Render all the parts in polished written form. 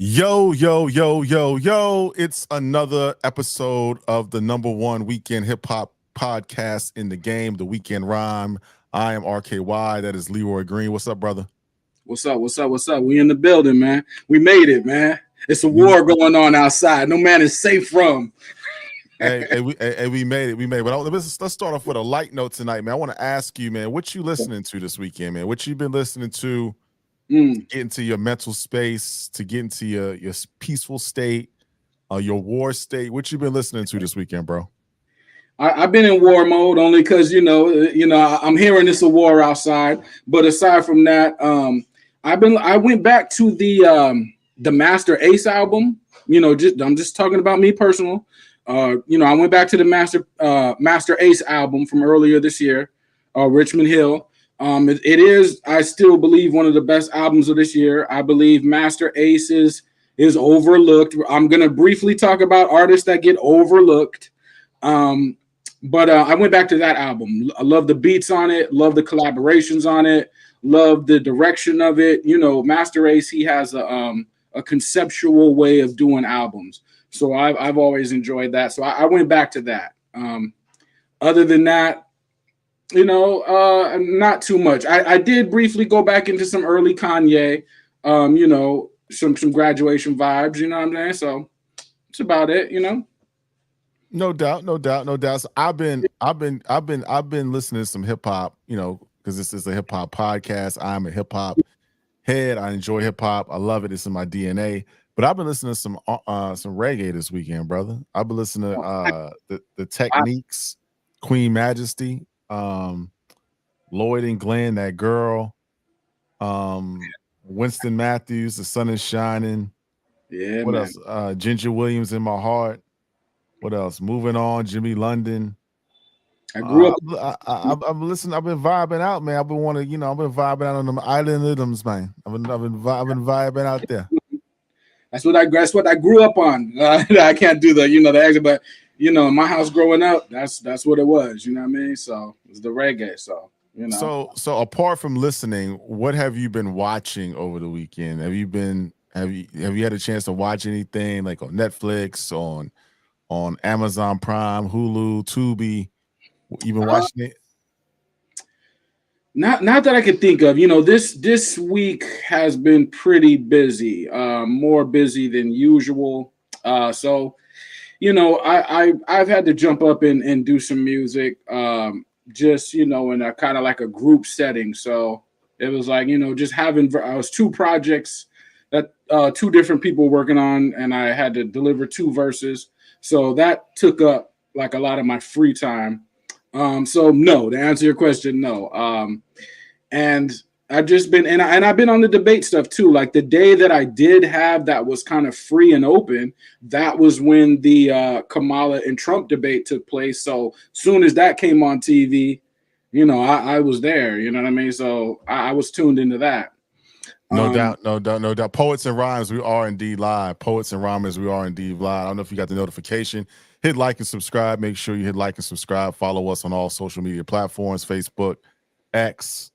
Yo, yo, yo, yo, yo. It's another episode of the number one weekend hip hop podcast in the game, The Weekend Rhyme. I am RKY. That is Leroy Green. What's up, brother? What's up? What's up? What's up? We in the building, man. We made it, man. It's a We, war going on outside. No man is safe from. we made it. We made it. But let's start off with a light note tonight, man. I want to ask you, man, what you listening to this weekend, man? What you been listening to get into your mental space, to get into your peaceful state, your war state? What you been listening to this weekend, bro? I've been in war mode only because I'm hearing it's a war outside. But aside from that, I went back to the Master Ace album. I'm just talking about me personal. I went back to the Master Ace album from earlier this year, Richmond Hill. It is, I still believe, one of the best albums of this year. I believe Master Ace is overlooked. I'm gonna briefly talk about artists that get overlooked. But I went back to that album. I love the beats on it, love the collaborations on it, love the direction of it. Master Ace, he has a conceptual way of doing albums. So I've always enjoyed that. So I went back to that. Other than that, not too much. I did briefly go back into some early Kanye, some graduation vibes, you know what I'm saying? So that's about it, No doubt, no doubt, no doubt. So I've been listening to some hip hop, because this is a hip hop podcast. I'm a hip hop head. I enjoy hip hop. I love it. It's in my DNA. But I've been listening to some reggae this weekend, brother. I've been listening to the Techniques, Queen Majesty, Lloyd and Glenn, That Girl, Winston Matthews, The Sun is Shining. Yeah. What man. else? Ginger Williams, In My Heart. What else? Moving On, Jimmy London. I grew up. I've listening. I've been vibing out, man. I've been vibing out on them island rhythms, man. I've been vibing out there. That's what I grew up on. I can't do the accent, but in my house growing up, that's what it was. You know what I mean? So it's the reggae. So So apart from listening, what have you been watching over the weekend? Have you had a chance to watch anything like on Netflix, on Amazon Prime, Hulu, Tubi? You been watching it? Not that I could think of. This week has been pretty busy, more busy than usual. So I've had to jump up and do some music, just in a kind of like a group setting. So it was like just having I was two projects that two different people working on, and I had to deliver two verses. So that took up like a lot of my free time. So no, to answer your question, no. And I've just been, and I've been on the debate stuff too. Like the day that I did have that was kind of free and open, that was when the Kamala and Trump debate took place. So soon as that came on TV, I was there, you know what I mean? So I was tuned into that. No doubt, no doubt, no doubt. Poets and Rhymes, we are indeed live. Poets and Rhymers, we are indeed live. I don't know if you got the notification. Hit like and subscribe. Make sure you hit like and subscribe. Follow us on all social media platforms, Facebook, X,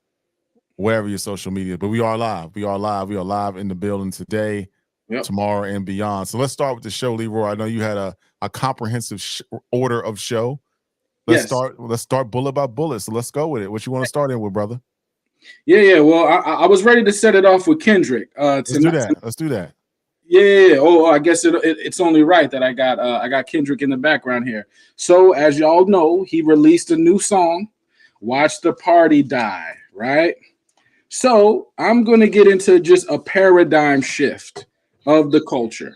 wherever your social media. But we are live. We are live. We are live in the building today, tomorrow, and beyond. So let's start with the show, Leroy. I know you had a comprehensive order of show. Let's start bullet by bullet. So let's go with it. What you want to start in with, brother? Yeah. Well, I was ready to set it off with Kendrick. Let's do that. Yeah. Oh, I guess it's only right that I got Kendrick in the background here. So as y'all know, he released a new song, "Watch the Party Die." Right. So I'm going to get into just a paradigm shift of the culture,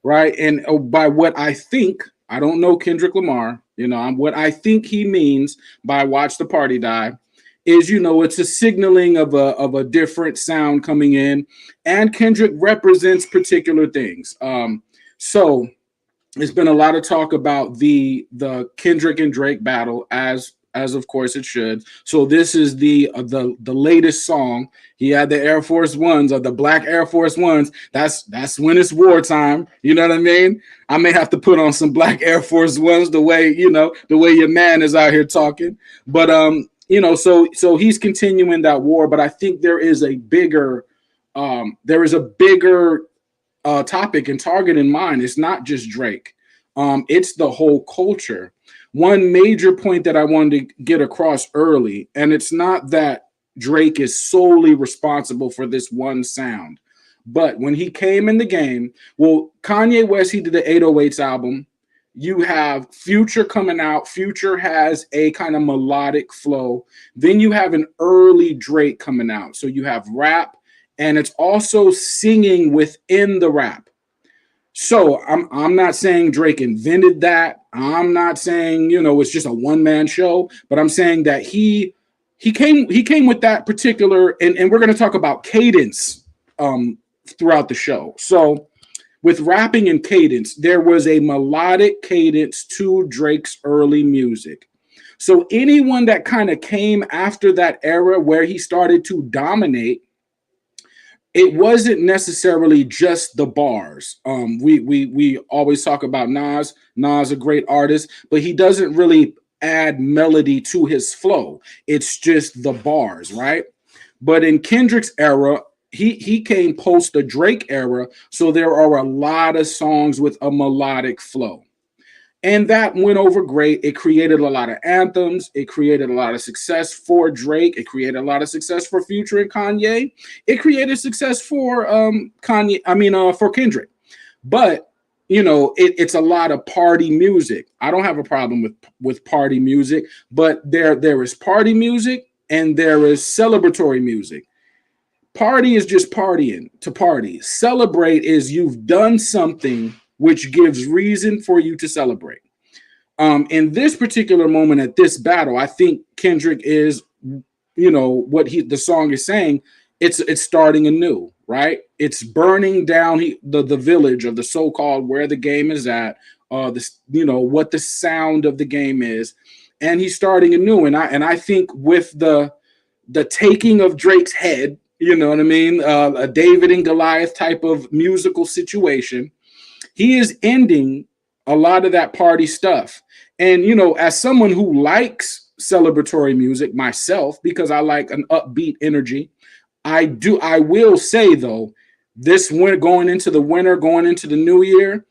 right? And by what I think, I don't know Kendrick Lamar, what I think he means by "Watch the Party Die" is, it's a signaling of a different sound coming in, and Kendrick represents particular things. So there's been a lot of talk about the Kendrick and Drake battle, as of course it should. So this is the latest song. He had the Air Force Ones, or the black Air Force Ones. That's when it's wartime. You know what I mean? I may have to put on some black Air Force Ones the way your man is out here talking. But so he's continuing that war. But I think there is a bigger topic and target in mind. It's not just Drake. It's the whole culture. One major point that I wanted to get across early, and it's not that Drake is solely responsible for this one sound, but when he came in the game, well, Kanye West, he did the 808s album. You have Future coming out. Future has a kind of melodic flow. Then you have an early Drake coming out. So you have rap, and it's also singing within the rap. So I'm not saying Drake invented that. I'm not saying, it's just a one man show, but I'm saying that he came with that particular, and we're going to talk about cadence throughout the show. So with rapping and cadence, there was a melodic cadence to Drake's early music. So anyone that kind of came after that era where he started to dominate, it wasn't necessarily just the bars. We always talk about Nas. Nas a great artist, but he doesn't really add melody to his flow. It's just the bars, right? But in Kendrick's era, he came post the Drake era, so there are a lot of songs with a melodic flow. And that went over great. It created a lot of anthems. It created a lot of success for Drake. It created a lot of success for Future and Kanye. It created success for Kanye. For Kendrick. But it's a lot of party music. I don't have a problem with party music, but there is party music and there is celebratory music. Party is just partying to party. Celebrate is you've done something which gives reason for you to celebrate. In this particular moment at this battle, I think Kendrick is, what the song is saying. It's starting anew, right? It's burning down the village of the so-called where the game is at, what the sound of the game is, and he's starting anew. And I think with the taking of Drake's head, you know what I mean, a David and Goliath type of musical situation, he is ending a lot of that party stuff. And, as someone who likes celebratory music myself, because I like an upbeat energy, I will say though, this winter, going into the winter, going into the new year,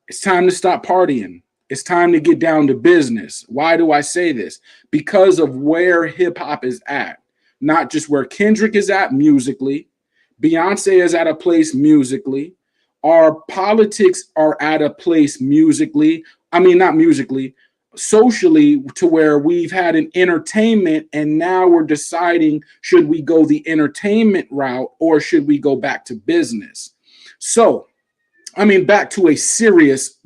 it's time to stop partying. It's time to get down to business. Why do I say this? Because of where hip hop is at, not just where Kendrick is at musically. Beyonce is at a place musically. Our politics are at a place musically. I mean, not musically, socially, to where we've had an entertainment and now we're deciding, should we go the entertainment route or should we go back to business? So, back to serious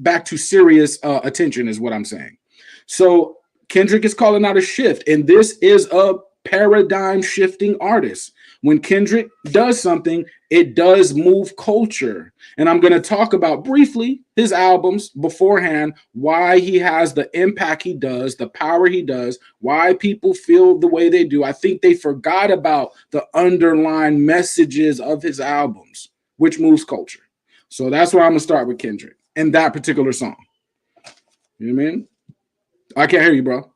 attention is what I'm saying. So Kendrick is calling out a shift, and this is a paradigm shifting artist. When Kendrick does something, it does move culture. And I'm going to talk about briefly his albums beforehand, why he has the impact he does, the power he does, why people feel the way they do. I think they forgot about the underlying messages of his albums, which moves culture. So that's why I'm going to start with Kendrick and that particular song. You know what I mean? I can't hear you, bro.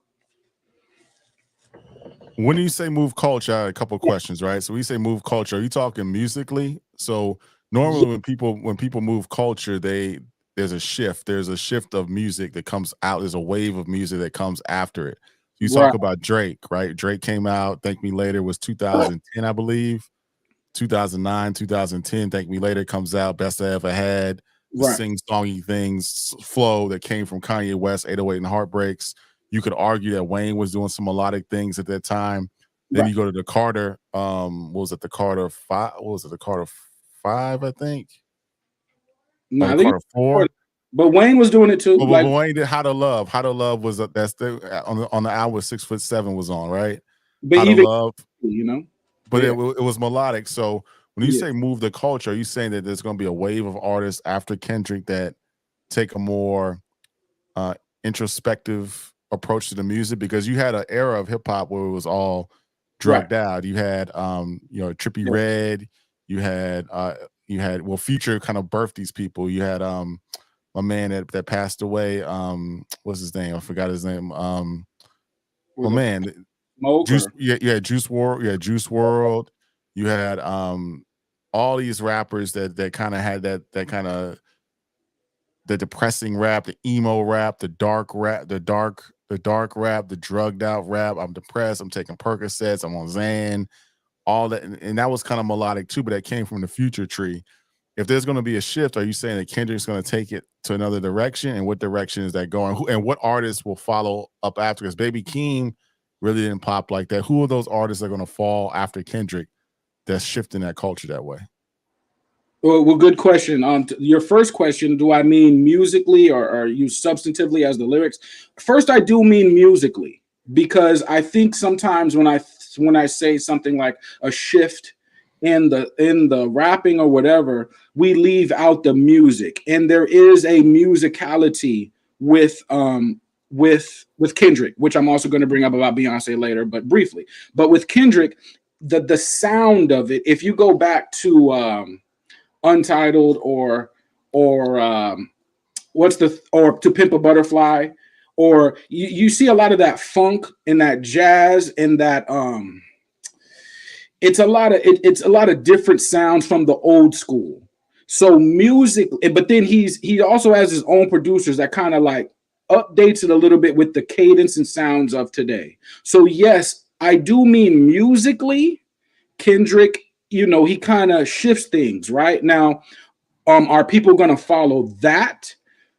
When you say move culture, I have a couple of questions, right? So we say move culture. Are you talking musically? So normally when people move culture, there's a shift. There's a shift of music that comes out. There's a wave of music that comes after it. You talk about Drake, right? Drake came out. Thank Me Later was 2010, I believe. 2009, 2010. Thank Me Later comes out. Best I Ever Had. The sing-songy things flow that came from Kanye West, 808 and Heartbreaks. You could argue that Wayne was doing some melodic things at that time. Then you go to the Carter. What was it? The Carter 5? What was it? The Carter 5, I think. No, the Carter 4. But Wayne was doing it too. But Wayne did How to Love. How to Love was that's on the album 6'7" was on, right? But How to Love, But yeah. it was melodic. So when you say move the culture, are you saying that there's going to be a wave of artists after Kendrick that take a more introspective approach to the music? Because you had an era of hip hop where it was all drugged out. You had Trippie Redd, you had Future kind of birthed these people. You had my man that passed away, what's his name? I forgot his name. My man, Juice WRLD. You had Juice WRLD. You had all these rappers that kind of had that kind of the depressing rap, the emo rap, the dark rap, the dark rap, the drugged out rap. I'm depressed. I'm taking Percocets. I'm on Xan. All that, and that was kind of melodic too, but that came from the Future tree. If there's going to be a shift, are you saying that Kendrick's going to take it to another direction? And what direction is that going? And what artists will follow up after? Because Baby Keem really didn't pop like that. Who are those artists that are going to fall after Kendrick that's shifting that culture that way? Well, good question. Your first question, do I mean musically or you substantively as the lyrics? First, I do mean musically because I think sometimes when I say something like a shift in the rapping or whatever, we leave out the music, and there is a musicality with Kendrick, which I'm also going to bring up about Beyonce later, but briefly. But with Kendrick, the sound of it, if you go back to Untitled or or To Pimp a Butterfly, or you see a lot of that funk and that jazz and that it's a lot of different sounds from the old school. So music, but then he also has his own producers that kind of like updates it a little bit with the cadence and sounds of today. So yes, I do mean musically, Kendrick, he kind of shifts things right now. Are people going to follow that?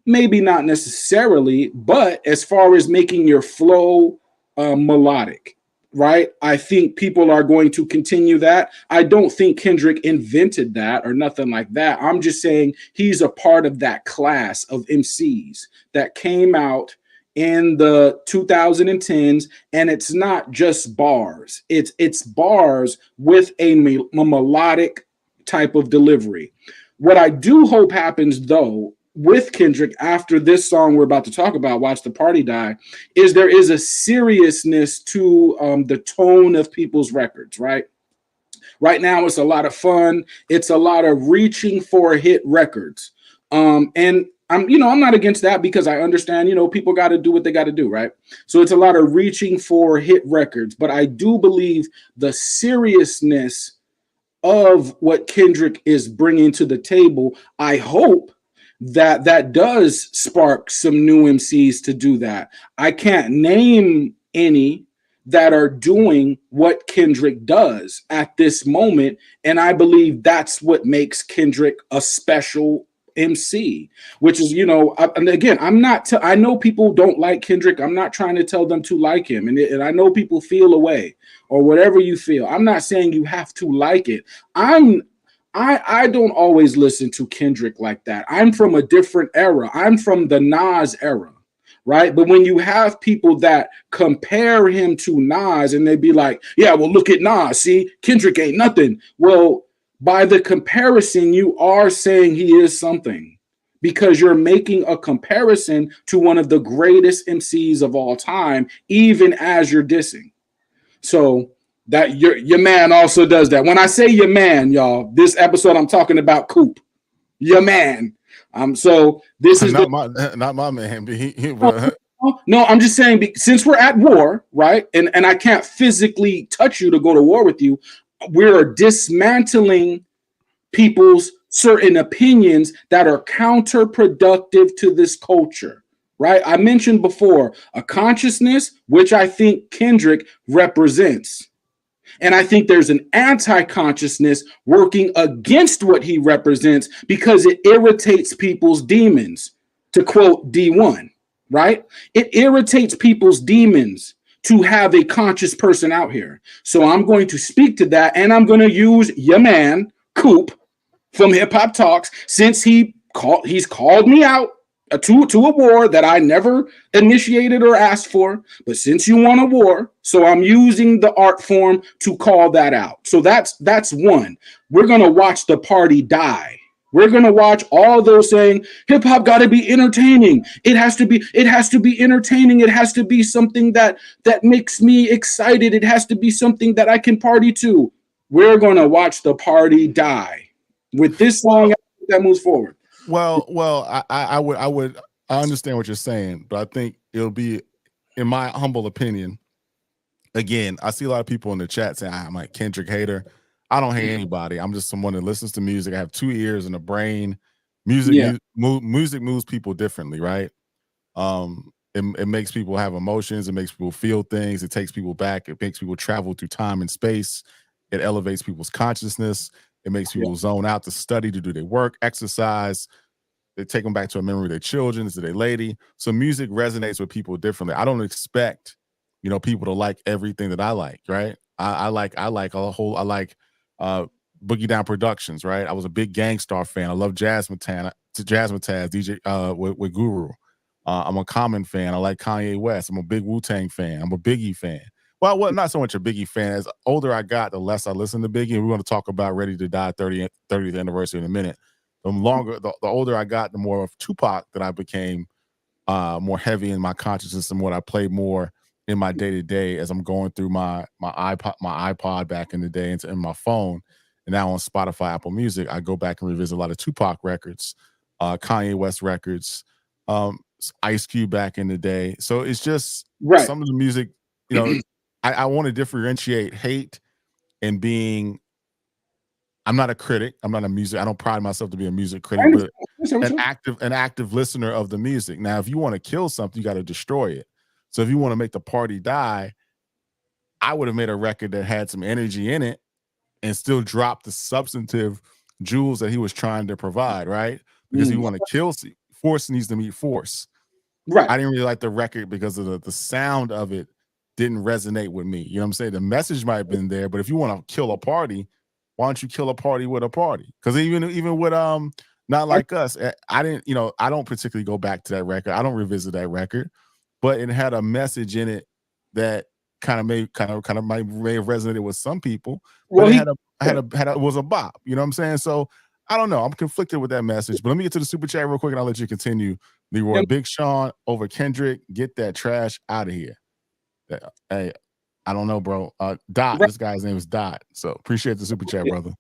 Maybe not necessarily, but as far as making your flow melodic, right? I think people are going to continue that. I don't think Kendrick invented that or nothing like that. I'm just saying he's a part of that class of MCs that came out in the 2010s, and it's not just bars. It's bars with a melodic type of delivery. What I do hope happens, though, with Kendrick after this song we're about to talk about, Watch the Party Die, is there is a seriousness to the tone of people's records, right? Right now, it's a lot of fun. It's a lot of reaching for hit records. And I'm not against that because I understand, people got to do what they got to do, right? So it's a lot of reaching for hit records. But I do believe the seriousness of what Kendrick is bringing to the table, I hope that does spark some new MCs to do that. I can't name any that are doing what Kendrick does at this moment, and I believe that's what makes Kendrick a special MC, which is, and again, I know people don't like Kendrick. I'm not trying to tell them to like him. And I know people feel away or whatever you feel. I'm not saying you have to like it. I don't always listen to Kendrick like that. I'm from a different era. I'm from the Nas era, right? But when you have people that compare him to Nas and they be like, yeah, well, look at Nas. See, Kendrick ain't nothing. Well, by the comparison, you are saying he is something because you're making a comparison to one of the greatest MCs of all time, even as you're dissing. So that your man also does that. When I say your man, y'all, this episode I'm talking about Coop, your man. So this is not my man. no, I'm just saying since we're at war, right? And I can't physically touch you to go to war with you. We're dismantling people's certain opinions that are counterproductive to this culture, right? I mentioned before a consciousness, which I think Kendrick represents. And I think there's an anti-consciousness working against what he represents because it irritates people's demons, to quote D1, right? It irritates people's demons to have a conscious person out here. So I'm going to speak to that, and I'm going to use your man, Coop, from Hip Hop Talks, since he's called me out to a war that I never initiated or asked for, but since you want a war, so I'm using the art form to call that out. So that's one. We're gonna watch the party die. We're gonna watch all those saying hip hop got to be entertaining. It has to be entertaining. It has to be something that makes me excited. It has to be something that I can party to. We're gonna watch the party die with this song that moves forward. Well, I understand what you're saying, but I think it'll be, in my humble opinion, again, I see a lot of people in the chat saying I'm like Kendrick hater. I don't hate anybody. I'm just someone that listens to music. I have 2 ears and a brain. Music Yeah, music moves people differently, right? It makes people have emotions. It makes people feel things. It takes people back. It makes people travel through time and space. It elevates people's consciousness. It makes yeah, people zone out to study, to do their work, exercise. They take them back to a memory of their children, to their lady. So music resonates with people differently. I don't expect, people to like everything that I like, right? I like uh Boogie Down Productions, right? I was a big Gangstar fan. I love Jazzmatazz, DJ with Guru. I'm a Common fan. I like Kanye West. I'm a big Wu-Tang fan. I'm a Biggie fan. Well, not so much a Biggie fan. As older I got, the less I listen to Biggie. And we're going to talk about Ready to Die 30th anniversary in a minute. The older I got, the more of Tupac that I became, more heavy in my consciousness and what I play more in my day to day as I'm going through my iPod back in the day and my phone, and now on Spotify, Apple Music. I go back and revisit a lot of Tupac records, Kanye West records, Ice Cube back in the day. So it's just right. some of the music. You know, I want to differentiate hate and being. I'm not a critic. I'm not a music. I don't pride myself to be a music I critic, but understand what an active listener of the music. Now, if you want to kill something, you got to destroy it. So if you want to make the party die, I would have made a record that had some energy in it and still dropped the substantive jewels that he was trying to provide, right? Because if you want to kill, force needs to meet force. right. I didn't really like the record because of the sound of it didn't resonate with me. You know what I'm saying? The message might have been there, but if you want to kill a party, why don't you kill a party with a party? Because even with Not Like Us, I didn't, I don't particularly go back to that record. I don't revisit that record, but it had a message in it that may have resonated with some people, but Well, it was a bop. You know what I'm saying? So I don't know. I'm conflicted with that message, but let me get to the super chat real quick and I'll let you continue. Leroy, yeah, Big Sean over Kendrick. Get that trash out of here. Hey, I don't know, bro. Dot. right. This guy's name is Dot. So appreciate the super chat, brother.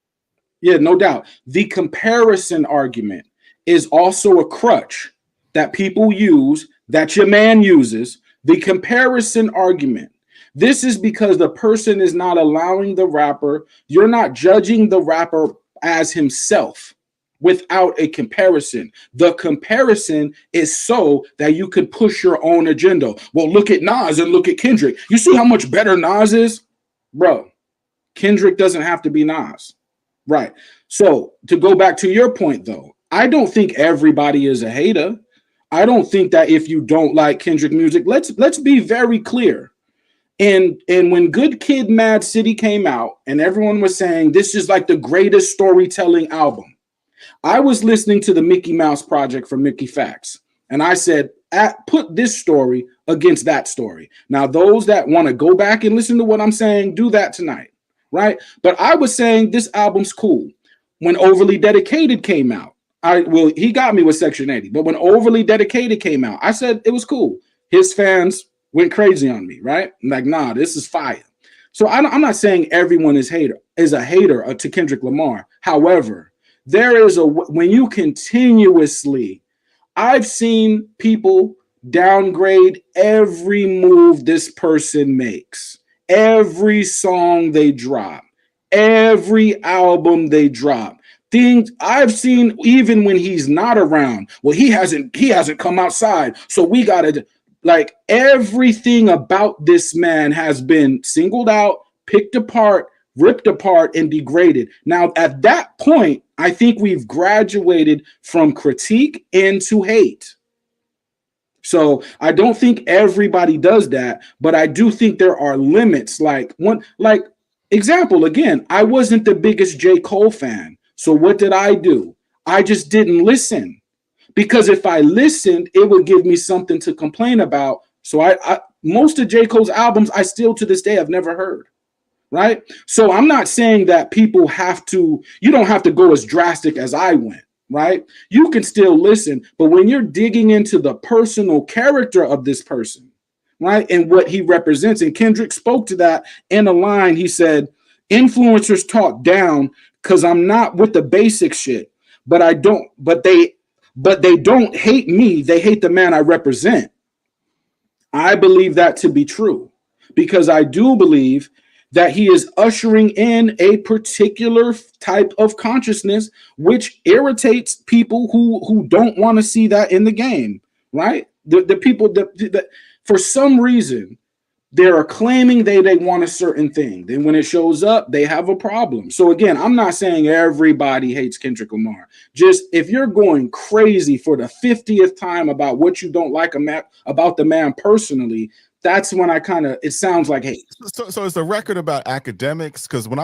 Yeah, no doubt. The comparison argument is also a crutch that people use, that your man uses. The comparison argument. This is because the person is not allowing the rapper, you're not judging the rapper as himself without a comparison. The comparison is so that you can push your own agenda. Well, look at Nas and look at Kendrick. You see how much better Nas is? Bro, Kendrick doesn't have to be Nas. Right. So to go back to your point, though, I don't think everybody is a hater. I don't think that if you don't like Kendrick music, let's be very clear. And when Good Kid, Mad City came out, and everyone was saying this is like the greatest storytelling album, I was listening to the Mickey Mouse Project from Mickey Facts, and I said, put this story against that story. Now, those that want to go back and listen to what I'm saying, do that tonight. Right. But I was saying this album's cool. When Overly Dedicated came out, he got me with Section 80, but when Overly Dedicated came out, I said it was cool. His fans went crazy on me, right? I'm like, nah, this is fire. So I'm not saying everyone is a hater to Kendrick Lamar. However, there is when you continuously, I've seen people downgrade every move this person makes, every song they drop, every album they drop. Things I've seen even when he's not around. Well, he hasn't come outside, so we gotta, like, everything about this man has been singled out, picked apart, ripped apart, and degraded. Now, at that point, I think we've graduated from critique into hate. So I don't think everybody does that, but I do think there are limits. Like example, again, I wasn't the biggest J. Cole fan. So what did I do? I just didn't listen, because if I listened, it would give me something to complain about. So I most of J. Cole's albums, I still to this day have never heard. Right. So I'm not saying that you don't have to go as drastic as I went. Right. You can still listen. But when you're digging into the personal character of this person, right, and what he represents, and Kendrick spoke to that in a line, he said, influencers talk down because I'm not with the basic shit, but they don't hate me. They hate the man I represent. I believe that to be true, because I do believe that he is ushering in a particular type of consciousness which irritates people who don't want to see that in the game, right? The people that for some reason they are claiming they want a certain thing. Then when it shows up, they have a problem. So again, I'm not saying everybody hates Kendrick Lamar. Just if you're going crazy for the 50th time about what you don't like about the man personally, that's when I kind of, it sounds like hate. So it's the record about academics, because when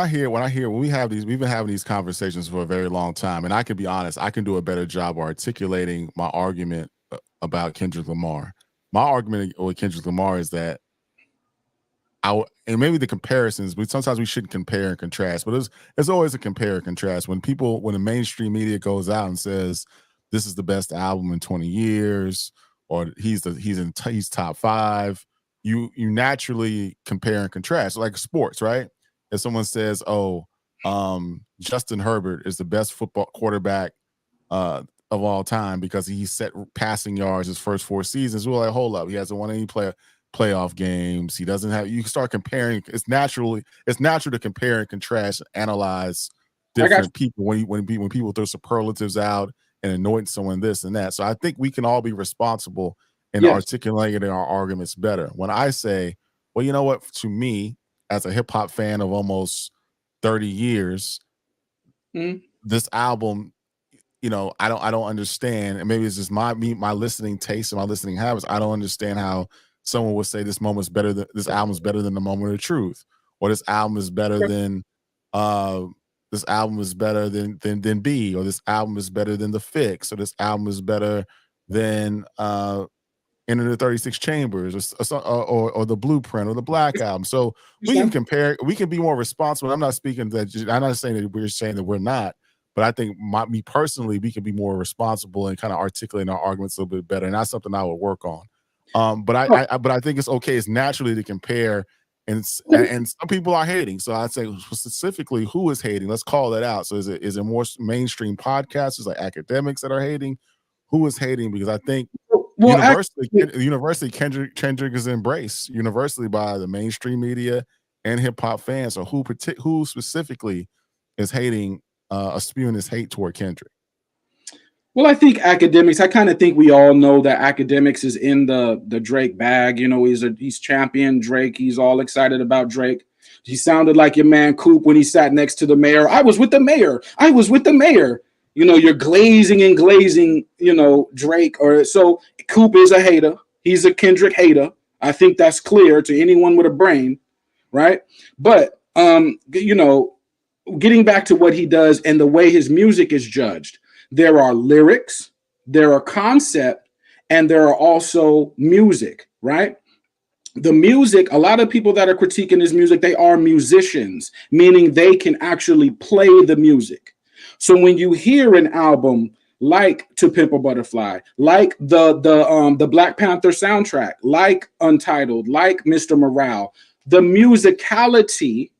we have these, we've been having these conversations for a very long time, and I can be honest, I can do a better job articulating my argument about Kendrick Lamar. My argument with Kendrick Lamar is that and maybe the comparisons, but sometimes we shouldn't compare and contrast, but it's always a compare and contrast. When the mainstream media goes out and says this is the best album in 20 years, or he's top 5, you naturally compare and contrast, like sports, right? If someone says, Justin Herbert is the best football quarterback of all time because he set passing yards his first 4 seasons, we're like, hold up, he hasn't won any playoff games. He doesn't have. You start comparing. It's natural to compare and contrast, and analyze different people when people throw superlatives out and anoint someone this and that. So I think we can all be responsible in articulating our arguments better. When I say, well, you know what? To me, as a hip hop fan of almost 30 years, this album, I don't understand, and maybe it's just my listening taste and my listening habits. I don't understand how someone would say this album is better than The Moment of Truth, or this album is better than B, or this album is better than The Fix, or this album is better than Enter the 36 Chambers, or The Blueprint, or the Black Album. So we can compare. We can be more responsible. I'm not saying that we're saying that we're not. But I think me personally, we can be more responsible and kind of articulating our arguments a little bit better, and that's something I would work on. But I think it's okay. It's naturally to compare, and some people are hating. So I'd say specifically, who is hating? Let's call that out. So is it more mainstream podcasters like academics that are hating? Who is hating? Because I think universally Kendrick is embraced universally by the mainstream media and hip hop fans. So who specifically is hating, spewing his hate toward Kendrick? Well, I think academics. I kind of think we all know that academics is in the Drake bag. He's champion Drake. He's all excited about Drake. He sounded like your man Coop when he sat next to the mayor. I was with the mayor. You're glazing. Drake. Or so Coop is a hater. He's a Kendrick hater. I think that's clear to anyone with a brain, right? But getting back to what he does and the way his music is judged. There are lyrics, there are concept, and there are also music, right? The music, a lot of people that are critiquing his music, they are musicians, meaning they can actually play the music. So when you hear an album like To Pimp a Butterfly, like the Black Panther soundtrack, like Untitled, like Mr. Morale, the musicality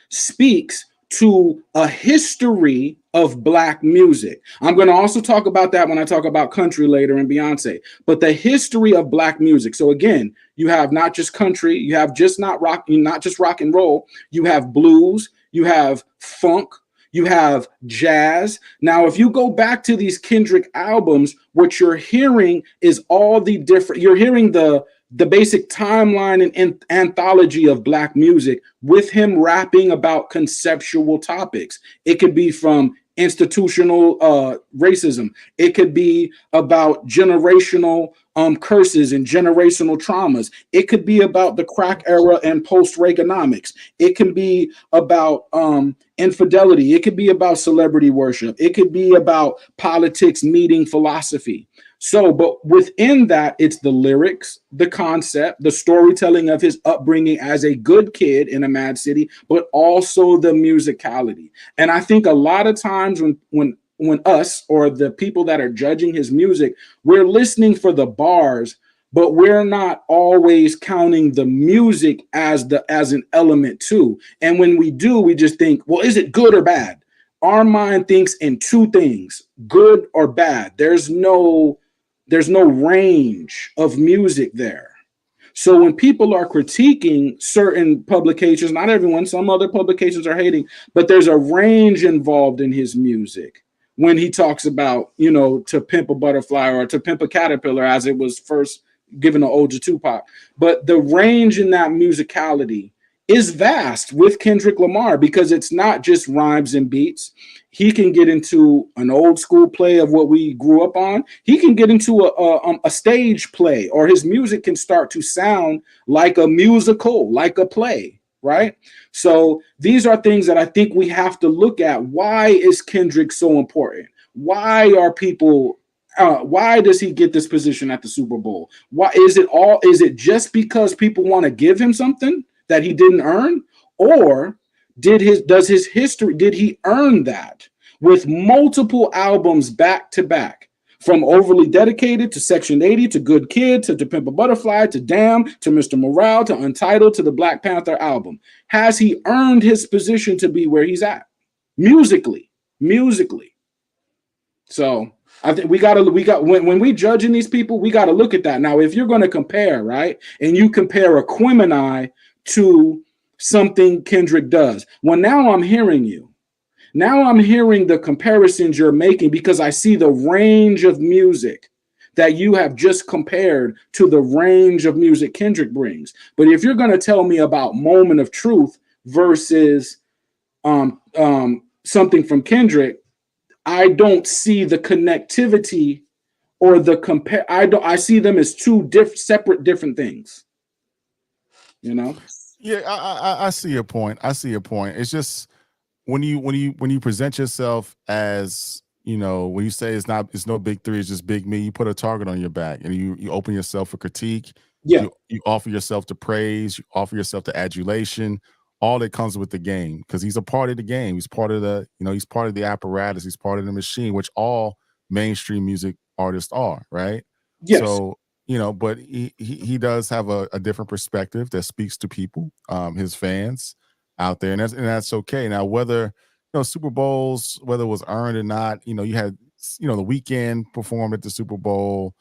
speaks to a history of Black music. I'm going to also talk about that when I talk about country later and Beyoncé, but the history of Black music. So again, you have not just country, you have not just rock and roll, you have blues, you have funk, you have jazz. Now, if you go back to these Kendrick albums, what you're hearing is you're hearing the basic timeline and anthology of Black music with him rapping about conceptual topics. It could be from institutional racism. It could be about generational curses and generational traumas. It could be about the crack era and post-Reaganomics. It can be about infidelity. It could be about celebrity worship. It could be about politics meeting philosophy. So, but within that, it's the lyrics, the concept, the storytelling of his upbringing as a good kid in a mad city, but also the musicality. And I think a lot of times when us or the people that are judging his music, we're listening for the bars, but we're not always counting the music as an element too. And when we do, we just think, well, is it good or bad? Our mind thinks in two things, good or bad. There's no range of music there. So when people are critiquing certain publications, not everyone, some other publications are hating, but there's a range involved in his music. When he talks about, you know, to pimp a butterfly or to pimp a caterpillar, as it was first given an ode to Tupac. But the range in that musicality is vast with Kendrick Lamar because it's not just rhymes and beats. He can get into an old school play of what we grew up on. He can get into a stage play, or his music can start to sound like a musical, like a play, right? So these are things that I think we have to look at. Why is Kendrick so important? Why are people why does he get this position at the Super Bowl? Why is it all? Is it just because people want to give him something that he didn't earn, or does his history, did he earn that with multiple albums back to back, from Overly Dedicated to Section 80 to Good Kid to Pimp a Butterfly to Damn to Mr. Morale to Untitled to the Black Panther album? Has he earned his position to be where he's at musically? So I think we got when we judging these people, we got to look at that. Now, if you're going to compare, right, and you compare a Quimini to something Kendrick does, well, now I'm hearing you. Now I'm hearing the comparisons you're making because I see the range of music that you have just compared to the range of music Kendrick brings. But if you're going to tell me about Moment of Truth versus something from Kendrick, I don't see the connectivity or the compare. I see them as two separate different things. You know? Yeah, I see your point. I see your point. It's just when you present yourself as, you know, when you say it's no big three, it's just big me, you put a target on your back and you open yourself for critique. Yeah. You offer yourself to praise, you offer yourself to adulation, all that comes with the game, because he's a part of the game. He's part of the, you know, he's part of the apparatus, he's part of the machine, which all mainstream music artists are, right? Yes. So, you know, but he does have a different perspective that speaks to people, his fans out there, and that's okay. Now, whether, you know, Super Bowls, whether it was earned or not, you know, you had, you know, The Weeknd performed at the Super Bowl.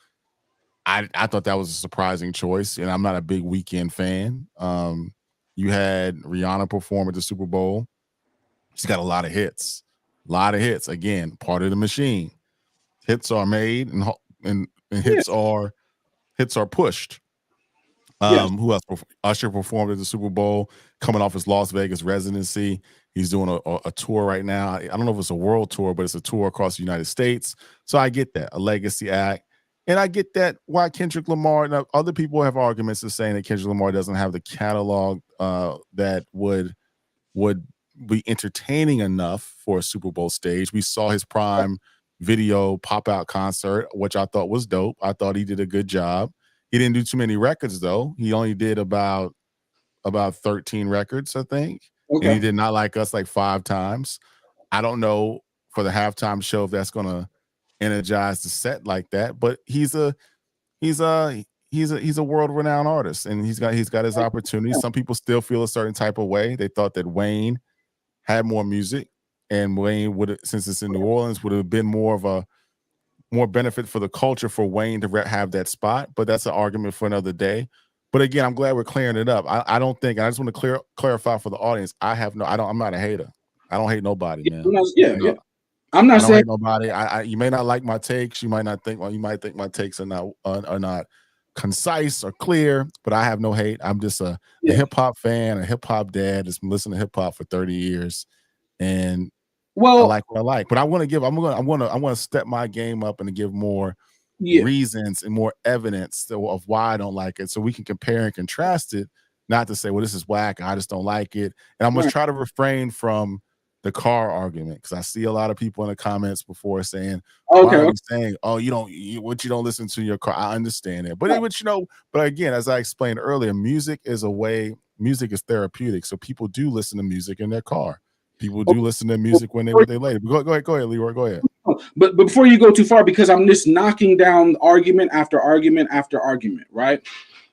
I thought that was a surprising choice, and I'm not a big Weeknd fan. You had Rihanna perform at the Super Bowl. She's got a lot of hits. Again, part of the machine. Hits are made and hits are pushed. Yes. Who else? Usher performed at the Super Bowl, coming off his Las Vegas residency. He's doing a tour right now. I don't know if it's a world tour, but it's a tour across the United States. So I get that, a legacy act. And I get that why Kendrick Lamar, and other people have arguments of saying that Kendrick Lamar doesn't have the catalog that would be entertaining enough for a Super Bowl stage. We saw his prime video pop out concert, which I thought was dope. I thought he did a good job. He didn't do too many records though. He only did about 13 records, I think. Okay. And he did Not Like Us like 5 times. I don't know for the halftime show if that's gonna energize the set like that, but he's a world-renowned artist, and he's got his opportunities. Some people still feel a certain type of way. They thought that Wayne had more music, and Wayne would, since it's in New Orleans, would have been more benefit for the culture for Wayne to have that spot. But that's an argument for another day. But again, I'm glad we're clearing it up. I don't think, and I just want to clarify for the audience, I'm not a hater. I don't hate nobody, man. Yeah. I'm not saying hate nobody. You may not like my takes. You might think my takes are not concise or clear, but I have no hate. I'm just a hip hop fan, a hip hop dad that's been listening to hip hop for 30 years, and I like what I like. But I'm going to step my game up and to give more reasons and more evidence of why I don't like it, so we can compare and contrast it. Not to say, well, this is whack, I just don't like it. And I'm going to try to refrain from the car argument, because I see a lot of people in the comments before saying, why are you saying, oh, you don't listen to your car? I understand it, but but again, as I explained earlier, music is therapeutic. So people do listen to music in their car. People do listen to music when they're late. Go ahead, Leroy. Go ahead. But before you go too far, because I'm just knocking down argument after argument after argument, right?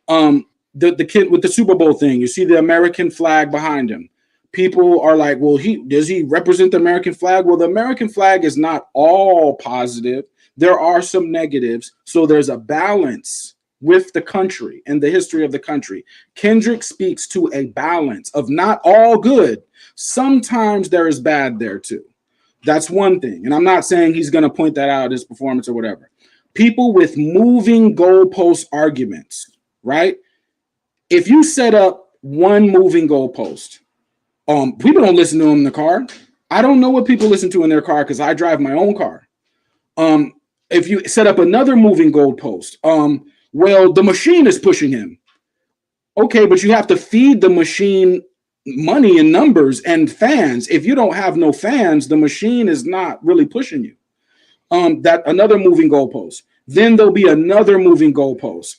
The kid with the Super Bowl thing, you see the American flag behind him. People are like, well, does he represent the American flag? Well, the American flag is not all positive. There are some negatives. So there's a balance with the country and the history of the country. Kendrick speaks to a balance of not all good. Sometimes there is bad there too. That's one thing. And I'm not saying he's going to point that out in his performance or whatever. People with moving goalpost arguments, right? If you set up one moving goalpost, people don't listen to him in the car. I don't know what people listen to in their car because I drive my own car. If you set up another moving goalpost, well, the machine is pushing him. Okay, but you have to feed the machine money and numbers and fans. If you don't have no fans, the machine is not really pushing you. That another moving goalpost. Then there'll be another moving goalpost.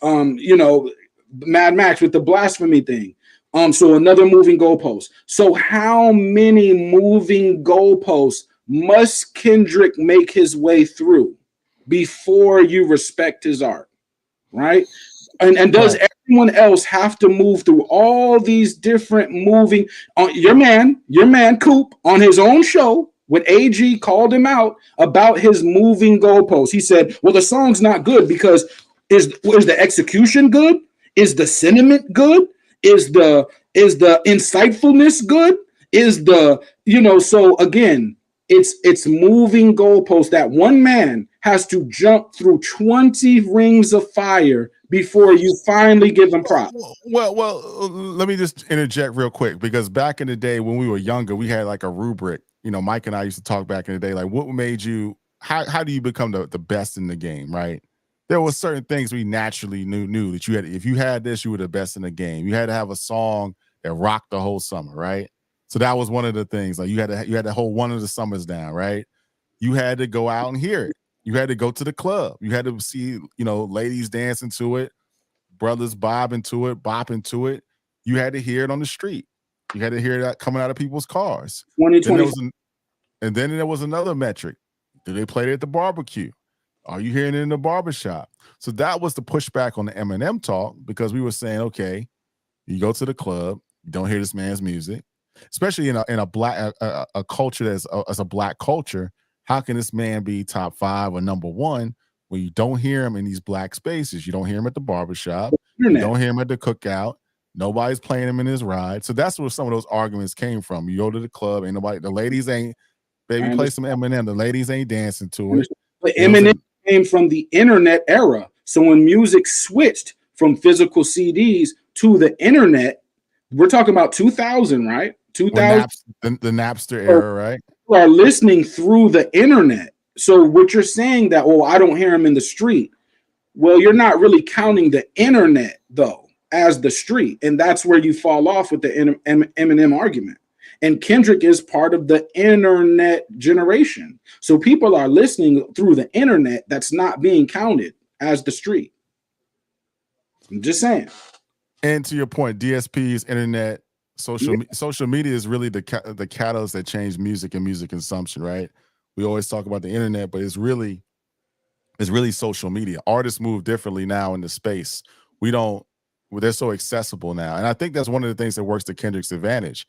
Mad Max with the blasphemy thing. So another moving goalpost. So how many moving goalposts must Kendrick make his way through before you respect his art? Right? And does everyone else have to move through all these different moving? Your man Coop on his own show when AG called him out about his moving goalposts. He said, "Well, the song's not good because is the execution good? Is the sentiment good? Is the insightfulness good? Is the So again, it's moving goalposts that one man has to jump through 20 rings of fire before you finally give him props." Well, let me just interject real quick, because back in the day when we were younger, we had like a rubric. Mike and I used to talk back in the day, like what made you, how do you become the best in the game, right? There were certain things we naturally knew that you had. If you had this, you were the best in the game. You had to have a song that rocked the whole summer, right? So that was one of the things. Like you had to hold one of the summers down, right? You had to go out and hear it. You had to go to the club. You had to see, ladies dancing to it, brothers bobbing to it, bopping to it. You had to hear it on the street. You had to hear that coming out of people's cars. 2020. And then there was another metric. Do they play it at the barbecue? Are you hearing it in the barbershop? So that was the pushback on the Eminem talk, because we were saying, okay, you go to the club, you don't hear this man's music, especially in a black a culture that's as a black culture. How can this man be top 5 or number 1 when you don't hear him in these black spaces? You don't hear him at the barbershop. You don't hear him at the cookout. Nobody's playing him in his ride. So that's where some of those arguments came from. You go to the club, ain't nobody. The ladies ain't. Baby, play some Eminem. The ladies ain't dancing to it. But Eminem came from the internet era. So when music switched from physical CDs to the internet, we're talking about 2000, right? 2000. The Napster era, right? People are listening through the internet. So what you're saying that, I don't hear him in the street. Well, you're not really counting the internet, though, as the street. And that's where you fall off with the Eminem argument. And Kendrick is part of the internet generation. So people are listening through the internet that's not being counted as the street. I'm just saying. And to your point, DSPs, internet, social media is really the catalyst that changed music and music consumption, right? We always talk about the internet, but it's really social media. Artists move differently now in the space. They're so accessible now. And I think that's one of the things that works to Kendrick's advantage.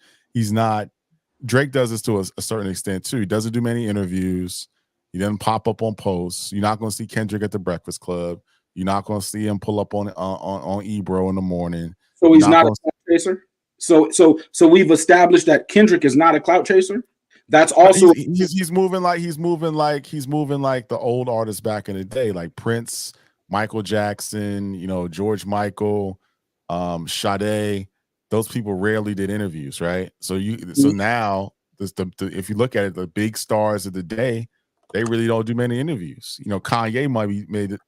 Drake does this to a certain extent too. He doesn't do many interviews. He doesn't pop up on posts. You're not going to see Kendrick at the Breakfast Club. You're not going to see him pull up on Ebro in the morning. So he's not a clout chaser. So we've established that Kendrick is not a clout chaser. That's also he's moving like the old artists back in the day, like Prince, Michael Jackson, George Michael, Sade. Those people rarely did interviews, right? So now if you look at it, the big stars of the day, they really don't do many interviews. Kanye might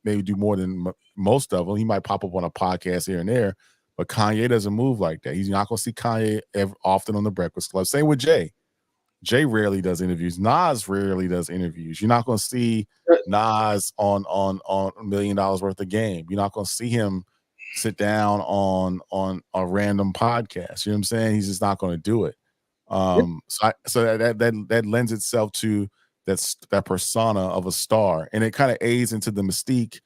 maybe do more than most of them. He might pop up on a podcast here and there, but Kanye doesn't move like that. He's not going to see Kanye often on the Breakfast Club. Same with Jay. Jay rarely does interviews. Nas rarely does interviews. You're not going to see Nas on $1 million worth of game. You're not going to see him sit down on a random podcast. You know what I'm saying? He's just not going to do it. So that lends itself to that persona of a star, and it kind of aids into the mystique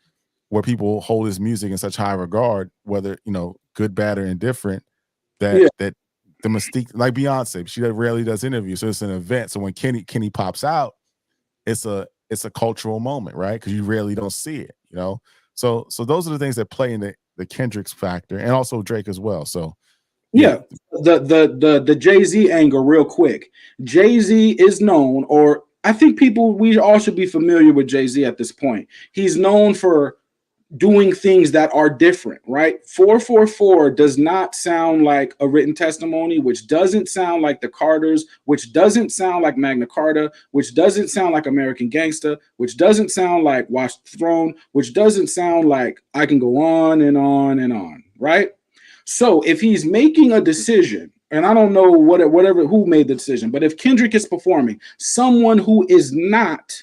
where people hold his music in such high regard, whether good, bad, or indifferent. That the mystique, like Beyonce, she rarely does interviews, so it's an event. So when Kenny pops out, it's a cultural moment, right? Because you rarely don't see it, So those are the things that play in the Kendrick's factor, and also Drake as well. So yeah, Yeah, the Jay-Z angle real quick. Jay-Z is known, or I think we all should be familiar with Jay-Z at this point. He's known for doing things that are different, right? 444 does not sound like a written testimony, which doesn't sound like the Carters, which doesn't sound like Magna Carta, which doesn't sound like American Gangsta, which doesn't sound like Watch the Throne, which doesn't sound like I can go on and on and on, right? So if he's making a decision, and I don't know whatever who made the decision, but if Kendrick is performing, someone who is not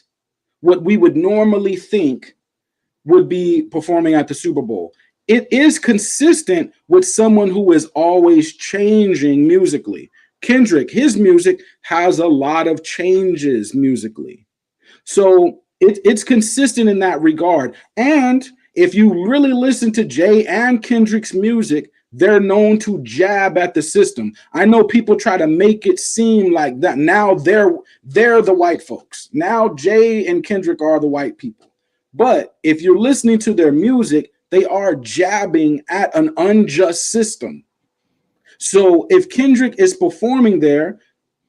what we would normally think would be performing at the Super Bowl, it is consistent with someone who is always changing musically. Kendrick, his music has a lot of changes musically. So it's consistent in that regard. And if you really listen to Jay and Kendrick's music, they're known to jab at the system. I know people try to make it seem like that now they're the white folks. Now Jay and Kendrick are the white people. But if you're listening to their music, they are jabbing at an unjust system. So if Kendrick is performing there,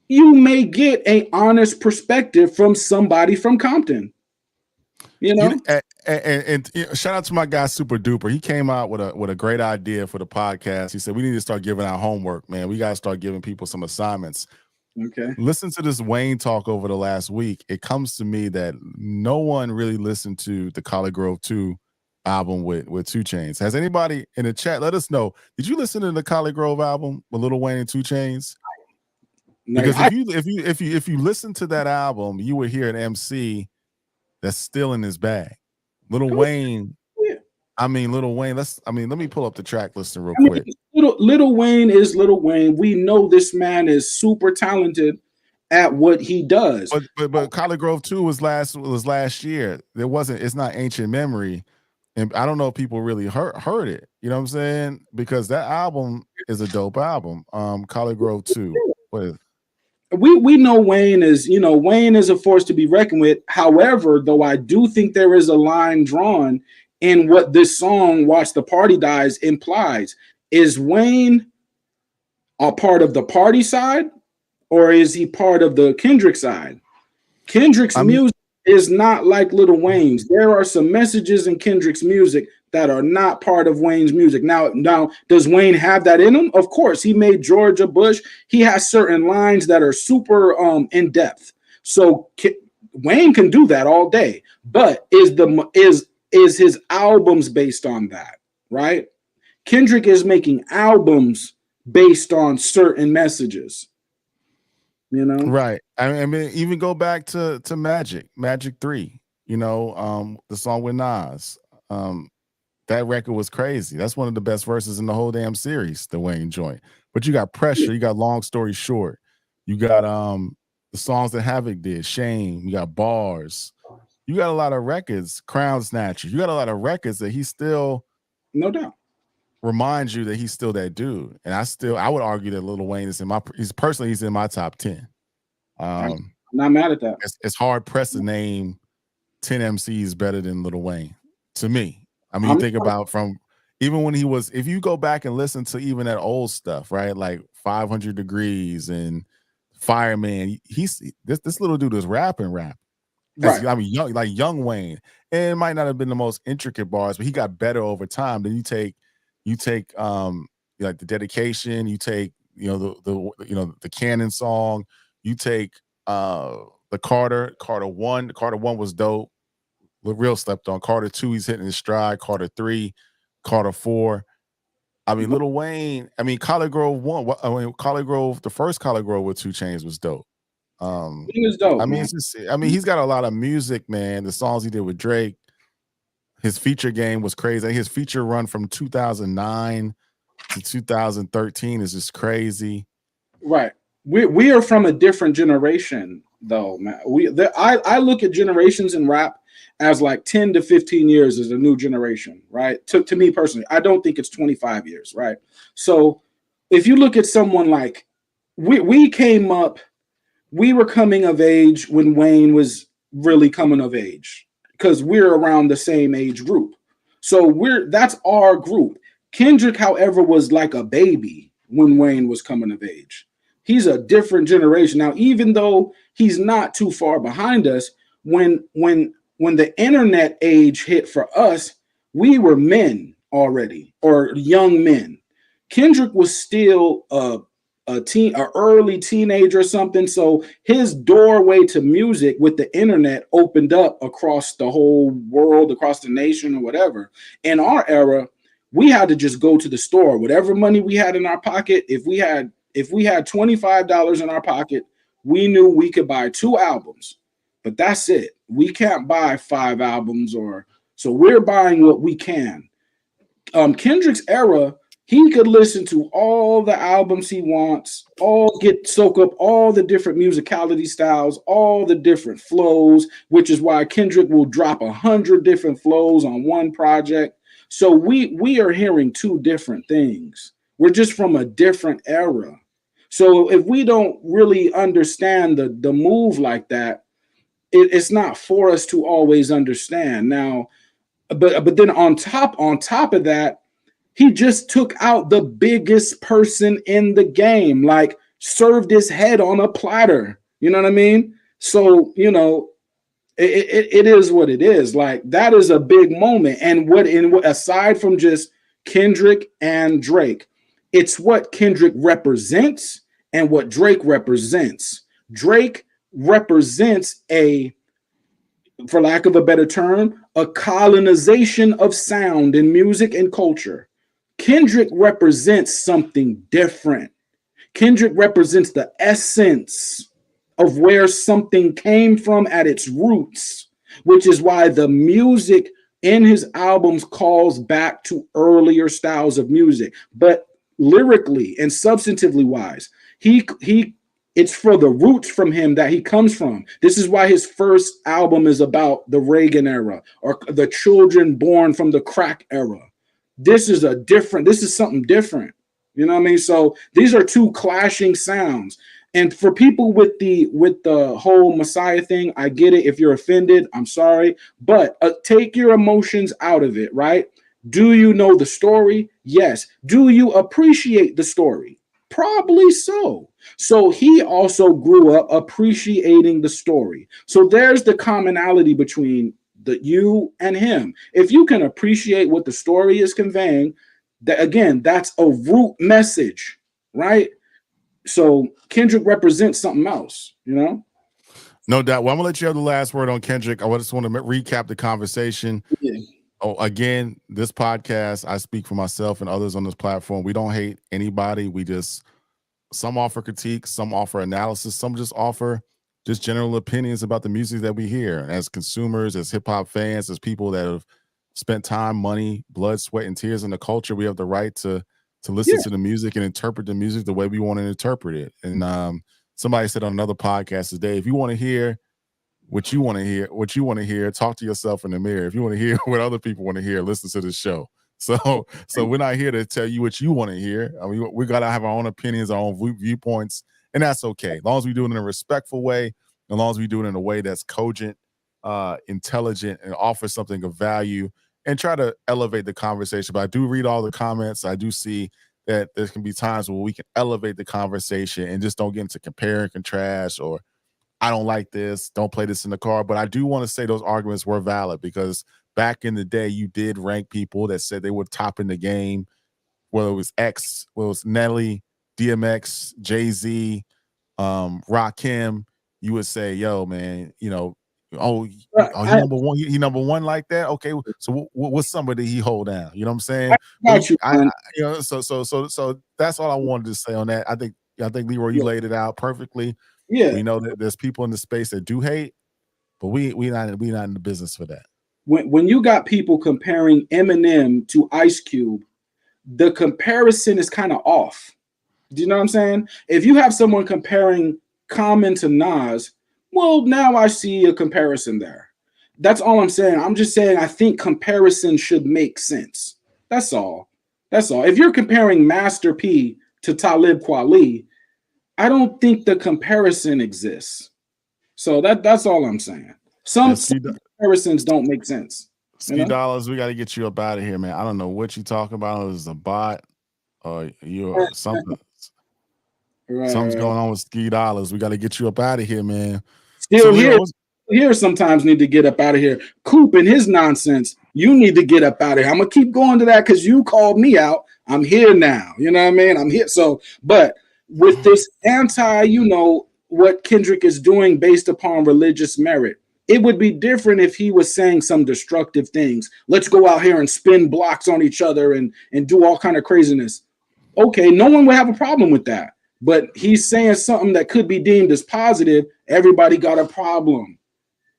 you may get an honest perspective from somebody from Compton. You know? And shout out to my guy Super Duper. He came out with a great idea for the podcast. He said we need to start giving out homework, man. We got to start giving people some assignments. Okay. Listen to this Wayne talk over the last week. It comes to me that no one really listened to the Collard Grove 2 album with 2 Chainz. Has anybody in the chat let us know? Did you listen to the Collard Grove album with Lil Wayne and 2 Chainz? Because if you listen to that album, you would hear an MC that's still in his bag. Lil Wayne. Let me pull up the track listing real quick. Lil Wayne is Lil Wayne. We know this man is super talented at what he does. But Collard Grove 2 was last year. It's not ancient memory. And I don't know if people really heard it. You know what I'm saying? Because that album is a dope album. Collard Grove 2. We know Wayne is a force to be reckoned with. However, though I do think there is a line drawn in what this song "Watch the Party Dies" implies. Is Wayne a part of the party side, or is he part of the Kendrick side? Kendrick's music is not like Lil Wayne's. There are some messages in Kendrick's music that are not part of Wayne's music. Now, does Wayne have that in him? Of course, he made Georgia Bush. He has certain lines that are super in depth. So Wayne can do that all day. But is his albums based on that, right? Kendrick is making albums based on certain messages. You know, right? I mean, even go back to Magic 3. You know, the song with Nas. That record was crazy. That's one of the best verses in the whole damn series, the Wayne joint. But you got Pressure, you got Long Story Short, you got the songs that Havoc did, Shame, you got Bars, you got a lot of records, Crown Snatchers, you got a lot of records that he still, no doubt, reminds you that he's still that dude. And I would argue that Lil Wayne is he's in my top 10. I'm not mad at that. It's hard pressed to name 10 MCs better than Lil Wayne, to me. I mean, you think about from even when if you go back and listen to even that old stuff, right? Like 500 Degrees and Fireman, this little dude is rap. Right. I mean, young Wayne. And it might not have been the most intricate bars, but he got better over time. Then you take like the Dedication, you take, the Cannon song, you take the Carter 1. Carter 1 was dope. Real slept on. Carter 2, he's hitting his stride. Carter 3, Carter 4. I mean, Lil Wayne. I mean, Collard Grove 1. Collard Grove, the first Collard Grove with 2 Chainz was dope. He was dope. I mean, he's got a lot of music, man. The songs he did with Drake, his feature game was crazy. His feature run from 2009 to 2013 is just crazy. Right. We are from a different generation, though, man. I look at generations in rap as like 10 to 15 years is a new generation, right? To me personally, I don't think it's 25 years, right? So if you look at someone like we were coming of age when Wayne was really coming of age because we're around the same age group. So that's our group. Kendrick, however, was like a baby when Wayne was coming of age. He's a different generation. Now, even though he's not too far behind us, when the internet age hit for us, we were men already, or young men. Kendrick was still a early teenager or something. So his doorway to music with the internet opened up across the whole world, across the nation, or whatever. In our era, we had to just go to the store, whatever money we had in our pocket. If we had $25 in our pocket, we knew we could buy 2 albums, but that's it. We can't buy 5 albums, or so we're buying what we can. Kendrick's era, he could listen to all the albums he wants, soak up all the different musicality styles, all the different flows, which is why Kendrick will drop 100 different flows on one project. So we are hearing 2 different things. We're just from a different era. So if we don't really understand the move like that, it's not for us to always understand. Now, but then on top of that, he just took out the biggest person in the game, like served his head on a platter. You know what I mean? So, it is what it is. Like, that is a big moment. And aside from just Kendrick and Drake, it's what Kendrick represents and what Drake represents. Drake represents for lack of a better term, a colonization of sound in music and culture. Kendrick represents something different. Kendrick represents the essence of where something came from at its roots, which is why the music in his albums calls back to earlier styles of music. But lyrically and substantively wise, it's for the roots from him that he comes from. This is why his first album is about the Reagan era or the children born from the crack era. This is something different. You know what I mean? So these are 2 clashing sounds. And for people with the whole Messiah thing, I get it. If you're offended, I'm sorry. But take your emotions out of it, right? Do you know the story? Yes. Do you appreciate the story? Probably so. So he also grew up appreciating the story. So there's the commonality between you and him. If you can appreciate what the story is conveying, that's a root message, right? So Kendrick represents something else, No doubt. Well, I'm gonna let you have the last word on Kendrick. I just want to recap the conversation. Yeah. Oh, again, this podcast, I speak for myself and others on this platform. We don't hate anybody. Some offer critique, some offer analysis, some just offer just general opinions about the music that we hear. As consumers, as hip hop fans, as people that have spent time, money, blood, sweat, and tears in the culture, we have the right to listen to the music and interpret the music the way we want to interpret it. And somebody said on another podcast today, if you want to hear what you want to hear, talk to yourself in the mirror. If you want to hear what other people want to hear, listen to this show. So we're not here to tell you what you want to hear. I mean, we got to have our own opinions, our own viewpoints, and that's okay. As long as we do it in a respectful way, as long as we do it in a way that's cogent, intelligent, and offers something of value, and try to elevate the conversation. But I do read all the comments. I do see that there can be times where we can elevate the conversation and just don't get into compare and contrast, or I don't like this, don't play this in the car. But I do want to say those arguments were valid, because back in the day, you did rank people that said they were top in the game, whether it was whether it was Nelly, DMX, Jay-Z, Rakim. You would say, yo, man, he number one. He number one like that. Okay, so what's somebody he hold down? You know what I'm saying? So that's all I wanted to say on that. I think Leroy, you laid it out perfectly. Yeah. We know that there's people in the space that do hate, but we not in the business for that. When you got people comparing Eminem to Ice Cube, the comparison is kind of off. Do you know what I'm saying? If you have someone comparing Common to Nas, well, now I see a comparison there. That's all I'm saying. I'm just saying I think comparison should make sense. That's all. If you're comparing Master P to Talib Kweli, I don't think the comparison exists. So that's all I'm saying. Some comparisons don't make sense. You know, $Ski, we got to get you up out of here, man. I don't know what you talking about. Is a bot or you're something? Something's right. going on with $Ski. We got to get you up out of here, man. So Still Leroy, here, here sometimes need to get up out of here. Coop and his nonsense. You need to get up out of here. I'm gonna keep going to that because you called me out. I'm here now. You know what I mean? I'm here. So, but with this anti, what Kendrick is doing based upon religious merit, it would be different if he was saying some destructive things. Let's go out here and spin blocks on each other and do all kind of craziness. Okay, no one would have a problem with that. But he's saying something that could be deemed as positive. Everybody got a problem.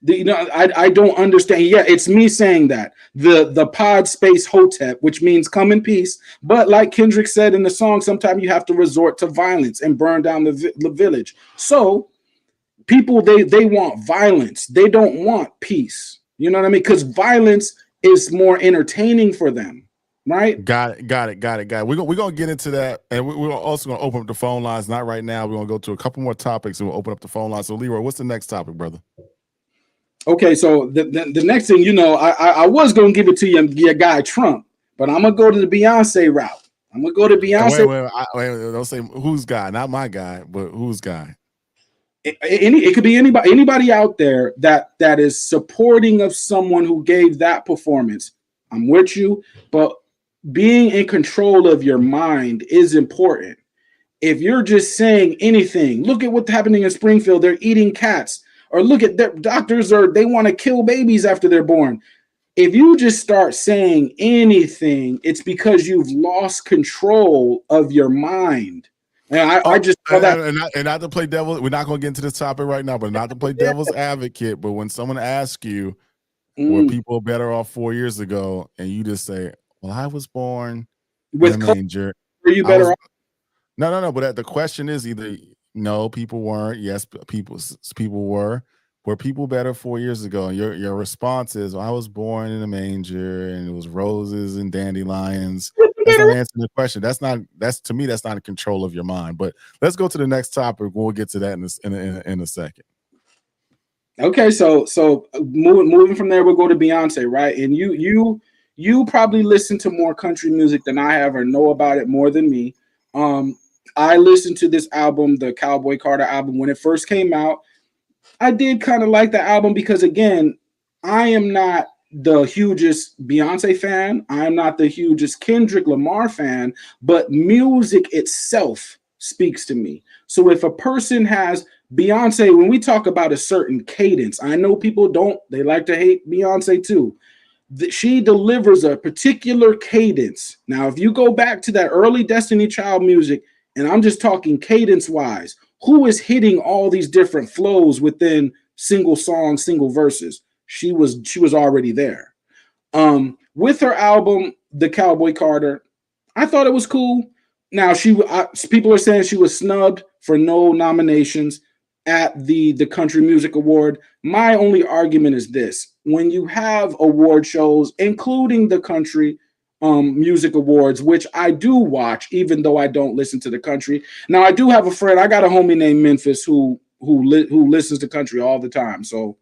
I don't understand. Yeah, it's me saying that the pod space hotep, which means come in peace. But like Kendrick said in the song, sometimes you have to resort to violence and burn down the village. So people they want violence. They don't want peace. You know what I mean? Because violence is more entertaining for them. Right? got it. We're gonna get into that, and we're also gonna open up the phone lines. Not right now. We're gonna go to a couple more topics, and we'll open up the phone lines. So Leroy, what's the next topic, brother? Okay, so the next thing I was gonna give it to your guy Trump, but I'm gonna go to the Beyonce route. I'm gonna go to Beyonce. Wait, don't say who's guy, not my guy, but whose guy. It could be anybody out there that is supporting of someone who gave that performance. I'm with you, but being in control of your mind is important. If you're just saying anything, look at what's happening in Springfield. They're eating cats. Or look at their doctors, or they want to kill babies after they're born. If you just start saying anything, it's because you've lost control of your mind. And I just saw that. And not to play devil, we're not going to get into this topic right now, but not to play devil's advocate. But when someone asks you, were people better off 4 years ago, and you just say, "Well, I was born in a manger." Were you better off? No. But the question is either no, people weren't. Yes, people were. Were people better 4 years ago? And your response is, well, I was born in a manger and it was roses and dandelions. That's not answering the question. That's to me, that's not in control of your mind. But let's go to the next topic. We'll get to that in a second. Okay, so moving from there, we'll go to Beyonce, right? And you probably listen to more country music than I have or know about it more than me. I listened to this album, the Cowboy Carter album, when it first came out. I did kind of like the album because, again, I am not the hugest Beyonce fan. I'm not the hugest Kendrick Lamar fan, but music itself speaks to me. So if a person has Beyonce, when we talk about a certain cadence, I know people they like to hate Beyonce too. She delivers a particular cadence. Now, if you go back to that early Destiny Child music, and I'm just talking cadence wise, who is hitting all these different flows within single songs, single verses? She was already there. With her album, The Cowboy Carter, I thought it was cool. Now people are saying she was snubbed for no nominations at the Country Music Award. My only argument is this: when you have award shows, including the Country Music Awards, which I do watch, even though I don't listen to the country. Now, I do have a friend. I got a homie named Memphis who listens to country all the time. So,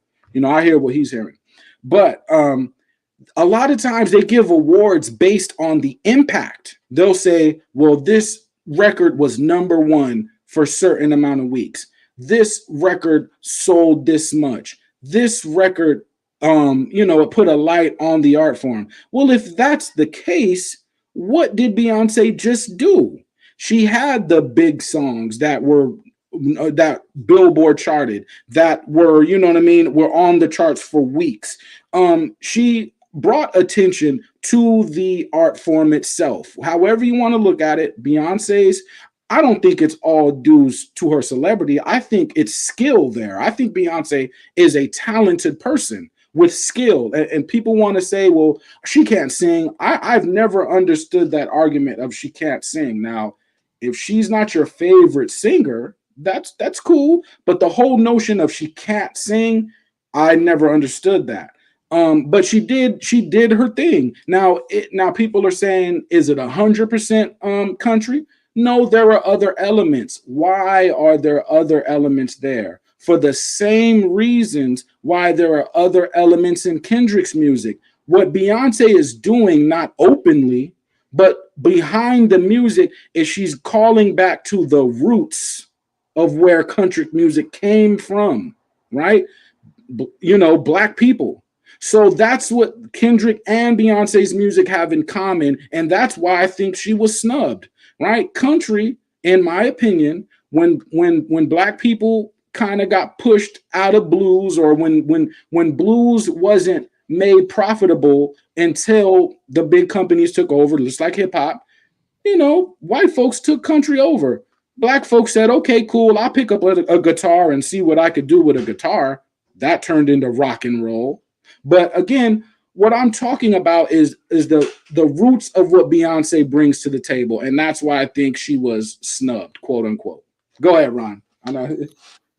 I hear what he's hearing. But a lot of times they give awards based on the impact. They'll say, well, this record was number one for a certain amount of weeks. This record sold this much. This record it put a light on the art form. Well, if that's the case, what did Beyonce just do? She had the big songs that Billboard charted, that were, were on the charts for weeks. She brought attention to the art form itself. However you want to look at it, Beyonce's, I don't think it's all due to her celebrity. I think it's skill there. I think Beyonce is a talented person with skill, and people want to say, well, she can't sing. I've never understood that argument of she can't sing. Now, if she's not your favorite singer, that's cool. But the whole notion of she can't sing, I never understood that. But she did her thing. Now people are saying, is it 100% country? No, there are other elements. Why are there other elements there? For the same reasons why there are other elements in Kendrick's music. What Beyonce is doing, not openly, but behind the music, is she's calling back to the roots of where country music came from, right? Black people. So that's what Kendrick and Beyonce's music have in common, and that's why I think she was snubbed, right? Country, in my opinion, when black people kind of got pushed out of blues, or when blues wasn't made profitable until the big companies took over, just like hip hop, white folks took country over. Black folks said, okay, cool, I'll pick up a guitar and see what I could do with a guitar. That turned into rock and roll. But again, what I'm talking about is the roots of what Beyonce brings to the table. And that's why I think she was snubbed, quote unquote. Go ahead, Ron. I know.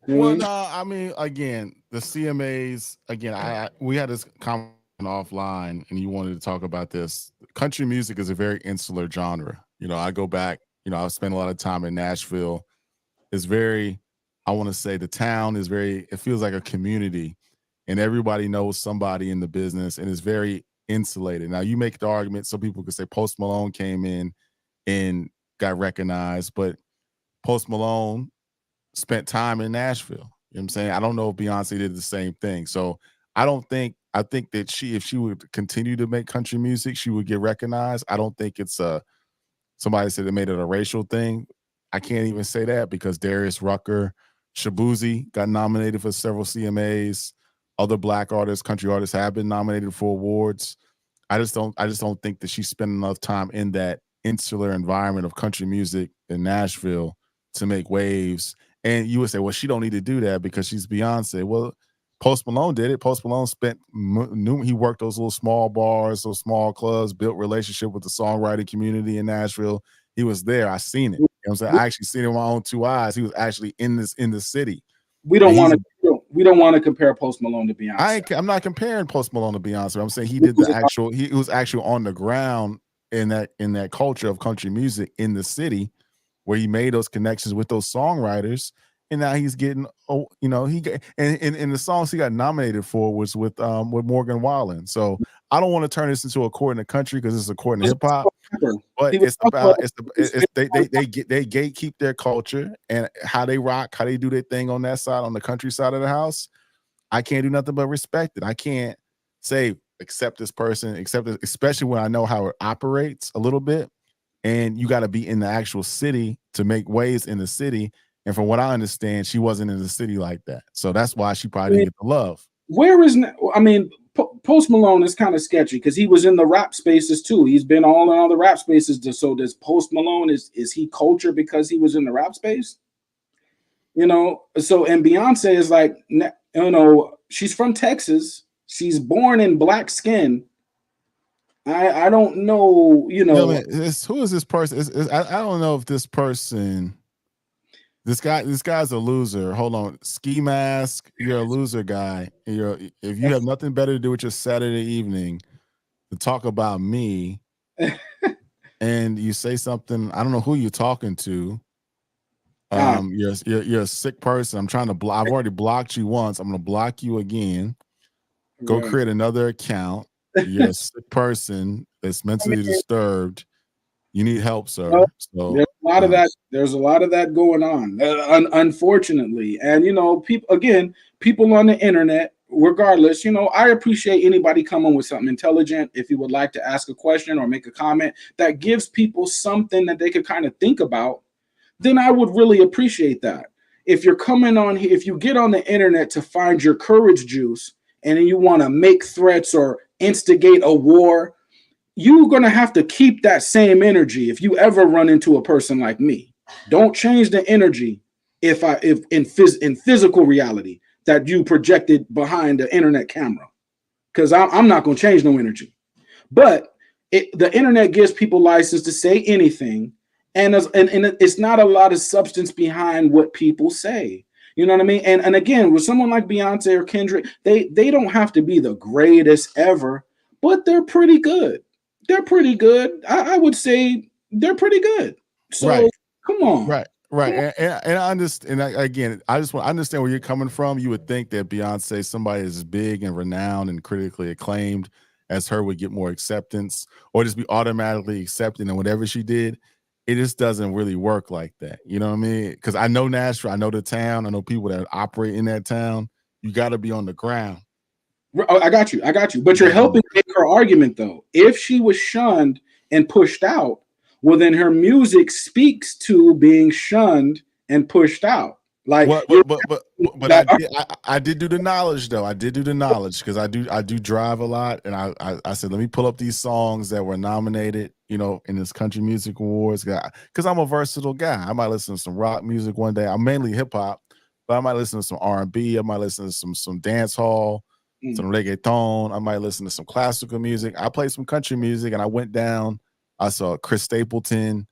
Well, no, I mean, again, the CMAs. Again, we had this conversation offline, and you wanted to talk about this. Country music is a very insular genre. I go back. I've spent a lot of time in Nashville. It's very, I want to say, the town is very. It feels like a community, and everybody knows somebody in the business, and it's very insulated. Now, you make the argument. Some people could say Post Malone came in and got recognized, but Post Malone spent time in Nashville. You know what I'm saying? I don't know if Beyonce did the same thing. So I think that if she would continue to make country music, she would get recognized. I don't think it's somebody said they made it a racial thing. I can't even say that because Darius Rucker, Shabuzi got nominated for several CMAs. Other black artists, country artists have been nominated for awards. I just don't think that she spent enough time in that insular environment of country music in Nashville to make waves. And you would say, well, she don't need to do that because she's Beyonce. Well, Post Malone did it. Post Malone he worked those little small bars, those small clubs, built relationship with the songwriting community in Nashville. He was there. I seen it. You know what I'm saying? I actually seen it with my own two eyes. He was actually in the city. We don't want to. We don't want to compare Post Malone to Beyonce. I'm not comparing Post Malone to Beyonce. I'm saying he did the actual. He was actually on the ground in that culture of country music in the city, where he made those connections with those songwriters, and now he's getting. And the songs he got nominated for was with Morgan Wallen. So I don't want to turn this into a court in the country because it's a court in hip hop. But they gatekeep their culture and how they rock, how they do their thing on that side, on the country side of the house. I can't do nothing but respect it. I can't say accept this person, especially when I know how it operates a little bit. And you got to be in the actual city to make waves in the city. And from what I understand, she wasn't in the city like that. So that's why she probably didn't get the love. Post Malone is kind of sketchy because he was in the rap spaces too. He's been all in all the rap spaces. So does Post Malone, is he culture because he was in the rap space? So, and Beyonce is like, she's from Texas. She's born in black skin. I don't know, who is this person? I don't know if this person. This guy's a loser. Hold on, Ski Mask. You're a loser guy. If you have nothing better to do with your Saturday evening to talk about me, and you say something, I don't know who you're talking to. You're a sick person. I'm trying to I've already blocked you once. I'm gonna block you again. Go create another account. You're a sick person that's mentally disturbed. You need help, sir. So there's a lot of that. There's a lot of that going on, unfortunately. And people on the internet, regardless, I appreciate anybody coming with something intelligent. If you would like to ask a question or make a comment that gives people something that they could kind of think about, then I would really appreciate that. If you're coming on here, if you get on the internet to find your courage juice and then you want to make threats or instigate a war, you're going to have to keep that same energy if you ever run into a person like me. Don't change the energy if in physical reality that you projected behind the internet camera, because I'm not going to change no energy. But the internet gives people license to say anything, and it's not a lot of substance behind what people say. You know what I mean? And again, with someone like Beyonce or Kendrick, they don't have to be the greatest ever, but they're pretty good. They're pretty good. I would say they're pretty good. So come on. Right. And I understand. And again, I just want to understand where you're coming from. You would think that Beyonce, somebody is big and renowned and critically acclaimed, as her would get more acceptance or just be automatically accepted in whatever she did. It just doesn't really work like that. You know what I mean? Because I know Nashville, I know the town, I know people that operate in that town. You got to be on the ground. I got you. But you're helping make her argument, though. If she was shunned and pushed out, well, then her music speaks to being shunned and pushed out. Like, what, but I did do the knowledge though. I did do the knowledge because I do drive a lot, and I said let me pull up these songs that were nominated, you know, in this country music awards because I'm a versatile guy. I might listen to some rock music one day. I'm mainly hip hop, but I might listen to some R&B. I might listen to some dance hall, some reggaeton. I might listen to some classical music. I play some country music, and I went down. I saw Chris Stapleton.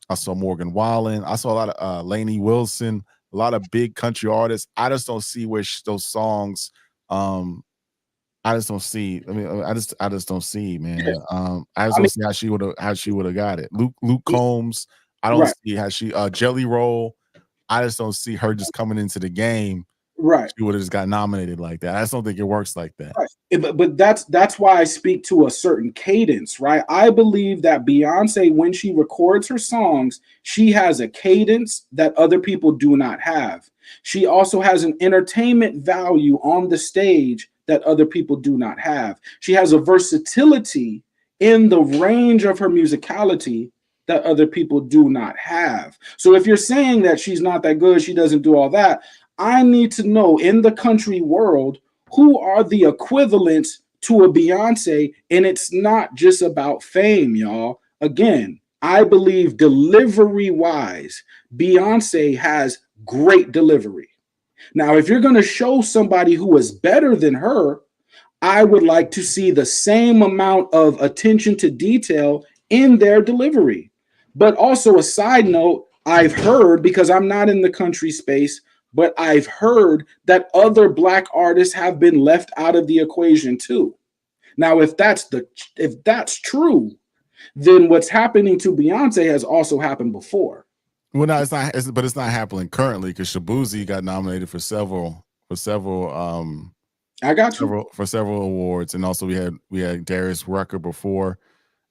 I saw Morgan Wallen. I saw a lot of Lainey Wilson. A lot of big country artists. I just don't see where those songs. I just don't see. I mean, I just don't see, man. I just don't see how she would have got it. Luke Combs. I don't see how she. Jelly Roll. I just don't see her just coming into the game. Right. She would have just got nominated like that. I just don't think it works like that. Right. But that's why I speak to a certain cadence, right? I believe that Beyonce, when she records her songs, she has a cadence that other people do not have. She also has an entertainment value on the stage that other people do not have. She has a versatility in the range of her musicality that other people do not have. So if you're saying that she's not that good, she doesn't do all that, I need to know in the country world who are the equivalents to a Beyonce, and it's not just about fame, y'all. Again, I believe delivery-wise, Beyonce has great delivery. Now, if you're going to show somebody who is better than her, I would like to see the same amount of attention to detail in their delivery. But also, a side note, I've heard, because I'm not in the country space, but I've heard that other Black artists have been left out of the equation too. Now, if that's true, then what's happening to Beyonce has also happened before. Well, no, it's not. But it's not happening currently because Shabuzi got nominated for several. I got you. For several awards, and also we had Darius Rucker before,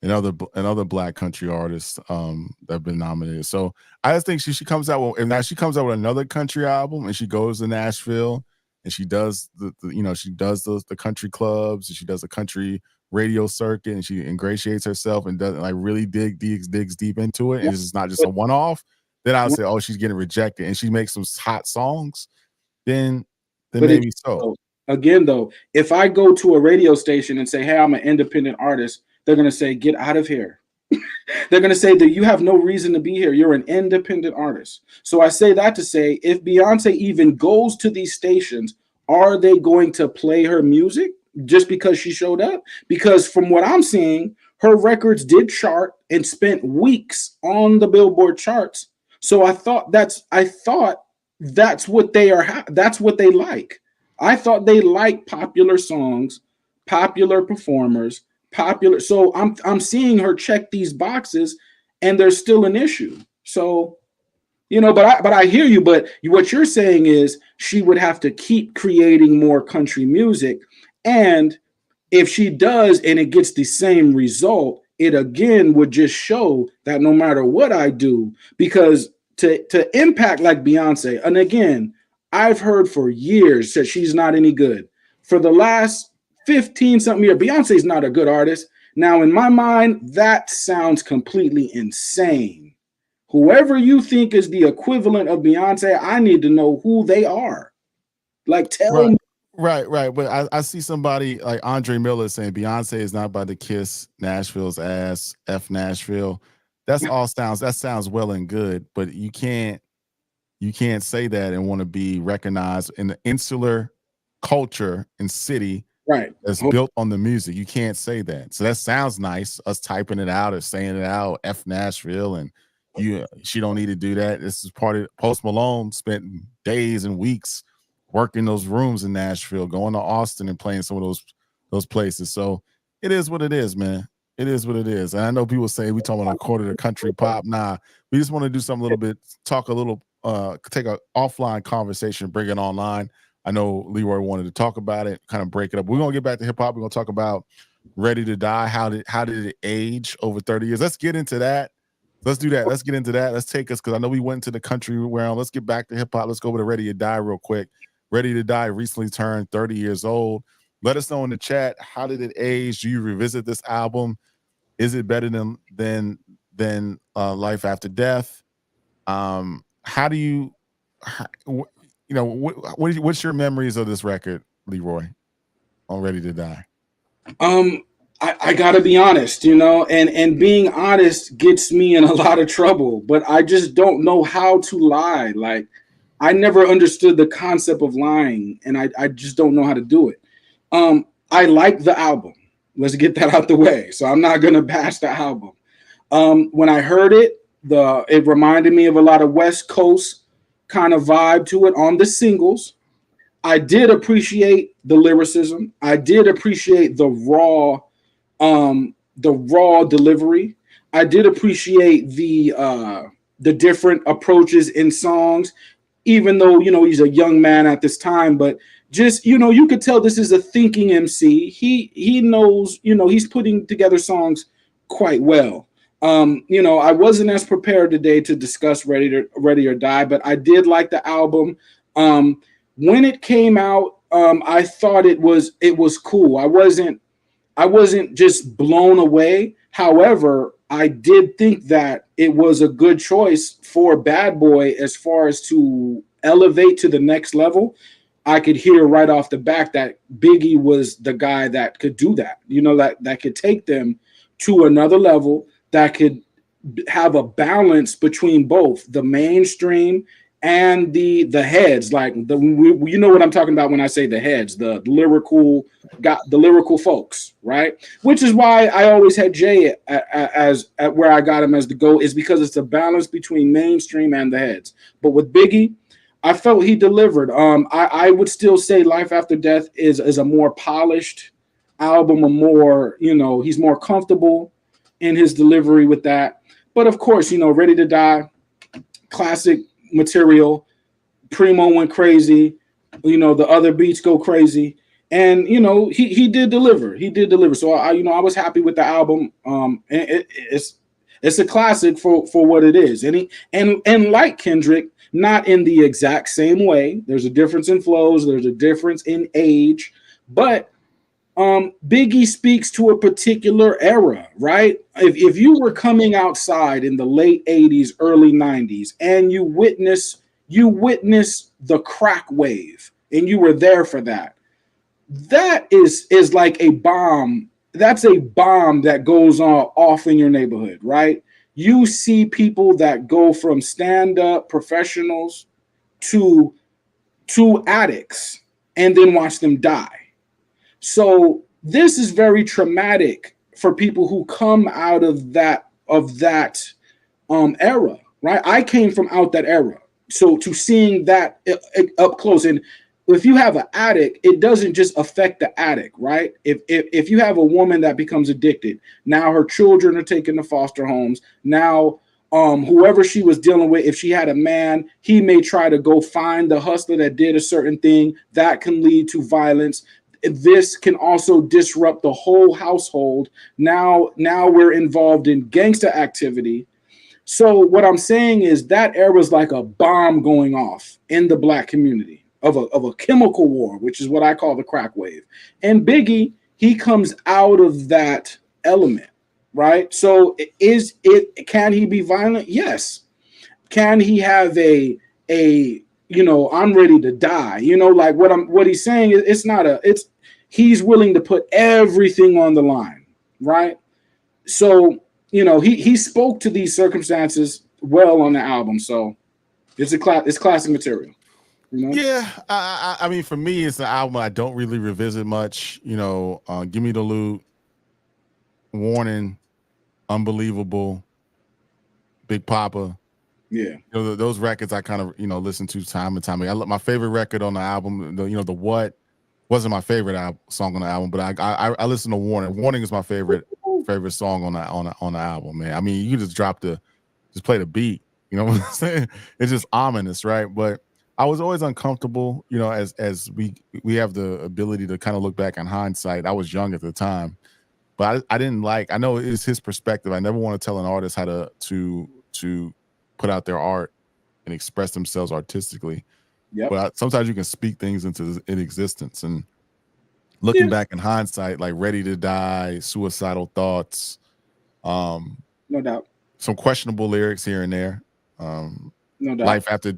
and other Black country artists that have been nominated. So I just think she comes out with, and now she comes out with another country album, and she goes to Nashville, and she does the country clubs, and she does a country radio circuit, and she ingratiates herself and doesn't like really digs deep into it, and it's not just a one off. Then I would say, oh, she's getting rejected, and she makes some hot songs. Then maybe so. Again, though, if I go to a radio station and say, hey, I'm an independent artist, they're going to say, get out of here. They're going to say that you have no reason to be here. You're an independent artist. So I say that to say, if Beyonce even goes to these stations, are they going to play her music just because she showed up? Because from what I'm seeing, her records did chart and spent weeks on the Billboard charts. So I thought that's what they are. That's what they like. I thought they like popular songs, popular performers, popular. So I'm seeing her check these boxes, and there's still an issue. So, but I hear you. But what you're saying is she would have to keep creating more country music, and if she does, and it gets the same result, it again would just show that no matter what I do, because to impact like Beyonce, and again, I've heard for years that she's not any good. For the last 15 something years, Beyonce's not a good artist. Now, in my mind, that sounds completely insane. Whoever you think is the equivalent of Beyonce, I need to know who they are. Like, tell me. Right. But I see somebody like Andre Miller saying Beyonce is not about to kiss Nashville's ass, F Nashville. That sounds well and good, but you can't say that and want to be recognized in the insular culture and city that's built on the music. You can't say that. So that sounds nice, us typing it out or saying it out, F Nashville, and she don't need to do that. This is part of Post Malone spent days and weeks working those rooms in Nashville, going to Austin and playing some of those places. So it is what it is, man. It is what it is. And I know people say we talking about a quarter of country pop. Nah, we just want to do something a little bit, talk a little, take an offline conversation, bring it online. I know Leroy wanted to talk about it, kind of break it up. We're going to get back to hip hop. We're going to talk about Ready to Die, how did it age over 30 years? Let's get into that. Let's do that. Let's get into that. Let's take us, because I know we went to the country realm. Let's get back to hip hop. Let's go over to Ready to Die real quick. Ready to Die recently turned 30 years old. Let us know in the chat, how did it age? Do you revisit this album? Is it better than Life After Death? How do you, what's your memories of this record, Leroy, on Ready to Die? Um, I gotta be honest, and being honest gets me in a lot of trouble, but I just don't know how to lie. Like, I never understood the concept of lying, and I just don't know how to do it. I like the album. Let's get that out the way. So I'm not gonna bash the album. When I heard it, it reminded me of a lot of West Coast kind of vibe to it on the singles. I did appreciate the lyricism. I did appreciate the raw delivery. I did appreciate the different approaches in songs, even though he's a young man at this time, but just you could tell this is a thinking MC. He knows, he's putting together songs quite well. I wasn't as prepared today to discuss Ready or Die, but I did like the album. When it came out, I thought it was cool. I wasn't just blown away. However, I did think that it was a good choice for Bad Boy as far as to elevate to the next level. I could hear right off the back that Biggie was the guy that could do that. That could take them to another level, that could have a balance between both the mainstream and the heads, like you know what I'm talking about when I say the heads, the lyrical folks, right? Which is why I always had Jay at where I got him as the GOAT, is because it's a balance between mainstream and the heads. But with Biggie, I felt he delivered. I would still say Life After Death is a more polished album, a more, he's more comfortable in his delivery with that. But of course, Ready to Die, classic material. Primo went crazy. The other beats go crazy. And he did deliver. He did deliver. So I was happy with the album. And it's a classic for what it is. And like Kendrick, not in the exact same way. There's a difference in flows. There's a difference in age. But Biggie speaks to a particular era, right? If you were coming outside in the late 80s, early 90s, and you witness the crack wave, and you were there for that, that is like a bomb. That's a bomb that goes off in your neighborhood, right? You see people that go from stand-up professionals to addicts, and then watch them die. So this is very traumatic for people who come out of that era, right? I came from out that era, so to seeing that up close, and if you have an addict, it doesn't just affect the addict, right? If you have a woman that becomes addicted, now her children are taken to foster homes. Now, whoever she was dealing with, if she had a man, he may try to go find the hustler that did a certain thing that can lead to violence. This can also disrupt the whole household. Now we're involved in gangster activity. So what I'm saying is that era was like a bomb going off in the black community of a chemical war, which is what I call the crack wave. And Biggie, he comes out of that element, right? So can he be violent? Yes. Can he have a I'm ready to die? Like what he's saying is he's willing to put everything on the line, right? So, he spoke to these circumstances well on the album. So it's classic material. Yeah, I mean, for me, it's an album I don't really revisit much. Give Me the Loot, Warning, Unbelievable, Big Papa. Yeah. Those records I kind of listen to time and time again. My favorite record on the album, the What, wasn't my favorite song on the album, but I listen to Warning. Warning is my favorite song on the album, man. I mean, you just play the beat. You know what I'm saying? It's just ominous, right? But I was always uncomfortable, as we have the ability to kind of look back in hindsight. I was young at the time, but I didn't like. I know it's his perspective. I never want to tell an artist how to put out their art and express themselves artistically. Yep. But sometimes you can speak things into in existence. And looking Yeah. back in hindsight, like Ready to Die, Suicidal Thoughts, No doubt. some questionable lyrics here and there. Um, No doubt.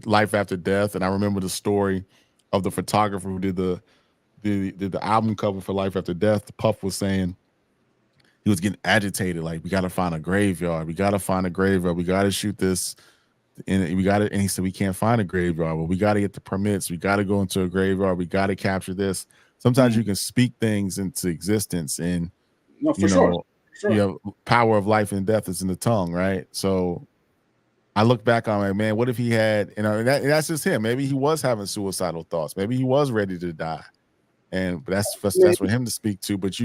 Life After Death, and I remember the story of the photographer who did the album cover for Life After Death. Puff was saying he was getting agitated, like, we got to find a graveyard, we got to find a graveyard, we got to shoot this, and we got it. And he said, we can't find a graveyard, but we got to get the permits, we got to go into a graveyard, we got to capture this. Sometimes you can speak things into existence, and no, for sure. you know, power of life and death is in the tongue, right? So I look back on, like, man, what if he had, you know, and that's just him. Maybe he was having suicidal thoughts. Maybe he was ready to die, and that's for him to speak to. But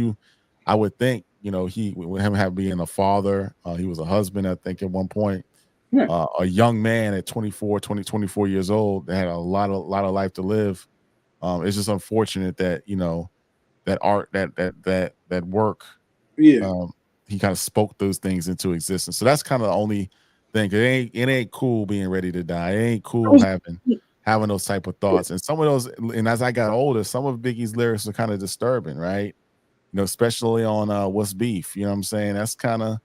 I would think, you know, with him being a father, he was a husband, I think, at one point, a young man at 24 years old that had a lot of life to live. It's just unfortunate that, you know, that art, that work, he kind of spoke those things into existence. So that's kind of the only thing. It ain't cool being ready to die. It ain't cool having those type of thoughts. And some of those, and as I got older, some of Biggie's lyrics are kind of disturbing, right? You know, especially on What's Beef. You know what I'm saying? It's kind of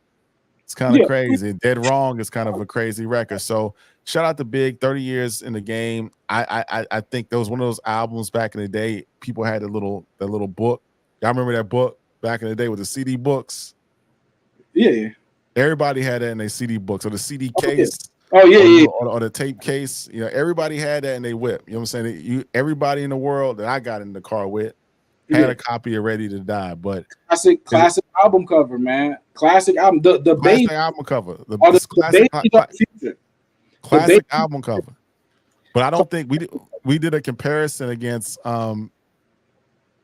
crazy. Dead Wrong is kind of a crazy record. So shout out to Big, 30 years in the game. I think that was one of those albums back in the day. People had that little book. Y'all remember that book back in the day with the CD books? Yeah. Everybody had that in their CD books, or the CD case. Or the tape case. You know, everybody had that in their whip. You know what I'm saying? Everybody in the world that I got in the car with had a copy of Ready to Die. But classic album cover, man. Classic album. The classic baby album cover. The classic album cover. But I don't think we did a comparison against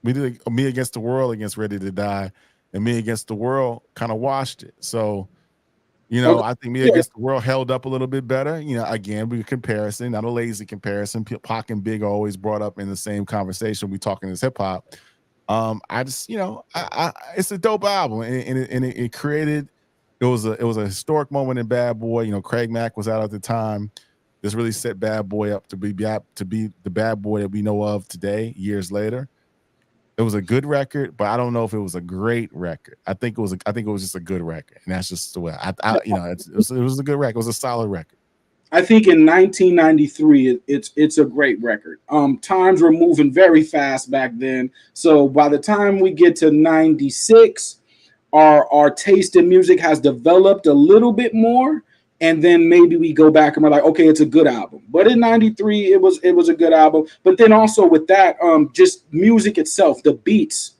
we did Me Against the World against Ready to Die, and Me Against the World kind of washed it. So, you know, I think Me Against the World held up a little bit better. You know, again, we comparison, not a lazy comparison. Pac and Big are always brought up in the same conversation. We talking as hip hop. I just, you know, it's a dope album, and it created. It was a historic moment in Bad Boy. You know, Craig Mack was out at the time. This really set Bad Boy up to be the Bad Boy that we know of today, years later. It was a good record, but I don't know if it was a great record. I think it was just a good record, and that's just the way it was a good record. It was a solid record. I think in 1993, it's a great record. Times were moving very fast back then, so by the time we get to 96, our taste in music has developed a little bit more, and then maybe we go back and we're like, okay, it's a good album. But in 93, it was a good album. But then also with that, just music itself, the beats.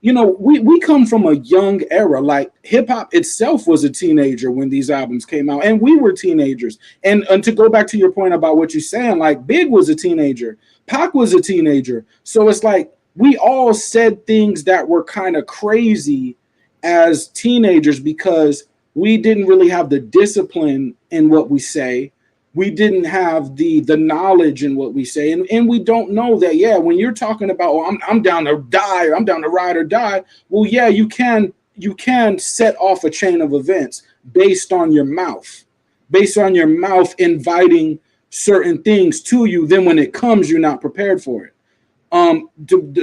You know, we come from a young era. Like hip hop itself was a teenager when these albums came out, and we were teenagers. And to go back to your point about what you're saying, like Big was a teenager, Pac was a teenager. So it's like we all said things that were kind of crazy as teenagers because we didn't really have the discipline in what we say. We didn't have the knowledge in what we say. And we don't know that, when you're talking about, I'm down to die, or I'm down to ride or die. Well, yeah, you can set off a chain of events based on your mouth inviting certain things to you. Then when it comes, you're not prepared for it.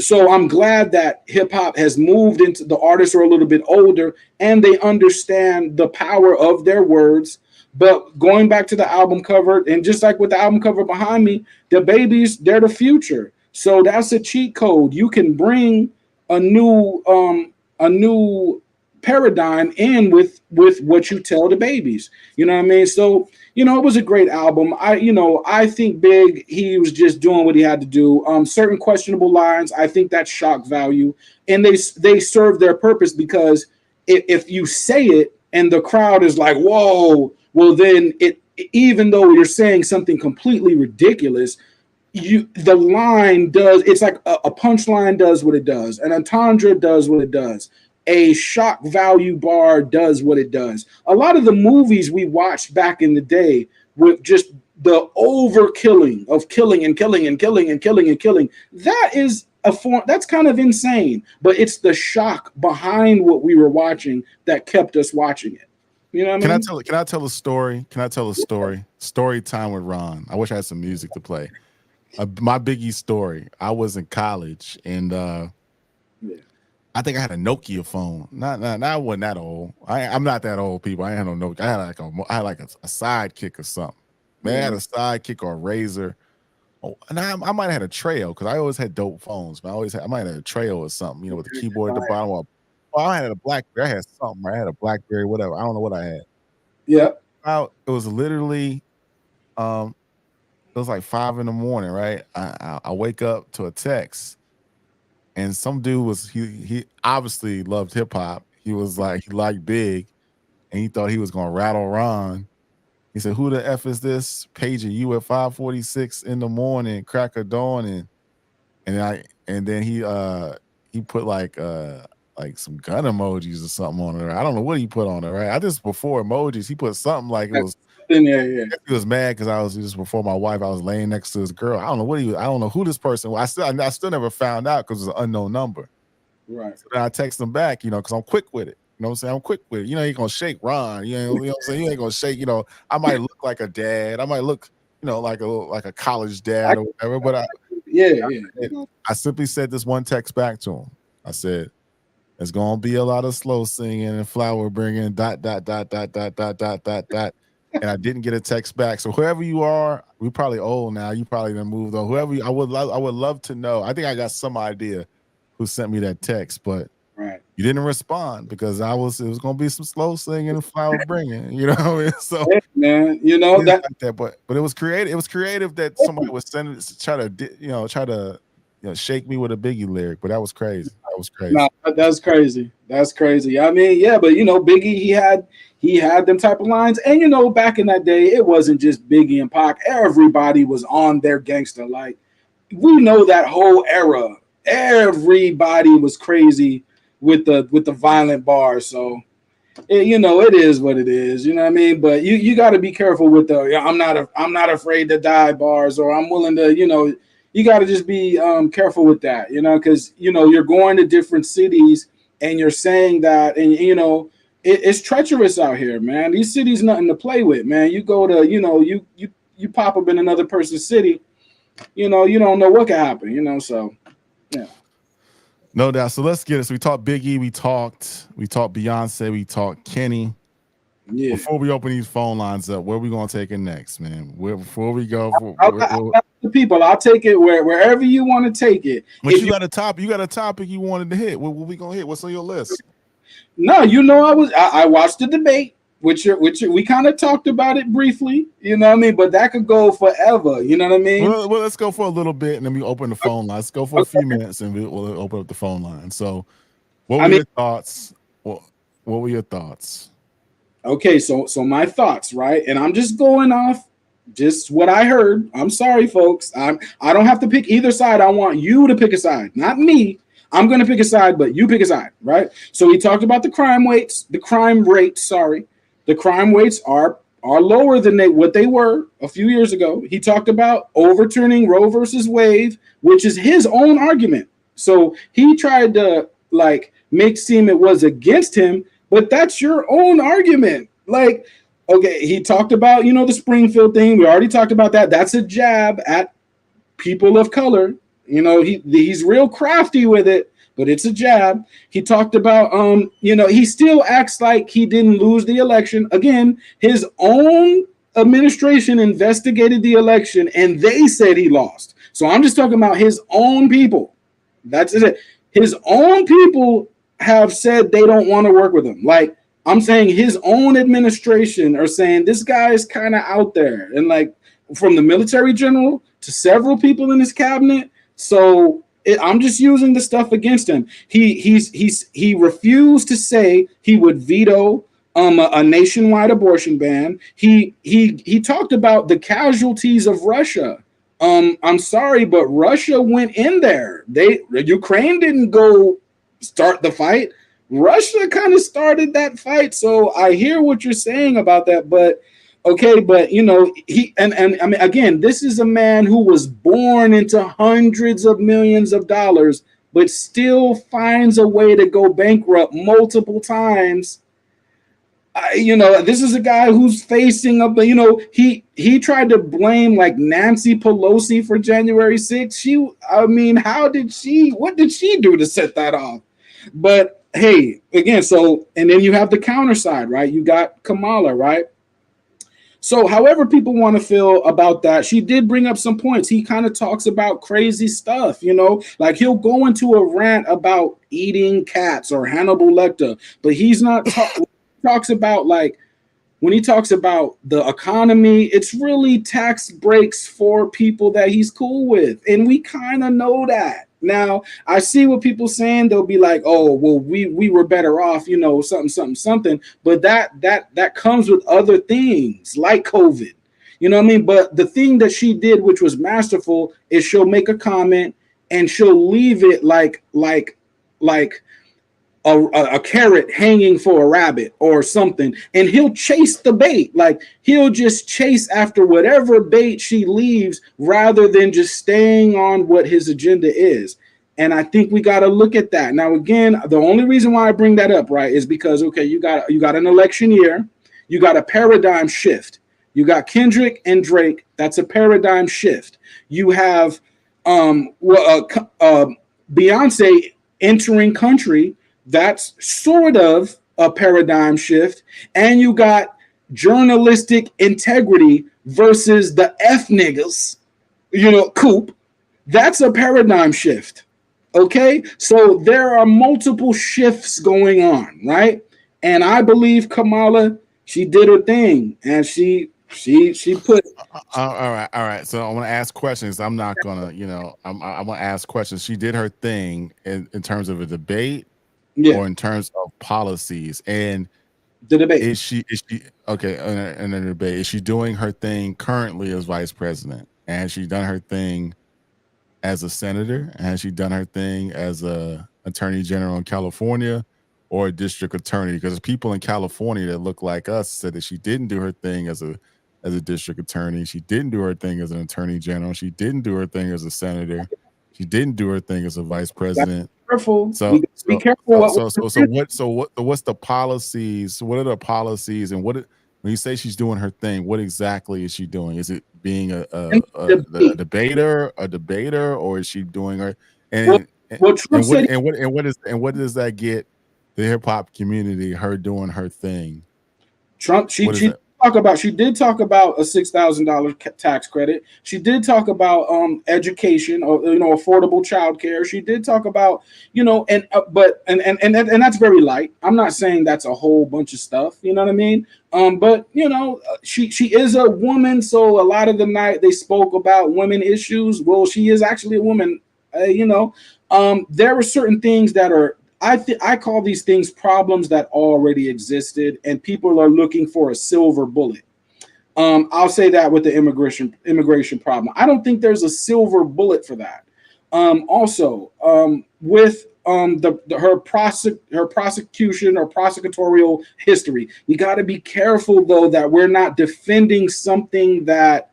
So I'm glad that hip hop has moved into the artists are a little bit older and they understand the power of their words. But going back to the album cover, and just like with the album cover behind me, the babies, they're the future. So that's a cheat code. You can bring a new paradigm in with what you tell the babies. You know what I mean? So, you know, it was a great album. I think Big, he was just doing what he had to do. Certain questionable lines, I think that's shock value. And they serve their purpose because if you say it and the crowd is like, whoa, well, then even though you're saying something completely ridiculous, the line does, it's like a punchline does what it does. An entendre does what it does. A shock value bar does what it does. A lot of the movies we watched back in the day with just the overkilling of killing and killing and killing and killing and killing, that is a form that's kind of insane, but it's the shock behind what we were watching that kept us watching it. You know what I mean? Can I tell a story? Can I tell a story? Story time with Ron. I wish I had some music to play. My Biggie story. I was in college, and Yeah. I think I had a Nokia phone. Not I wasn't that old. I'm not that old, people. I had no Nokia. I had like a sidekick or something. Man, I had a sidekick or a Razor. Oh, and I might have had a Trail because I always had dope phones. But I might have had a Trail or something, with the keyboard at the bottom. Well, I had a BlackBerry. I had something. I had a BlackBerry, whatever. I don't know what I had. Yeah. It was literally, it was like 5 a.m, right? I wake up to a text, and some dude was he obviously loved hip hop. He was like he liked Big, and he thought he was gonna rattle Ron. He said, "Who the f is this paging you at 5:46 in the morning, crack of dawn?" And then he put like some gun emojis or something on it. I don't know what he put on it, right? I just before emojis, he put something like it was in there, yeah. he was mad because I was just before my wife. I was laying next to this girl. I don't know what he was. I don't know who this person was. I still never found out because it was an unknown number. Right. So then I text him back, because I'm quick with it. You know what I'm saying? I'm quick with it. You ain't gonna shake Ron. You know what I'm saying? You ain't gonna shake. I might look like a dad. I might look, like a college dad or whatever. But I simply said this one text back to him. I said, "There's gonna be a lot of slow singing and flower bringing dot dot dot dot dot dot dot dot dot." And I didn't get a text back. So whoever you are, we probably old now. You probably done moved on. Whoever I would love to know. I think I got some idea who sent me that text, but you didn't respond because it was gonna be some slow singing and flower bringing. So yeah, man, but it was creative. It was creative that somebody was sending try to shake me with a Biggie lyric, but that was crazy. That was crazy. No, that's crazy. That's crazy. I mean, yeah, but Biggie, he had them type of lines, and back in that day, it wasn't just Biggie and Pac. Everybody was on their gangster. Like we know that whole era. Everybody was crazy with the violent bars. So it is what it is. You know what I mean? But you got to be careful with the I'm not afraid to die bars, or I'm willing to you got to just be careful with that, because you're going to different cities and you're saying that, and it's treacherous out here, man. These cities nothing to play with, man. You go to you pop up in another person's city, you don't know what can happen, so yeah. No doubt. So let's get it. So we talked Biggie, we talked Beyonce, we talked Kenny. Yeah. Before we open these phone lines up, where are we gonna take it next, man? Before we go, the people, I'll take it wherever you want to take it. But you got a topic you wanted to hit. What we gonna hit? What's on your list? No, I watched the debate, which we kind of talked about it briefly, what I mean? But that could go forever, you know what I mean? Well, let's go for a little bit and then we open the phone line. Let's go for a few minutes and we'll open up the phone line. So what were your thoughts? What were your thoughts? Okay, so my thoughts, right? And I'm just going off just what I heard. I'm sorry, folks. I don't have to pick either side. I want you to pick a side, not me. I'm going to pick a side, but you pick a side, right? So he talked about the crime rates. The crime rates are lower than what they were a few years ago. He talked about overturning Roe versus Wade, which is his own argument. So he tried to make seem it was against him, but that's your own argument. Okay, he talked about, the Springfield thing. We already talked about that. That's a jab at people of color. He's real crafty with it, but it's a jab. He talked about, he still acts like he didn't lose the election. Again, his own administration investigated the election and they said he lost. So I'm just talking about his own people. That's it. His own people have said they don't want to work with him. I'm saying his own administration are saying this guy is kind of out there, and from the military general to several people in his cabinet. So I'm just using the stuff against him. He refused to say he would veto a nationwide abortion ban. He talked about the casualties of Russia. I'm sorry, but Russia went in there. Ukraine didn't go start the fight. Russia kind of started that fight. So I hear what you're saying about that, but Okay, but you know, and I mean, again, this is a man who was born into hundreds of millions of dollars, but still finds a way to go bankrupt multiple times. You know, this is a guy who's facing up. You know, he tried to blame like Nancy Pelosi for January 6th. I mean, how did she? What did she do to set that off? But hey, again, so and then you have the counter side, right? You got Kamala, right? So, however people want to feel about that, she did bring up some points. He kind of talks about crazy stuff, you know, like he'll go into a rant about eating cats or Hannibal Lecter, but he's not talks about like when he talks about the economy, it's really tax breaks for people that he's cool with. And we kind of know that. Now, I see what people saying. They'll be like, "Oh, well, we were better off, you know, something, something, something." But that comes with other things like COVID. You know what I mean? But the thing that she did, which was masterful, is she'll make a comment and she'll leave it like a carrot hanging for a rabbit or something, and he'll chase the bait. Like he'll just chase after whatever bait she leaves rather than just staying on what his agenda is. And I think we got to look at that. Now, again, the only reason why I bring that up, right, is because okay, you got an election year, you got a paradigm shift. You got Kendrick and Drake. That's a paradigm shift. You have Beyonce entering country. That's sort of a paradigm shift. And you got journalistic integrity versus the F niggas, you know, Coop. That's a paradigm shift. Okay. So there are multiple shifts going on, right? And I believe Kamala, she did her thing and she put all right. So I want to ask questions. I'm not gonna, you know, I want to ask questions. She did her thing in terms of a debate yeah, or in terms of policies. And the debate. is she okay in a debate? Is she doing her thing currently as vice president? And has she done her thing as a senator? And has she done her thing as a attorney general in California or a district attorney? Because people in California that look like us said that she didn't do her thing as a district attorney. She didn't do her thing as an attorney general. She didn't do her thing as a senator. She didn't do her thing as a vice president. Careful. We So got to be so careful what what's the policies? What are the policies and when you say she's doing her thing, what exactly is she doing? Is it being a debater, or is she doing her what, and what Trump said. what does that get the hip hop community? Her doing her thing. Trump, What is that? she did talk about a $6,000 tax credit. She did talk about education or you know affordable child care. She did talk about you know and that's very light. I'm not saying that's a whole bunch of stuff. You know what I mean? But you know she is a woman, so a lot of the night they spoke about women issues. Well, she is actually a woman. You know, there are certain things that are I call these things problems that already existed, and people are looking for a silver bullet. I'll say that with the immigration problem. I don't think there's a silver bullet for that. Also, with her prosecution or prosecutorial history, we got to be careful though that we're not defending something that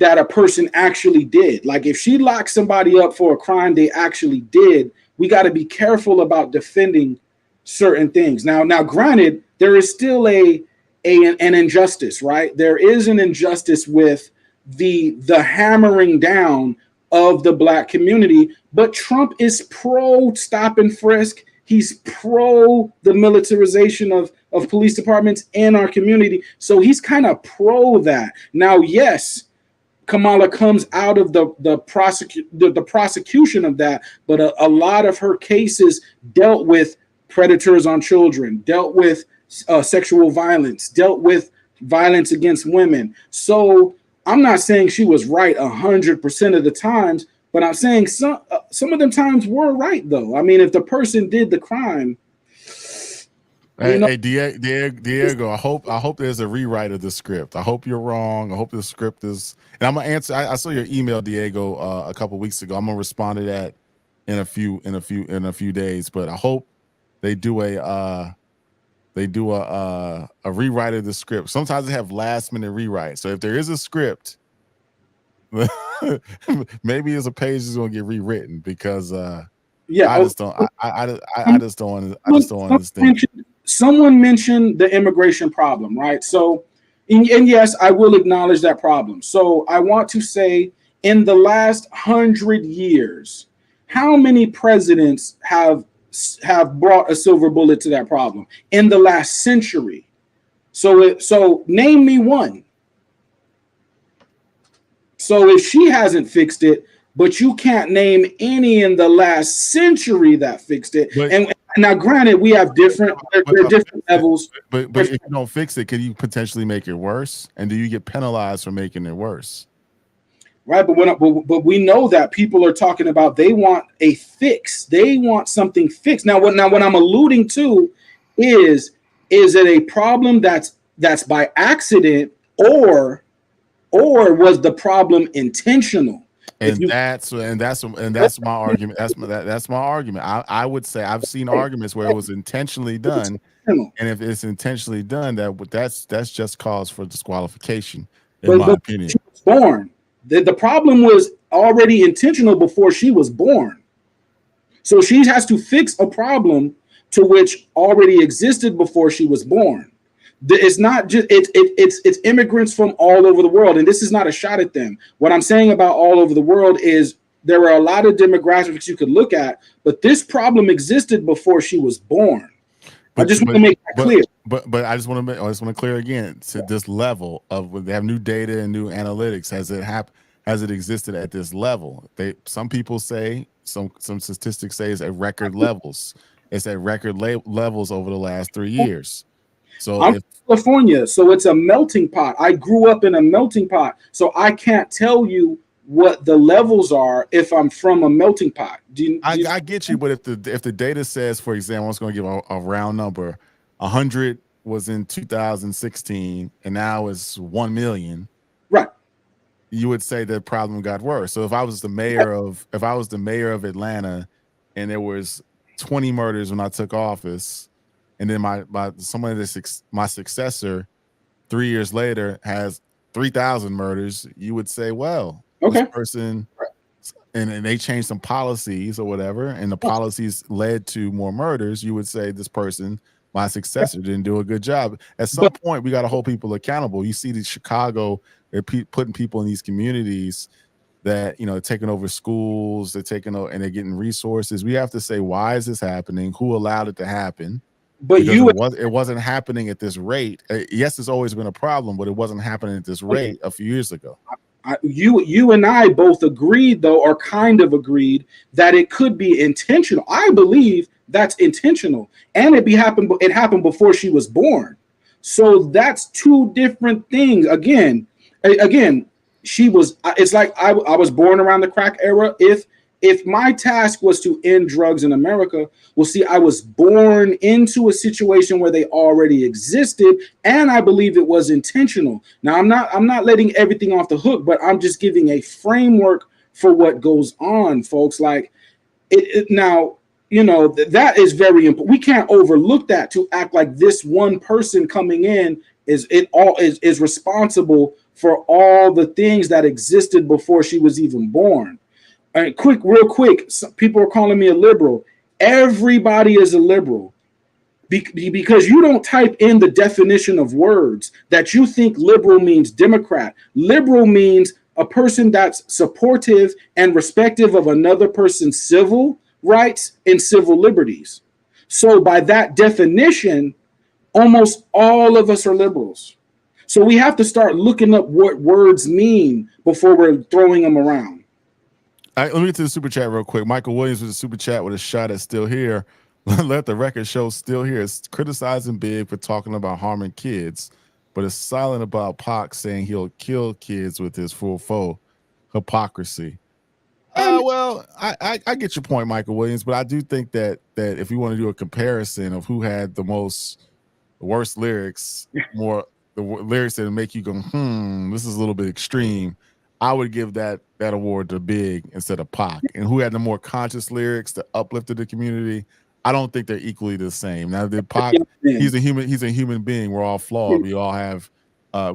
a person actually did. Like if she locked somebody up for a crime they actually did, we got to be careful about defending certain things. Now, granted, there is still an injustice, right? There is an injustice with the hammering down of the black community, but Trump is pro stop and frisk. He's pro the militarization of police departments in our community. So he's kind of pro that. Now, yes, Kamala comes out of the prosecution of that, but a lot of her cases dealt with predators on children, dealt with sexual violence, dealt with violence against women. So I'm not saying she was right 100% of the times, but I'm saying some of them times were right though. I mean, if the person did the crime, you know, Hey, Diego, I hope there's a rewrite of the script. I hope you're wrong. I hope the script is, and I'm gonna answer. I saw your email, Diego, a couple weeks ago. I'm gonna respond to that in a few days. But I hope they do they do a rewrite of the script. Sometimes they have last minute rewrites. So if there is a script, maybe it's a page that's gonna get rewritten because Yeah. I Oh, just don't I some- just don't I just don't understand. someone mentioned the immigration problem, right? So, and yes, I will acknowledge that problem. So I want to say, in the last 100 years, how many presidents have brought a silver bullet to that problem in the last century? So name me one. So if she hasn't fixed it, but you can't name any in the last century that fixed it. But And now, granted, we have different but, there are different levels. but if you don't fix it, can you potentially make it worse? And do you get penalized for making it worse? Right, but we know that people are talking about they want a fix. They want something fixed. What I'm alluding to is it a problem that's by accident, or was the problem intentional? If And you that's my argument. That's my argument. I would say I've seen arguments where it was intentionally done, and if it's intentionally done, that's just cause for disqualification, in my but opinion. she was born. The problem was already intentional before she was born. So she has to fix a problem to which already existed before she was born. It's not just it's immigrants from all over the world, and this is not a shot at them. What I'm saying about all over the world is there are a lot of demographics you could look at, but this problem existed before she was born. I But just want but to make that clear. but I just want to clear again to this level of when they have new data and new analytics. Has it existed at this level? Some people say some statistics say it's at record levels. It's at record levels over the last 3 years. So I'm if from California, so it's a melting pot. I grew up in a melting pot, so I can't tell you what the levels are if I'm from a melting pot. I get you, but if the data says, for example, I was going to give a round number, 100 was in 2016, and now it's 1 million. Right. You would say the problem got worse. So if I was the mayor of Atlanta, and there was 20 murders when I took office, and then my successor 3 years later has 3,000 murders, you would say, well, this Okay. person and they changed some policies or whatever, and the policies led to more murders, you would say this person, my successor, didn't do a good job. At some But point, we got to hold people accountable. You see, the Chicago, they're putting people in these communities that taking over schools, they're taking over, and they're getting resources. We have to say, why is this happening? Who allowed it to happen? but Because you it wasn't happening at this rate. Yes, it's always been a problem, but it wasn't happening at this rate a few years ago. you and I both agreed, though, or kind of agreed, that it could be intentional. I believe that's intentional, and it happened before she was born. So that's two different things. Again, she was. It's like I was born around the crack era. If my task was to end drugs in America, well, see, I was born into a situation where they already existed, and I believe it was intentional. Now, I'm not letting everything off the hook, but I'm just giving a framework for what goes on, folks. Like now, that is very important. We can't overlook that to act like this one person coming in is responsible for all the things that existed before she was even born. And real quick, people are calling me a liberal. Everybody is a liberal because you don't type in the definition of words that you think liberal means Democrat. Liberal means a person that's supportive and respective of another person's civil rights and civil liberties. So by that definition, almost all of us are liberals. So we have to start looking up what words mean before we're throwing them around. All right, let me get to the super chat real quick. Michael Williams with a super chat with a shot at Still Here. Let the record show Still Here is criticizing Big for talking about harming kids, but is silent about Pac saying he'll kill kids with his full foe. Hypocrisy. Well, I get your point, Michael Williams, but I do think that if you want to do a comparison of who had the worst lyrics, the lyrics that make you go, this is a little bit extreme, I would give that award to Big instead of Pac. And who had the more conscious lyrics that uplifted the community, I don't think they're equally the same. Now, the Pac, he's a human being. We're all flawed. We all have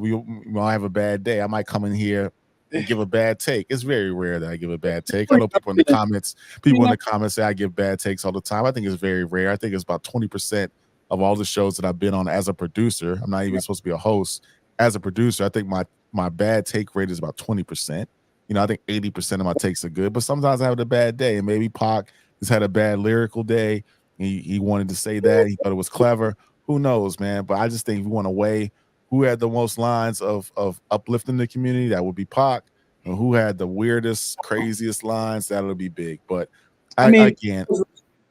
we all have a bad day. I might come in here and give a bad take. It's very rare that I give a bad take. I know people in the comments say I give bad takes all the time. I think it's very rare. I think it's about 20% of all the shows that I've been on as a producer. I'm not even supposed to be a host. As a producer, I think my bad take rate is about 20%. You know, I think 80% of my takes are good, but sometimes I have a bad day, and maybe Pac has had a bad lyrical day. He wanted to say that. He thought it was clever. Who knows, man? But I just think if we want to weigh who had the most lines of uplifting the community, that would be Pac. And who had the weirdest, craziest lines, that'll be Big. But I can't.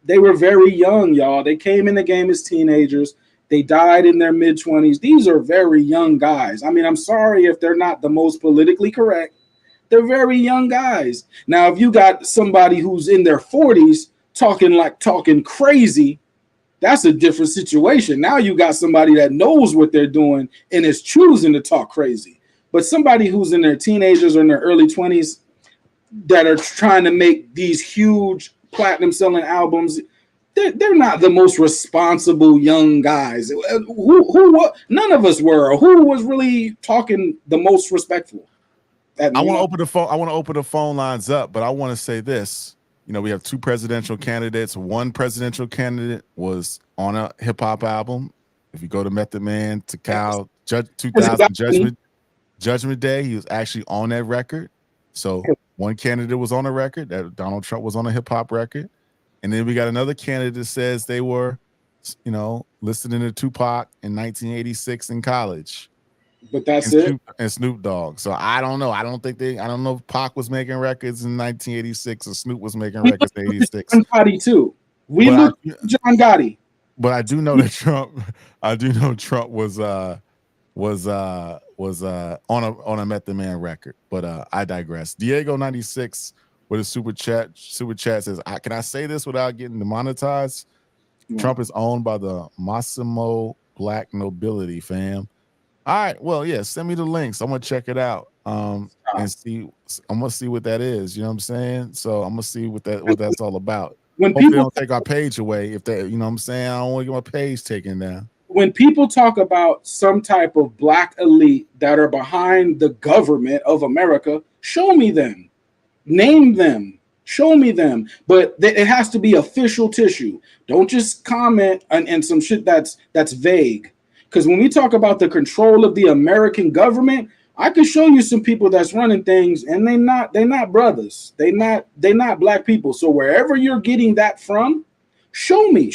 They were very young, y'all. They came in the game as teenagers. They died in their mid-20s. These are very young guys. I mean, I'm sorry if they're not the most politically correct. They're very young guys. Now, if you got somebody who's in their 40s talking crazy, that's a different situation. Now you got somebody that knows what they're doing and is choosing to talk crazy. But somebody who's in their teenagers or in their early 20s that are trying to make these huge platinum selling albums, they're not the most responsible young guys. None of us were. Who was really talking the most respectful? I want to open the phone lines up, but I want to say this. You know, we have two presidential candidates. One presidential candidate was on a hip hop album. If you go to Method Man, to Cal, 2000 Judgment Day, he was actually on that record. So one candidate was on a record, that Donald Trump was on a hip hop record. And then we got another candidate that says they were, you know, listening to Tupac in 1986 in college. But that's it. And Snoop Dogg. So I don't know. I don't know if Pac was making records in 1986 or Snoop was making records in 86. John Gotti too. We look John Gotti. But I do know that Trump was on a Method Man record. But I digress. Diego 96 with a super chat says, can I say this without getting demonetized? Trump is owned by the Massimo black nobility, fam. All right, well, yeah, send me the links. I'm gonna check it out and see. I'm gonna see what that is. You know what I'm saying? So I'm gonna see what that's all about. When people don't take our page away, if they, you know what I'm saying, I don't want to get my page taken down. When people talk about some type of black elite that are behind the government of America, show me them, name them, show me them. But it has to be official tissue. Don't just comment on some shit that's vague. Because when we talk about the control of the American government, I can show you some people that's running things, and they're not brothers. They're not black people. So wherever you're getting that from, show me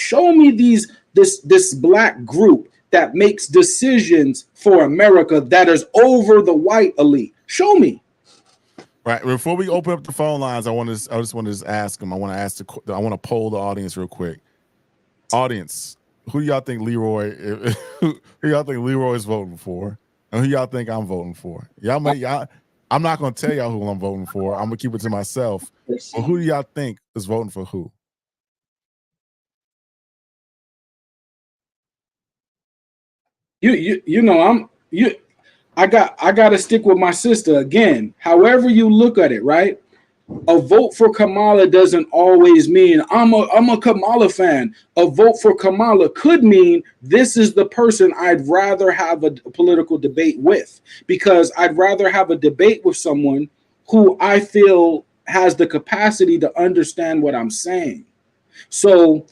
this black group that makes decisions for America that is over the white elite. Show me. Right. Before we open up the phone lines, I just want to ask them. I want to poll the audience real quick. Audience. Who y'all think Leroy is voting for? And who y'all think I'm voting for? I'm not gonna tell y'all who I'm voting for. I'm gonna keep it to myself. But who do y'all think is voting for who? I gotta stick with my sister again. However you look at it, right? A vote for Kamala doesn't always mean I'm a Kamala fan. A vote for Kamala could mean this is the person I'd rather have a political debate with, because I'd rather have a debate with someone who I feel has the capacity to understand what I'm saying. So,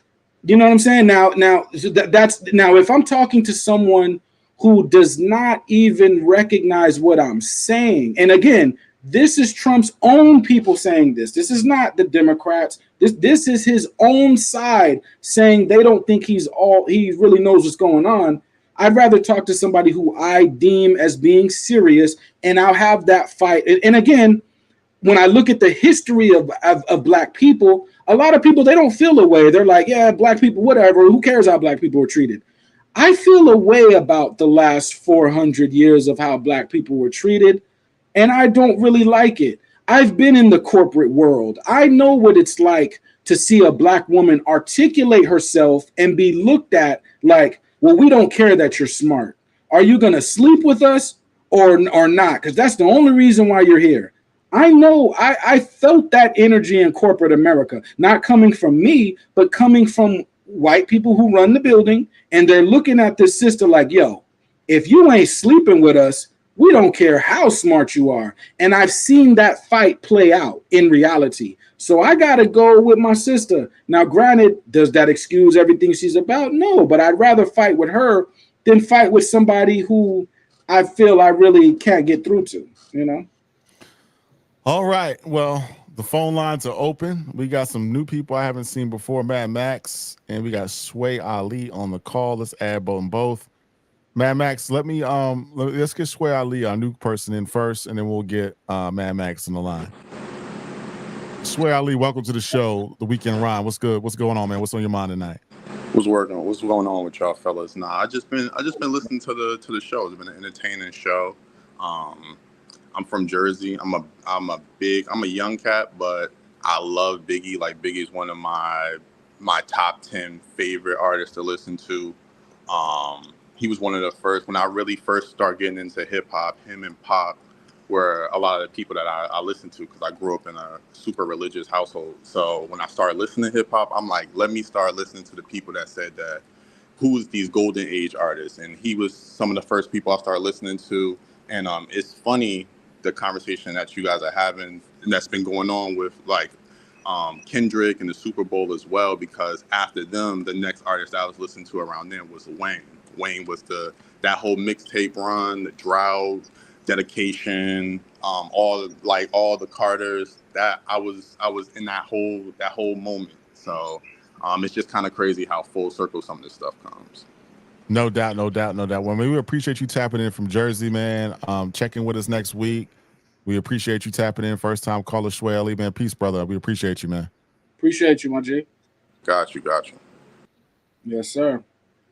you know what I'm saying? Now if I'm talking to someone who does not even recognize what I'm saying, and again, this is Trump's own people saying this. This is not the Democrats. This is his own side saying they don't think he really knows what's going on. I'd rather talk to somebody who I deem as being serious, and I'll have that fight. And again, when I look at the history of black people, a lot of people, they don't feel a way. They're like, yeah, black people, whatever. Who cares how black people are treated? I feel a way about the last 400 years of how black people were treated. And I don't really like it. I've been in the corporate world. I know what it's like to see a black woman articulate herself and be looked at like, well, we don't care that you're smart. Are you going to sleep with us or not? Because that's the only reason why you're here. I know I felt that energy in corporate America, not coming from me, but coming from white people who run the building, and they're looking at this sister like, yo, if you ain't sleeping with us, we don't care how smart you are. And I've seen that fight play out in reality. So I got to go with my sister. Now, granted, does that excuse everything she's about? No, but I'd rather fight with her than fight with somebody who I feel I really can't get through to, you know? All right. Well, the phone lines are open. We got some new people I haven't seen before, Mad Max, and we got Sway Ali on the call. Let's add both. Mad Max, let's get Sway Ali, our new person, in first, and then we'll get Mad Max on the line. Sway Ali, welcome to the show, The Weekend Rhyme. What's good? What's going on, man? What's on your mind tonight? What's going on with y'all fellas? Nah, I just been listening to the show. It's been an entertaining show. I'm from Jersey. I'm a young cat, but I love Biggie. Like, Biggie's one of my top 10 favorite artists to listen to. He was one of the first, when I really first started getting into hip hop, him and Pop were a lot of the people that I listened to, because I grew up in a super religious household. So when I started listening to hip hop, I'm like, let me start listening to the people that said that, who's these golden age artists? And he was some of the first people I started listening to. And it's funny, the conversation that you guys are having, and that's been going on with like Kendrick and the Super Bowl as well, because after them, the next artist I was listening to around then was Wayne. Wayne was that whole mixtape run, the Drought, Dedication, all the Carters. That I was in that whole moment. So it's just kind of crazy how full circle some of this stuff comes. No doubt. Well, we appreciate you tapping in from Jersey, man. Checking with us next week. We appreciate you tapping in. First time caller, Sway Ali, man. Peace, brother. We appreciate you, man. Appreciate you, my G. Got you. Yes, sir.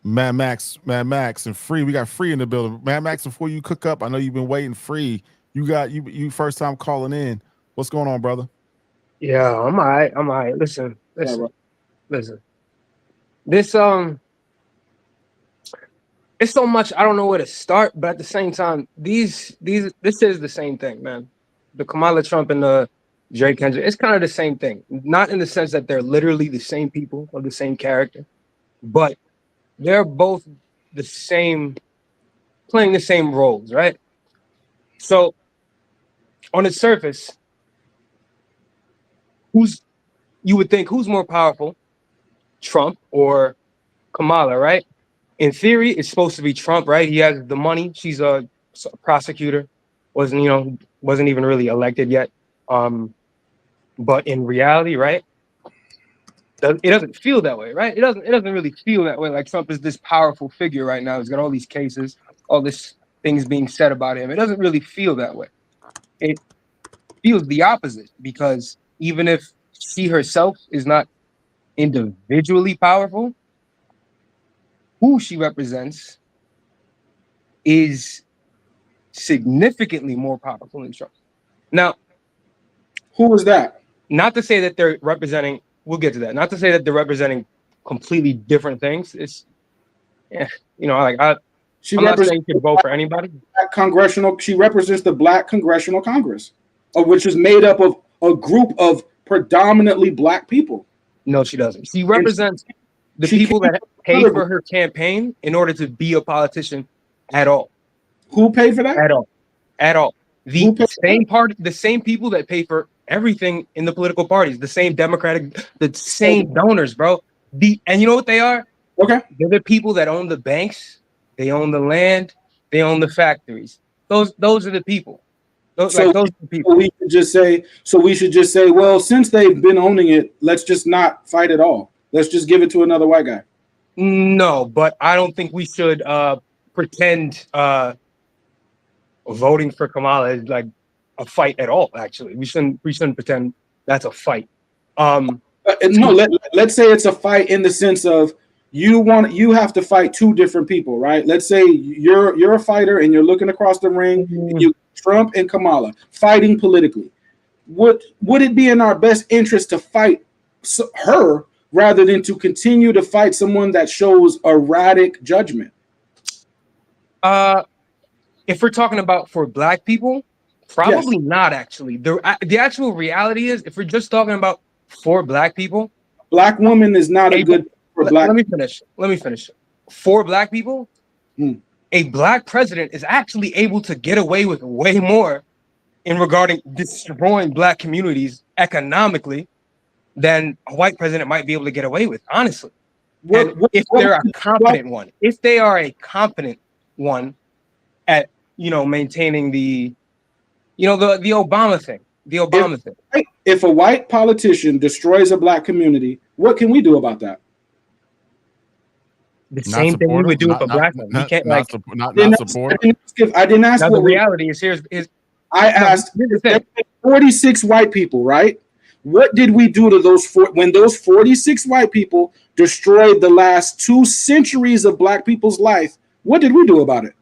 Mad Max, and Free. We got Free in the building. Mad Max, before you cook up, I know you've been waiting. Free, you first time calling in. What's going on, brother? Yeah, I'm all right. Listen. This it's so much, I don't know where to start, but at the same time, this is the same thing, man. The Kamala Trump and the Drake Kendrick, it's kind of the same thing. Not in the sense that they're literally the same people or the same character, but they're both the same, playing the same roles, right? So on its surface, you would think who's more powerful, Trump or Kamala, right? In theory, it's supposed to be Trump, right? He has the money. She's a prosecutor, wasn't even really elected yet. But in reality, right? It doesn't feel that way, right? It doesn't really feel that way. Like Trump is this powerful figure right now. He's got all these cases, all this things being said about him. It doesn't really feel that way. It feels the opposite, because even if she herself is not individually powerful, who she represents is significantly more powerful than Trump. Now, who is that? Not to say that they're representing, we'll get to that. Not to say that they're representing completely different things. It's, I'm not saying you can vote for anybody. She represents the Black Congressional Congress, which is made up of a group of predominantly Black people. No, she doesn't. She represents the people that pay for her campaign in order to be a politician at all. Who paid for that? At all. The same people that pay for everything in the political parties, the same the same donors, bro. And you know what they are? Okay. They're the people that own the banks, they own the land, they own the factories. Those are the people. Those are the people. We should just say, well, since they've been owning it, let's just not fight at all. Let's just give it to another white guy. No, but I don't think we should pretend voting for Kamala is like a fight at all. Actually, we shouldn't pretend that's a fight. Let's say it's a fight in the sense of you have to fight two different people, right? Let's say you're a fighter and you're looking across the ring. And you Trump and Kamala fighting politically. Would it be in our best interest to fight her rather than to continue to fight someone that shows erratic judgment? If we're talking about for Black people, probably not. Actually, the actual reality is, if we're just talking about for Black people, Black woman is not a good for black. Let me finish. For black people, Hmm. a black president is actually able to get away with way more in regarding destroying black communities economically than a white president might be able to get away with, honestly. And if they're a competent one, if they are a competent one at maintaining the Obama thing, thing. If a white politician destroys a black community, what can we do about that? The same thing we would do with a black one. We can't not support. I didn't ask now what the reality is I asked. Here's the thing. 46 white people, right? What did we do to those when those 46 white people destroyed the last 2 centuries of black people's life? What did we do about it?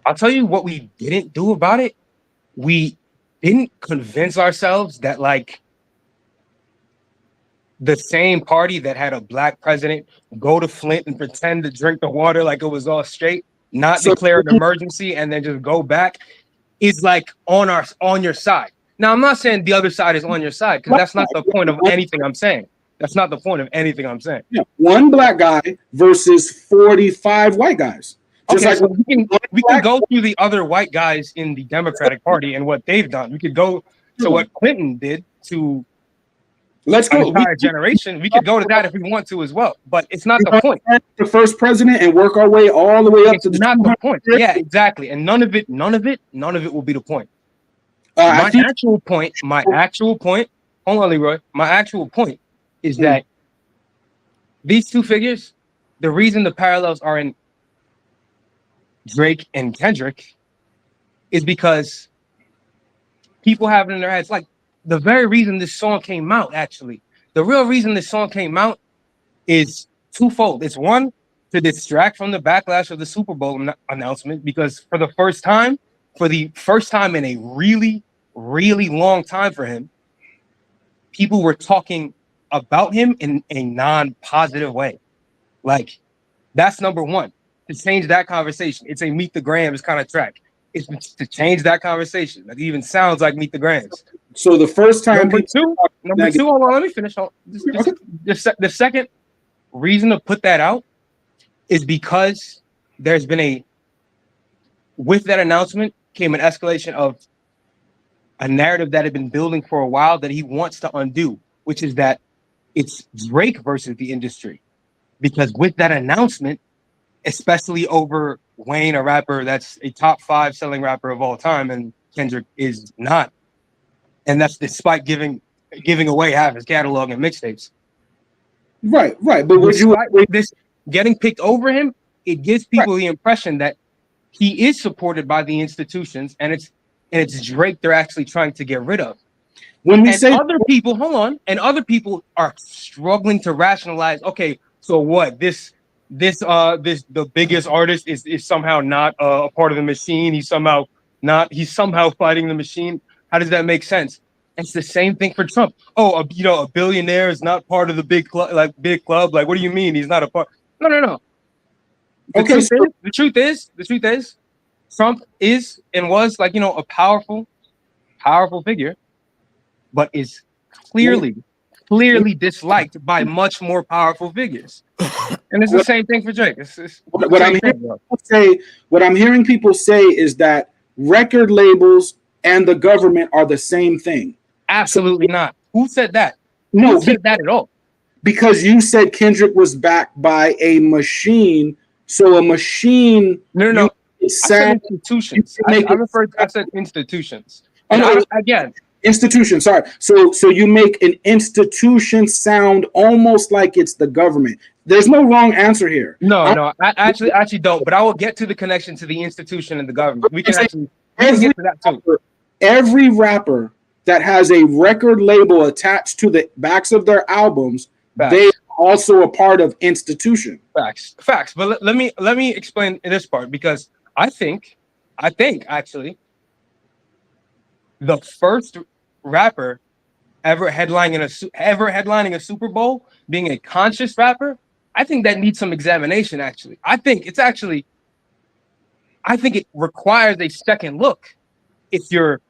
I'll tell you what we didn't do about it. We didn't convince ourselves that like the same party that had a black president go to Flint and pretend to drink the water like it was all straight, not declare an emergency and then just go back, is like on your side. Now, I'm not saying the other side is on your side because that's not the point of anything I'm saying. That's not the point of anything I'm saying. Yeah. One black guy versus 45 white guys. Just okay, like so we can go through the other white guys in the Democratic Party and what they've done. We could go to what Clinton did to let's go entire generation. We could go to that if we want to as well, but it's not the point. The first president and work our way all the way up it's to the not the point. Yeah, exactly. And none of it will be the point. My actual point, hold on, Leroy. My actual point is that these two figures, the reason the parallels are in Drake and Kendrick is because people have it in their heads. Like the very reason this song came out, actually, the real reason this song came out is twofold. It's one, to distract from the backlash of the Super Bowl announcement, because for the first time in a really, really long time for him, people were talking about him in a non-positive way. Like, that's number one. To change that conversation, it's a Meet the Grams kind of track. It's to change that conversation. That even sounds like Meet the Grams. So the first time number two, hold on, let me finish. The second reason to put that out is because there's been with that announcement came an escalation of a narrative that had been building for a while that he wants to undo, which is that it's Drake versus the industry. Because with that announcement, especially over Wayne, a rapper that's a top 5 selling rapper of all time, and Kendrick is not. And that's despite giving away half his catalog and mixtapes. Right. But this getting picked over him, it gives people the impression that he is supported by the institutions, and it's Drake they're actually trying to get rid of. When we say other people, other people are struggling to rationalize, okay, so what? The biggest artist is somehow not a part of the machine. He's somehow fighting the machine. How does that make sense? It's the same thing for Trump. Oh, a billionaire is not part of the big club. Like, what do you mean he's not a part? No. The truth is, Trump is and was a powerful figure, but is clearly disliked by much more powerful figures. And it's the same thing for Drake. What I'm hearing people say is that record labels and the government are the same thing. Absolutely not. Who said that? No, Who said that at all? Because you said Kendrick was backed by a machine. So a machine. No. I said institutions. I said institutions. Again. Institution. Sorry. So you make an institution sound almost like it's the government. There's no wrong answer here. No. I actually don't. But I will get to the connection to the institution and the government. We can get to that too. Every rapper that has a record label attached to the backs of their albums, they are also a part of institution. Facts. But let me explain this part, because I think actually the first rapper ever headlining a Super Bowl, being a conscious rapper, I think that needs some examination. Actually, I think it requires a second look if your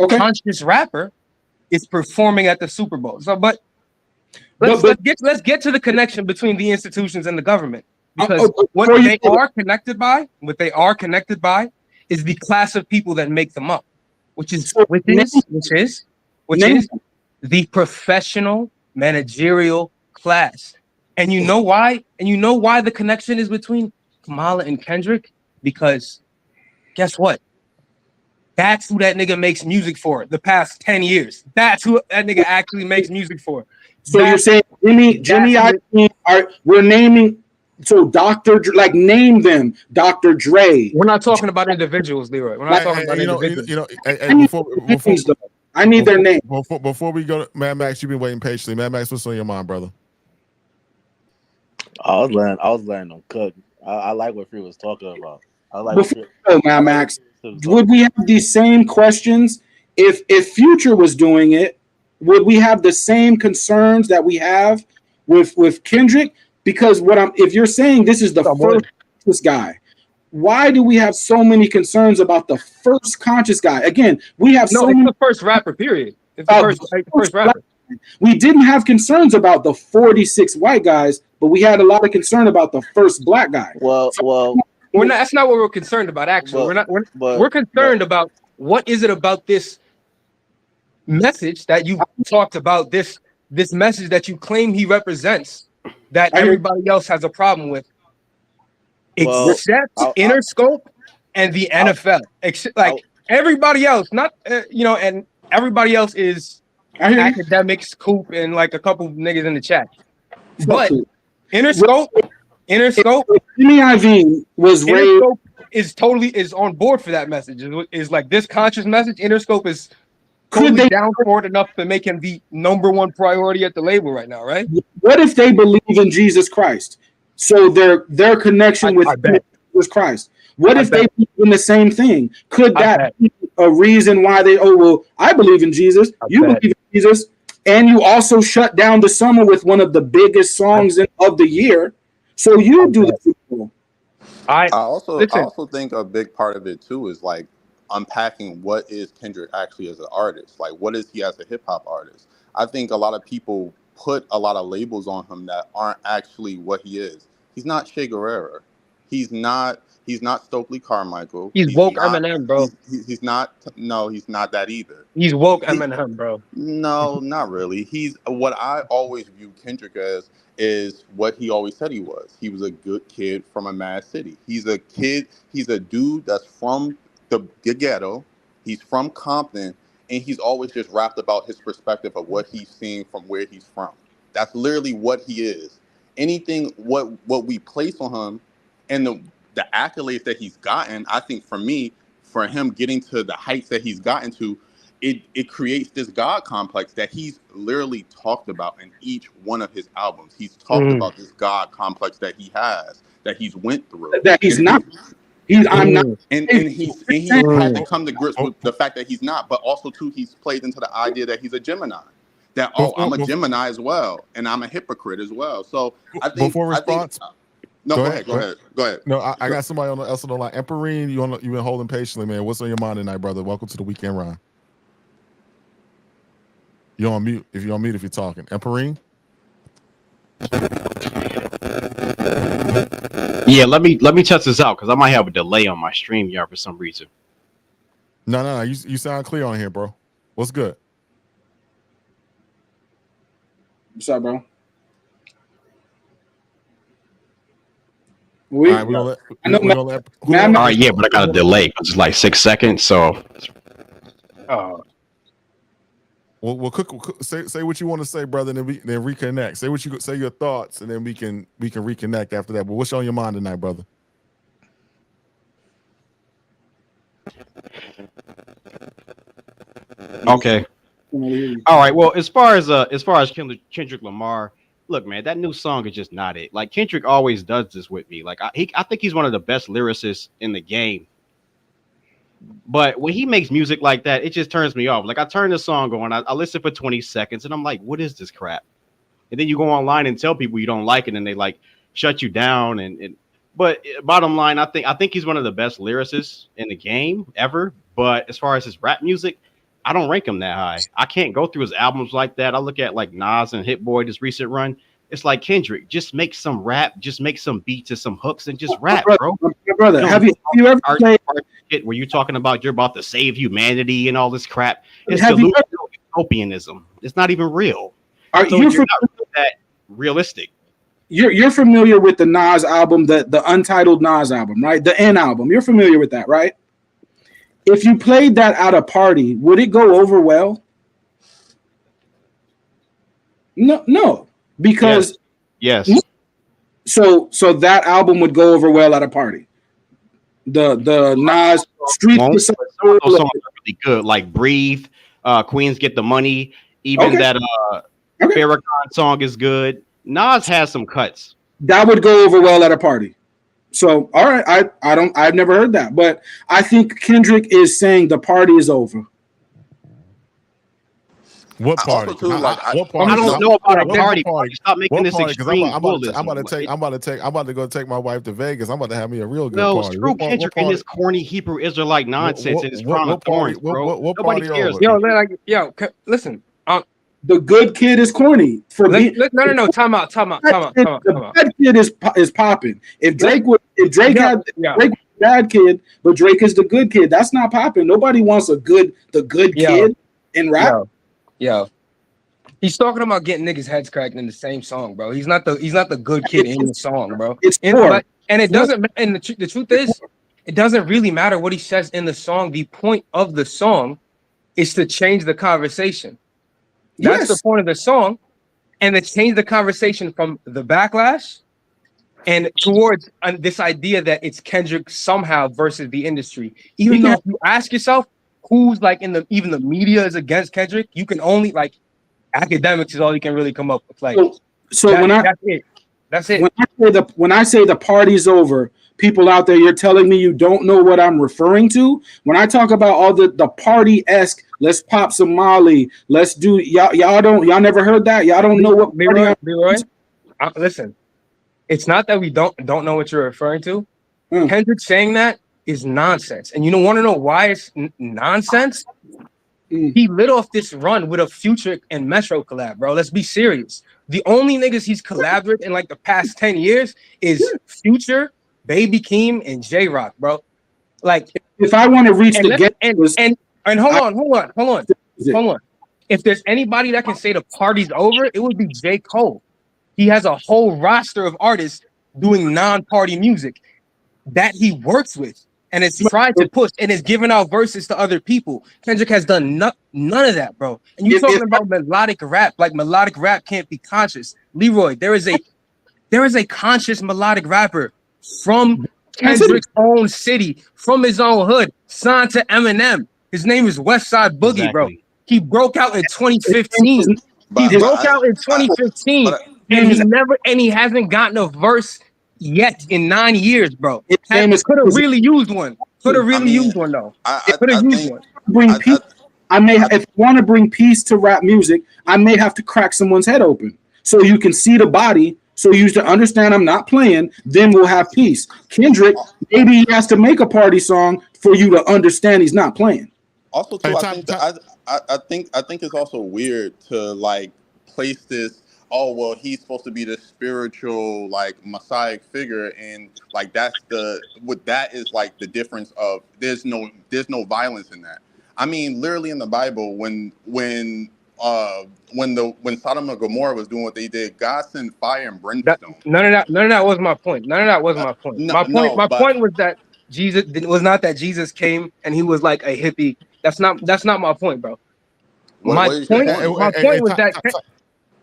conscious rapper is performing at the Super Bowl. So, but Let's get to the connection between the institutions and the government, because what they are connected by is the class of people that make them up, which is the professional managerial class. And you know why? And you know why the connection is between Kamala and Kendrick? Because guess what? That's who that nigga makes music for the past 10 years. That's who that nigga actually makes music for. So you're saying Jimmy we're naming, so Dr. Like, name them, Dr. Dre. We're not talking about individuals, Leroy. We're not talking about individuals. I need their name. Before we go to Mad Max, you've been waiting patiently. Mad Max, what's on your mind, brother? I was letting them cook. I like what Free was talking about. I like Mad Max. Would we have these same questions if Future was doing it? Would we have the same concerns that we have with Kendrick? Because if you're saying this is the first guy, why do we have so many concerns about the first conscious guy? Again, we have the first rapper, period. It's the first rapper. We didn't have concerns about the 46 white guys, but we had a lot of concern about the first black guy. Well, we're not. That's not what we're concerned about. Actually, we're concerned about what is it about this message that you talked about, this message that you claim he represents, that everybody else has a problem with, except Interscope and the NFL. Everybody else, not and everybody else is academics, Coop, and like a couple niggas in the chat. But Interscope, Jimmy Iovine was raised. Interscope is on board for that message. Is like this conscious message. Interscope is totally down for it enough to make him the number one priority at the label right now, right? What if they believe in Jesus Christ? So their connection with Jesus Christ. What if they believe in the same thing? Could that be a reason why I believe in Jesus, you believe in Jesus, and you also shut down the summer with one of the biggest songs of the year. So you do the I also think a big part of it too is like unpacking what is Kendrick actually as an artist. Like, what is he as a hip hop artist? I think a lot of people put a lot of labels on him that aren't actually what he is. He's not Che Guevara. He's not Stokely Carmichael. He's woke Eminem, bro. He's not. No, he's not that either. He's woke Eminem, bro. No, not really. He's what I always view Kendrick as is what he always said he was. He was a good kid from a mad city. He's a dude that's from the ghetto. He's from Compton, and he's always just rapped about his perspective of what he's seen from where he's from. That's literally what he is. Anything what we place on him and the accolades that he's gotten, I think for him getting to the heights that he's gotten to, it creates this God complex that he's literally talked about in each one of his albums. He's talked about this God complex that he has, that he's went through. That he's not. I'm not. And he had to come to grips with the fact that he's not, but also too, he's played into the idea that he's a Gemini. That I'm a Gemini as well, and I'm a hypocrite as well. So I think before response. Go ahead. No, I got somebody else on the line. Emperine, you've been holding patiently, man. What's on your mind tonight, brother? Welcome to the weekend rhyme. You're on mute. If you're on mute, if you're talking, Emperine. Yeah, let me test this out because I might have a delay on my stream yard for some reason. No. You sound clear on here, bro. What's good? What's up, bro? All right, all right, yeah, but I got a delay because it's like 6 seconds. So, well, say what you want to say, brother, and then reconnect. Say your thoughts, and then we can reconnect after that. But what's on your mind tonight, brother? Okay. All right. Well, as far as Kendrick Lamar, look, man, that new song is just not it. Like Kendrick always does this with me. Like I think he's one of the best lyricists in the game. But when he makes music like that, it just turns me off. Like I turn the song on, I listen for 20 seconds, and I'm like, what is this crap? And then you go online and tell people you don't like it, and they like shut you down. But bottom line, I think he's one of the best lyricists in the game ever. But as far as his rap music, I don't rank him that high. I can't go through his albums like that. I look at like Nas and Hit Boy, this recent run. It's like Kendrick, just make some rap, just make some beats and some hooks and just rap, bro. My brother, You have you ever played? Where you talking about you're about to save humanity and all this crap? It's Have you delusional utopianism. It's not even real. Are So you you're not that realistic. You're familiar with the Nas album, the untitled Nas album, right? The N album. You're familiar with that, right? If you played that at a party, would it go over well? No, because yes. So that album would go over well at a party. The Nas Street Those songs are really good, like Breathe, Queens Get the Money, even that Farrakhan song is good. Nas has some cuts. That would go over well at a party. So all right, I've never heard that, but I think Kendrick is saying the party is over. What party? What party? I don't know about a party. Stop making this extreme. I'm about to go take my wife to Vegas. I'm about to have me a real good party. Screw Kendrick and his corny Hebrew Israelite nonsense and his crown of thorns, bro. Nobody cares. Listen. The good kid is corny. No. Time out. The bad kid is popping. If Drake had bad kid, but Drake is the good kid, that's not popping. Nobody wants the good kid in rap. Yo, he's talking about getting niggas heads cracked in the same song, bro. He's not the good kid in the song, bro. And it doesn't. And the truth is, it doesn't really matter what he says in the song. The point of the song is to change the conversation. That's the point of the song, and to change the conversation from the backlash and towards this idea that it's Kendrick somehow versus the industry. Even though if you ask yourself, who's like even the media is against Kendrick, you can only like academics is all you can really come up with. Like, that's it. When I say the party's over, people out there, you're telling me you don't know what I'm referring to. When I talk about all the party-esque, let's pop some Molly, let's do y'all never heard that? Y'all don't know what Leroy, listen, it's not that we don't know what you're referring to. Kendrick saying that is nonsense. And you don't want to know why it's nonsense? He lit off this run with a Future and Metro collab, bro. Let's be serious. The only niggas he's collabed with in like the past 10 years is Future, Baby Keem, and J-Rock, bro. Like, if I want to reach and hold on. If there's anybody that can say the party's over, it would be J. Cole. He has a whole roster of artists doing non-party music that he works with and has tried to push and is giving out verses to other people. Kendrick has done none of that, bro. And you're talking about melodic rap. Like, melodic rap can't be conscious. Leroy, there is a conscious melodic rapper from Kendrick's own city, from his own hood, signed to Eminem. His name is Westside Boogie, bro. He broke out in 2015. And he hasn't gotten a verse yet in 9 years, bro. Could have really used one. Could have really used one though. Could have used one. If I want to bring peace to rap music, I may have to crack someone's head open so you can see the body. So you to understand I'm not playing, then we'll have peace. Kendrick, maybe he has to make a party song for you to understand he's not playing. Also, too, I think it's also weird to like place this. Oh well, he's supposed to be the spiritual like messiah figure, and like that is like the difference of there's no violence in that. I mean, literally in the Bible, when Sodom and Gomorrah was doing what they did, God sent fire and brimstone. None of that was my point. My point was that Jesus was not that Jesus came and he was like a hippie. That's not my point, bro. My point was that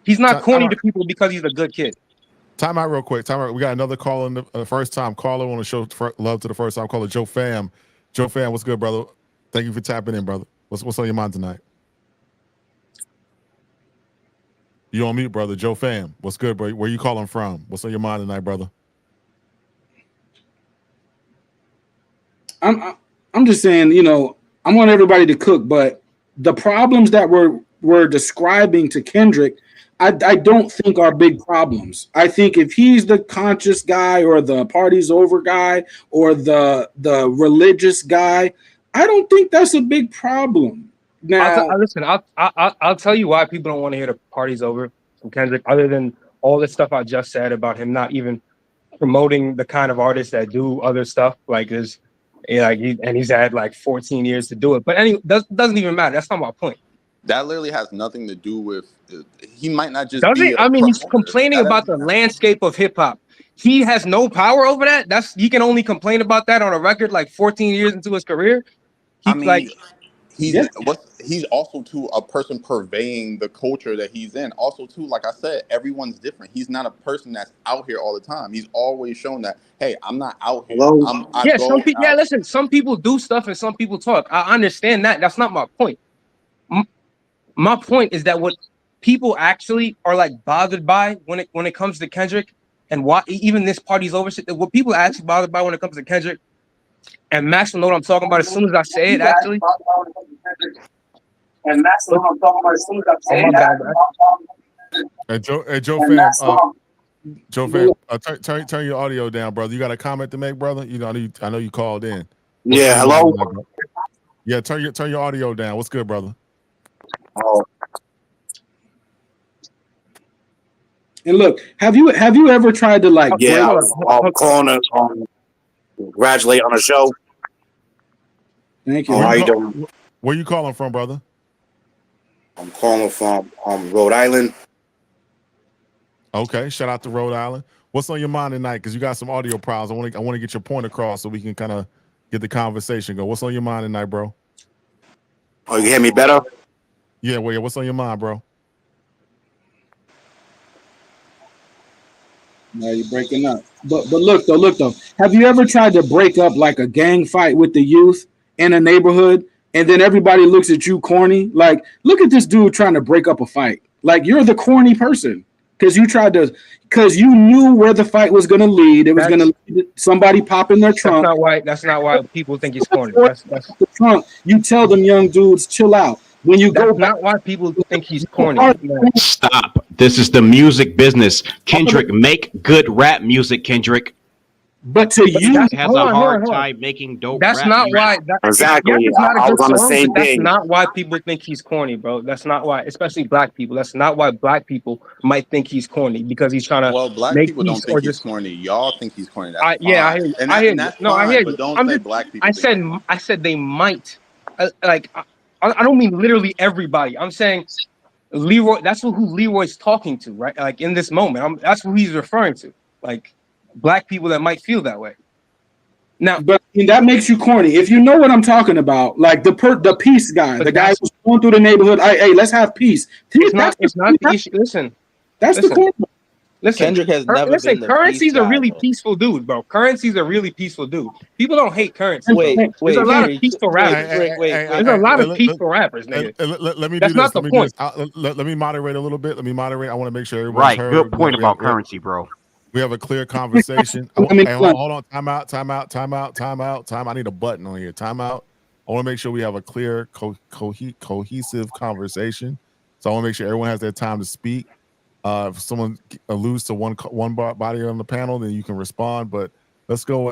he's not corny to people because he's a good kid. Time out real quick. We got another call in the first time caller. Want to show love to the first time caller, Joe Pham. Joe Pham, what's good, brother? Thank you for tapping in, brother. What's on your mind tonight? You on mute, brother. Joe Pham. What's good, bro? Where you calling from? What's on your mind tonight, brother? I'm just saying, I want everybody to cook, but the problems that we're describing to Kendrick, I don't think are big problems. I think if he's the conscious guy or the party's over guy or the religious guy, I don't think that's a big problem. Now, Listen, I'll tell you why people don't want to hear the party's over from Kendrick, other than all the stuff I just said about him not even promoting the kind of artists that do other stuff like this. Yeah, like he's had like 14 years to do it. But anyway, doesn't even matter. That's not my point. That literally has nothing to do with. He might not just Does be it? a I mean, he's promoter. complaining That about doesn't the have- landscape of hip hop. He has no power over that. He can only complain about that on a record like 14 years into his career. I He like mean, he's also too a person purveying the culture that he's in. Also too, like I said, everyone's different. He's not a person that's out here all the time. He's always shown that, hey, I'm not out here. Hello? I yeah, go out. listen, some people do stuff and some people talk. I understand that. That's not my point. My point is that what people actually are like bothered by when it comes to Kendrick and why even this party's over shit. What people are actually bothered by when it comes to Kendrick and Max will know what I'm talking about as soon as I say it. Actually, and that's what I'm talking about. As soon as I say my bad, Joe fam, Joe fam, turn your audio down, brother. You got a comment to make, brother? You know, I know you called in. Yeah, hello? Yeah, turn your audio down. What's good, brother? Oh, And look, have you ever tried to like yeah, break? I'm calling to congratulate on the show. Thank you. How you doing? Where you calling from, brother? I'm calling from Rhode Island. Okay, shout out to Rhode Island. What's on your mind tonight? Because you got some audio problems. I want to get your point across so we can kind of get the conversation going. What's on your mind tonight, bro? Oh, you hear me better? Yeah, well, yeah. What's on your mind, bro? No, you're breaking up. But look though. Have you ever tried to break up like a gang fight with the youth in a neighborhood, and then everybody looks at you corny? Like, look at this dude trying to break up a fight. Like, you're the corny person because you knew where the fight was going to lead. It was going to lead somebody popping their trunk. That's not why people think he's corny. That's the trunk. You tell them young dudes, chill out. When you go that's back, not why people think he's corny. Stop. This is the music business. Kendrick, make good rap music, Kendrick. but to you, He has a hard time making dope That's rap not music. why. Exactly. Yes, it's not a I good was on the song, same but that's thing. not why people think he's corny, bro. That's not why, especially black people. That's not why black people might think he's corny because he's trying to Well, black make people don't peace think or he's just. corny. Y'all think he's corny. That's I hear you. fine. I hear And you. that's No, I fine, hear but you. don't say black people. I said they might. I don't mean literally everybody. I'm saying Leroy. That's who Leroy's talking to, right? Like in this moment, that's who he's referring to. Like black people that might feel that way. Now, but that makes you corny. If you know what I'm talking about, like the peace guy, the guy who's going through the neighborhood. Hey, let's have peace. It's not the issue. Listen, the corny. Listen, Kendrick has never been the Currency's peace a guy, really though. peaceful dude, bro. Currency's a really peaceful dude. People don't hate Currency. Wait, there's a lot of peaceful rappers. There's a lot of peaceful rappers, nigga. Let me That's do this. not the point. Let me moderate a little bit. Let me moderate. I want to make sure everyone's Right. heard. Good point about Currency, bro. We have a clear conversation. Hold on. Time out. I need a button on here. Time out. I want to make sure we have a clear, cohesive conversation. So I want to make sure everyone has their time to speak. If someone alludes to one body on the panel, then you can respond. But let's go.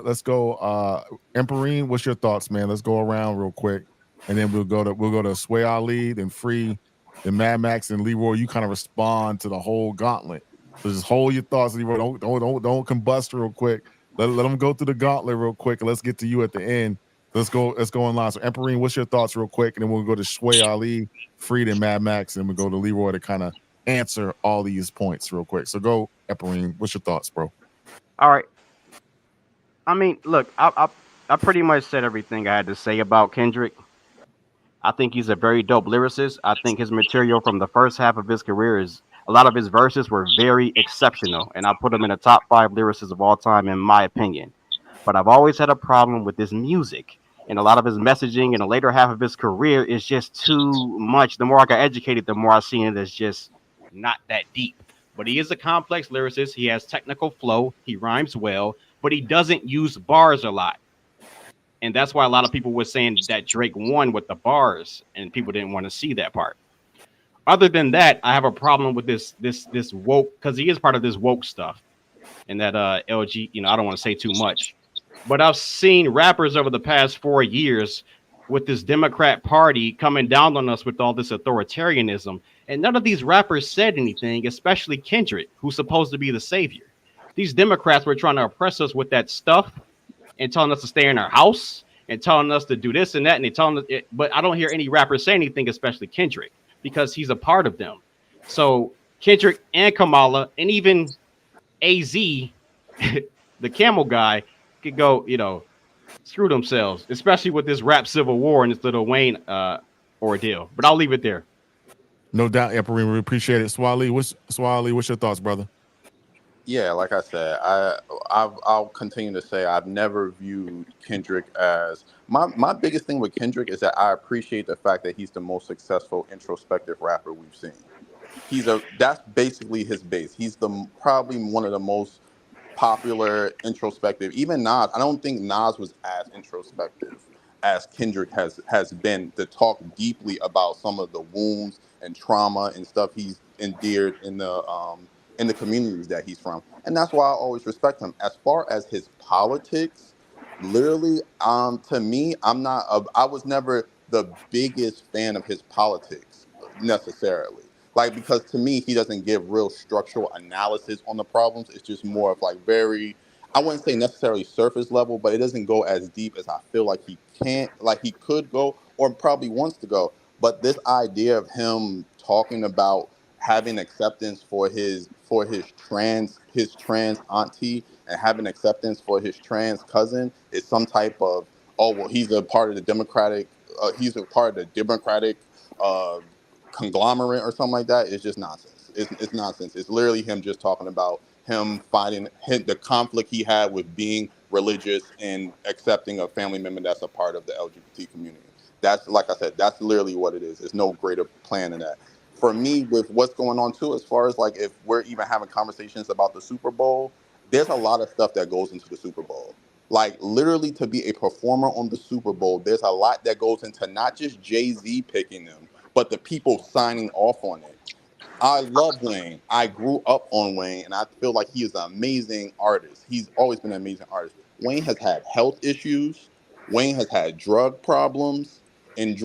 Emperine, what's your thoughts, man? Let's go around real quick, and then we'll go to Sway Ali, then Free, then Mad Max, and Leroy. You kind of respond to the whole gauntlet. So just hold your thoughts, Leroy. Don't combust real quick. Let them go through the gauntlet real quick, and let's get to you at the end. Let's go in line. So Emperine, what's your thoughts real quick, and then we'll go to Sway Ali, Free, then Mad Max, and we'll go to Leroy to kind of answer all these points real quick. So go, Emperine. What's your thoughts, bro? All right. I mean, look, I pretty much said everything I had to say about Kendrick. I think he's a very dope lyricist. I think his material from the first half of his career is a lot of his verses were very exceptional, and I put him in the top 5 lyricists of all time, in my opinion. But I've always had a problem with his music, and a lot of his messaging in the later half of his career is just too much. The more I got educated, the more I seen it as just not that deep. But he is a complex lyricist. He has technical flow. He rhymes well, but he doesn't use bars a lot. And that's why a lot of people were saying that Drake won with the bars, and people didn't want to see that part. Other than that, I have a problem with this woke, because he is part of this woke stuff. And that LG, I don't want to say too much. But I've seen rappers over the past 4 years with this Democrat Party coming down on us with all this authoritarianism. And none of these rappers said anything, especially Kendrick, who's supposed to be the savior. These Democrats were trying to oppress us with that stuff and telling us to stay in our house and telling us to do this and that. And they telling us, but I don't hear any rappers say anything, especially Kendrick, because he's a part of them. So Kendrick and Kamala and even AZ, the camel guy, could go, screw themselves, especially with this rap civil war and this little Wayne ordeal. But I'll leave it there. No doubt, Emperor. We appreciate it. Swali, what's your thoughts, brother? Yeah, like I said, I'll continue to say I've never viewed Kendrick as my biggest thing with Kendrick is that I appreciate the fact that he's the most successful introspective rapper we've seen. That's basically his base. He's probably one of the most popular introspective. Even Nas, I don't think Nas was as introspective as Kendrick has been to talk deeply about some of the wounds and trauma and stuff he's endured in the communities that he's from. And that's why I always respect him. As far as his politics, literally, to me, I was never the biggest fan of his politics necessarily. Like, because to me, he doesn't give real structural analysis on the problems. It's just more of like very, I wouldn't say necessarily surface level, but it doesn't go as deep as I feel like he could go or probably wants to go. But this idea of him talking about having acceptance for his trans auntie and having acceptance for his trans cousin is some type of, oh well, he's a part of the Democratic uh, conglomerate or something like that. Is just nonsense. It's nonsense. It's literally him just talking about him fighting the conflict he had with being religious and accepting a family member that's a part of the LGBT community. That's, like I said, that's literally what it is. There's no greater plan than that. For me, with what's going on too, as far as like if we're even having conversations about the Super Bowl, there's a lot of stuff that goes into the Super Bowl. Like literally to be a performer on the Super Bowl, there's a lot that goes into not just Jay-Z picking them, but the people signing off on it. I love Wayne. I grew up on Wayne, and I feel like he is an amazing artist. He's always been an amazing artist. Wayne has had health issues. Wayne has had drug problems, and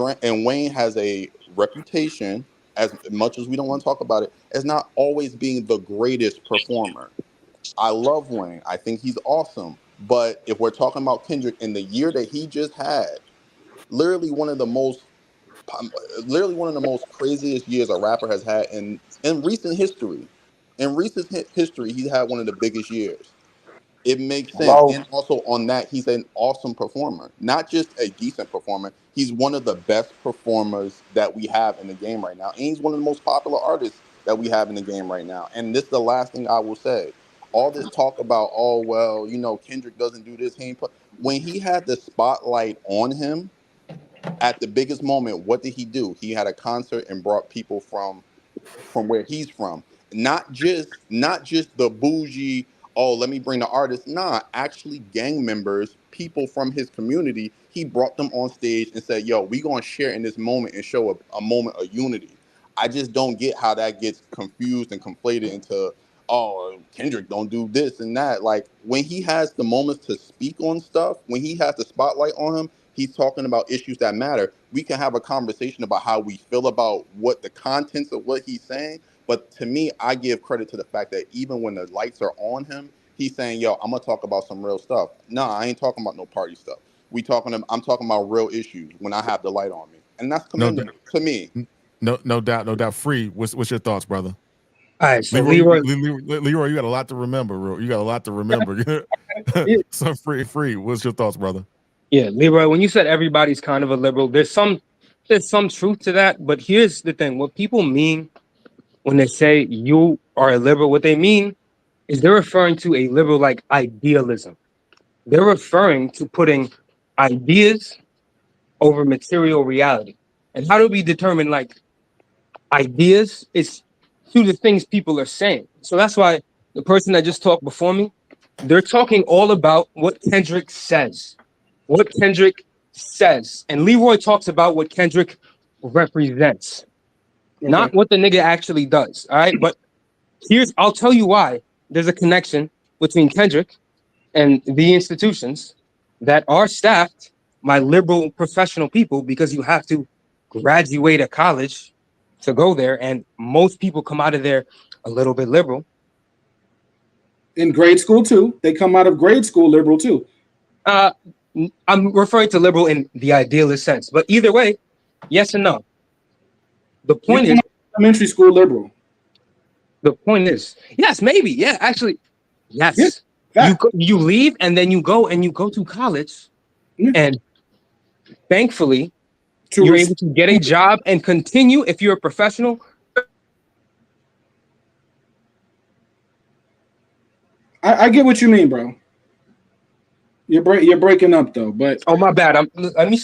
Wayne has a reputation, as much as we don't want to talk about it, as not always being the greatest performer. I love Wayne. I think he's awesome. But if we're talking about Kendrick in the year that he just had, literally one of the most literally one of the most craziest years a rapper has had in recent history. In recent history, he's had one of the biggest years. It makes sense. Hello. And also on that, he's an awesome performer. Not just a decent performer. He's one of the best performers that we have in the game right now. And he's one of the most popular artists that we have in the game right now. And this is the last thing I will say. All this talk about, oh, well, Kendrick doesn't do this. When he had the spotlight on him, at the biggest moment, what did he do? He had a concert and brought people from where he's from. Not just the bougie, oh, let me bring the artist. Nah, actually gang members, people from his community, he brought them on stage and said, yo, we gonna share in this moment and show a moment of unity. I just don't get how that gets confused and conflated into, oh, Kendrick don't do this and that. Like when he has the moments to speak on stuff, when he has the spotlight on him, he's talking about issues that matter. We can have a conversation about how we feel about what the contents of what he's saying. But to me, I give credit to the fact that even when the lights are on him, he's saying, yo, I'm gonna talk about some real stuff. Nah, I ain't talking about no party stuff. I'm talking about real issues when I have the light on me. And that's No, commendable to me. no doubt, no doubt. Free. What's your thoughts, brother? All right, so Leroy, Leroy, Leroy, you got a lot to remember, bro. You got a lot to remember. yeah, So free. What's your thoughts, brother? yeah, Leroy, when you said everybody's kind of a liberal, there's some truth to that. But here's the thing: what people mean when they say you are a liberal, what they mean is they're referring to a liberal like idealism. They're referring to putting ideas over material reality. And how do we determine like ideas? It's through the things people are saying. So that's why the person that just talked before me, they're talking all about what Kendrick says. What Kendrick says. And Leroy talks about what Kendrick represents, Okay. not what the nigga actually does. All right. But I'll tell you why there's a connection between Kendrick and the institutions that are staffed my liberal professional people, because you have to graduate at college to go there, and most people come out of there a little bit liberal. In grade school too, they come out of grade school liberal too. I'm referring to liberal in the idealist sense, but either way, yes and no. The point is, elementary school liberal. yes, maybe, yeah, actually, yes. Yeah, You leave and then you go to college, and thankfully you're able to get a job and continue if you're a professional. I get what you mean, bro. You're breaking up though, but oh my bad. Let me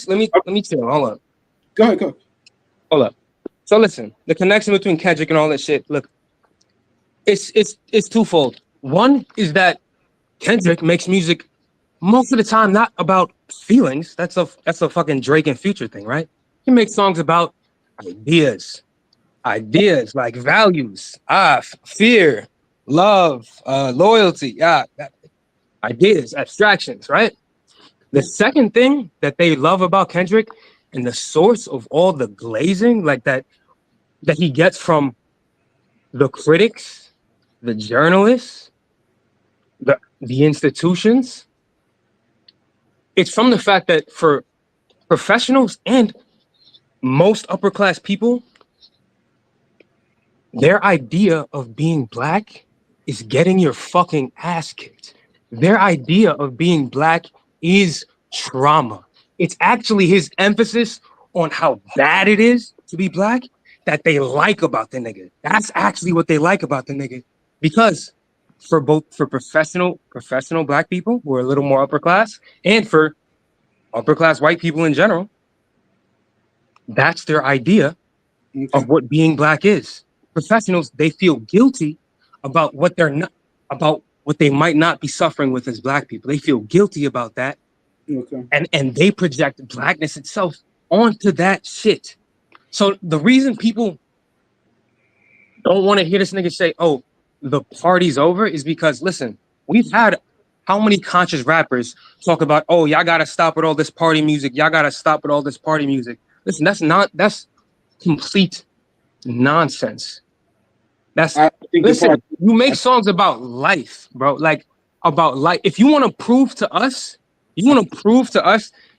chill. Hold on. Go ahead. Hold up. So listen, the connection between Kendrick and all that shit. Look, it's twofold. One is that Kendrick makes music most of the time not about feelings. That's a fucking Drake and Future thing, right? He makes songs about ideas like values, fear, love, loyalty, ideas, abstractions, right? The second thing that they love about Kendrick and the source of all the glazing like that he gets from the critics, the journalists, the institutions, it's from the fact that for professionals and most upper class people, their idea of being black is getting your fucking ass kicked. Their idea of being black is trauma. It's actually his emphasis on how bad it is to be black that they like about the nigga. That's actually what they like about the nigga. Because for professional black people who are a little more upper class and for upper class white people in general, that's their idea of what being black is. Professionals, they feel guilty about what they're not, about what they might not be suffering with as black people. They feel guilty about that. And they project blackness itself onto that shit. So the reason people don't want to hear this nigga say, oh, the party's over is because, listen, we've had how many conscious rappers talk about, oh, y'all got to stop with all this party music. Y'all got to stop with all this party music. Listen, that's complete nonsense. Listen, you make songs about life, bro. Like about life. If you want to prove to us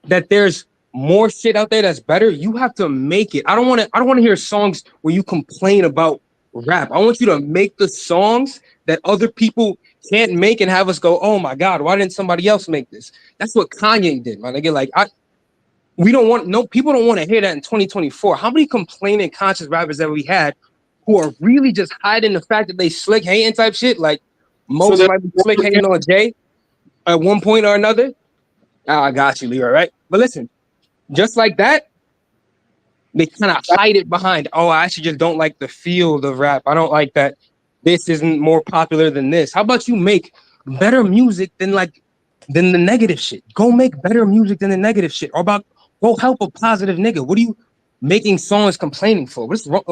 that there's more shit out there that's better, you have to make it. I don't want to hear songs where you complain about rap. I want you to make the songs that other people can't make and have us go, oh my God, why didn't somebody else make this? That's what Kanye did, man. Again, like people don't want to hear that in 2024. How many complaining conscious rappers that we had who are really just hiding the fact that they slick hating type shit? Like most might be slick hating on Jay at one point or another. Oh, I got you, Leroy, right? But listen, just like that, they kind of hide it behind, oh, I actually just don't like the field of rap. I don't like that this isn't more popular than this. How about you make better music than the negative shit? Go make better music than the negative shit. Or go help a positive nigga. What are you making songs complaining for? What's wrong?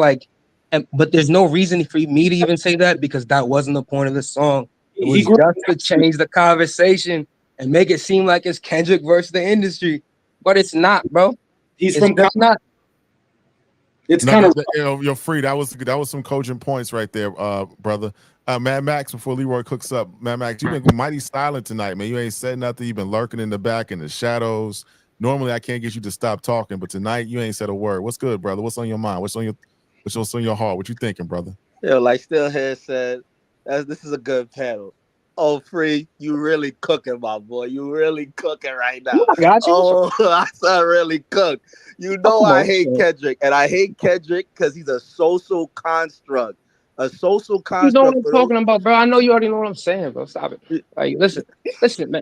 But there's no reason for me to even say that because that wasn't the point of the song. It was just to change the conversation and make it seem like it's Kendrick versus the industry, but it's not, bro. It's not. It's kind of you're free. That was some cogent points right there, brother. Mad Max, before Leroy cooks up, Mad Max, you've been mighty silent tonight, man. You ain't said nothing. You've been lurking in the back in the shadows. Normally, I can't get you to stop talking, but tonight you ain't said a word. What's good, brother? What's on your mind? What's on your heart? What you thinking, brother? Yo, like Stillhead said, this is a good panel. Oh, Free, you really cooking, my boy. You really cooking right now. I got you. Oh, I said really cook. You know I hate Kendrick, and I hate Kendrick because he's a social construct. A social construct. You know what I'm talking about, bro. I know you already know what I'm saying, bro. Stop it. Like, listen, man.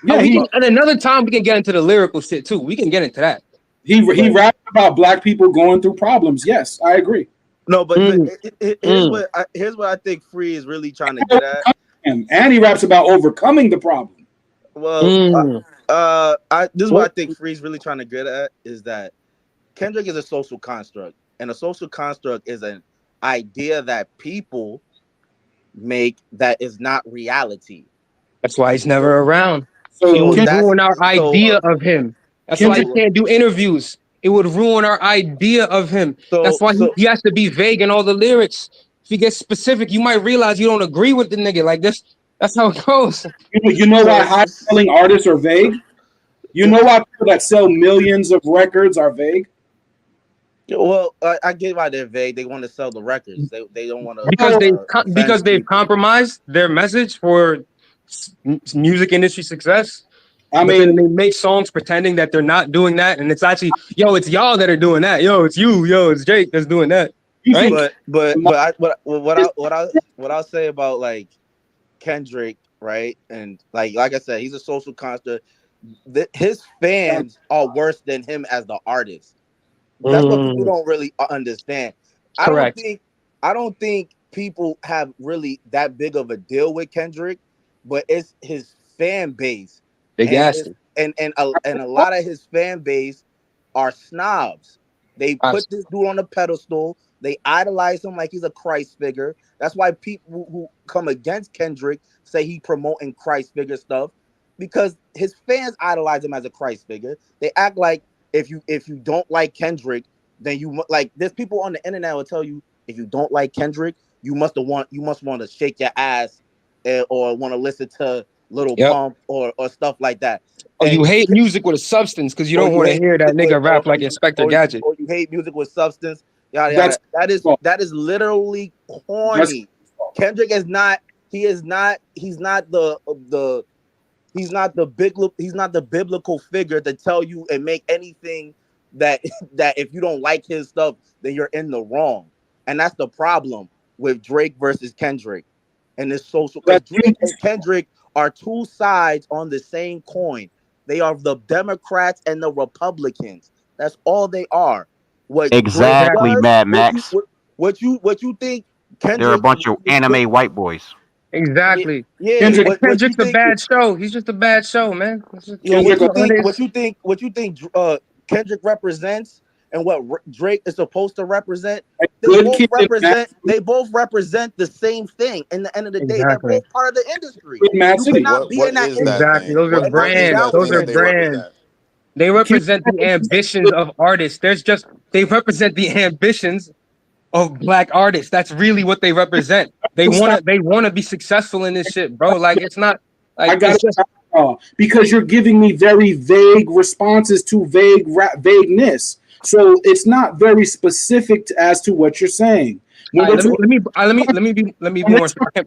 Yeah, and another time we can get into the lyrical shit too. We can get into that. He raps about black people going through problems. Yes, I agree. No, but here's what I think Free is really trying to get at. And he raps about overcoming the problem. Well, this is what I think Free's really trying to get at is that Kendrick is a social construct, and a social construct is an idea that people make that is not reality. That's why he's never around. It would Kendrick, ruin our idea of him. That's why he can't do interviews. It would ruin our idea of him. That's why he has to be vague in all the lyrics. If he gets specific, you might realize you don't agree with the nigga. Like this, that's how it goes. you know why high-selling artists are vague? You know why people that sell millions of records are vague? Well, I get why they're vague. They want to sell the records. They don't want to because they've compromised their message for music industry success. I mean, they make songs pretending that they're not doing that, and it's actually, yo, it's y'all that are doing that. Yo, it's you. Yo, it's Jake that's doing that. Right? What I'll say about like Kendrick, right? And like I said, he's a social construct. His fans are worse than him as the artist. That's what people don't really understand. Correct. I don't think people have really that big of a deal with Kendrick, but it's his fan base. They gassed him. And a lot of his fan base are snobs. They put this dude on a pedestal. They idolize him like he's a Christ figure. That's why people who come against Kendrick say he promoting Christ figure stuff, because his fans idolize him as a Christ figure. They act like if you don't like Kendrick, then you like. There's people on the internet will tell you if you don't like Kendrick, you must want to shake your ass or want to listen to Little Pump or stuff like that. Or you hate music with a substance because you don't want to hear that nigga rap like Inspector Gadget. Or you hate music with substance. Yada, yada. That is literally corny. Kendrick is not. He's not the biblical figure to tell you and make anything that if you don't like his stuff, then you're in the wrong. And that's the problem with Drake versus Kendrick and this social. Drake and Kendrick are two sides on the same coin. They are the Democrats and the Republicans. That's all they are. Exactly, Mad Max. What you think? Kendrick, they're a bunch of anime white boys. Exactly. Yeah. Kendrick's a bad show. He's just a bad show, man. What you think Kendrick represents and what Drake is supposed to represent? They both represent the same thing. In the end of the day, they're both part of the industry. Exactly. Those are brands. Those are brands. They represent the ambitions of artists. They represent the ambitions of black artists. That's really what they represent. They want to be successful in this shit, bro. Like it's not like because you're giving me very vague responses to vagueness. So it's not very specific as to what you're saying. Let me be more specific.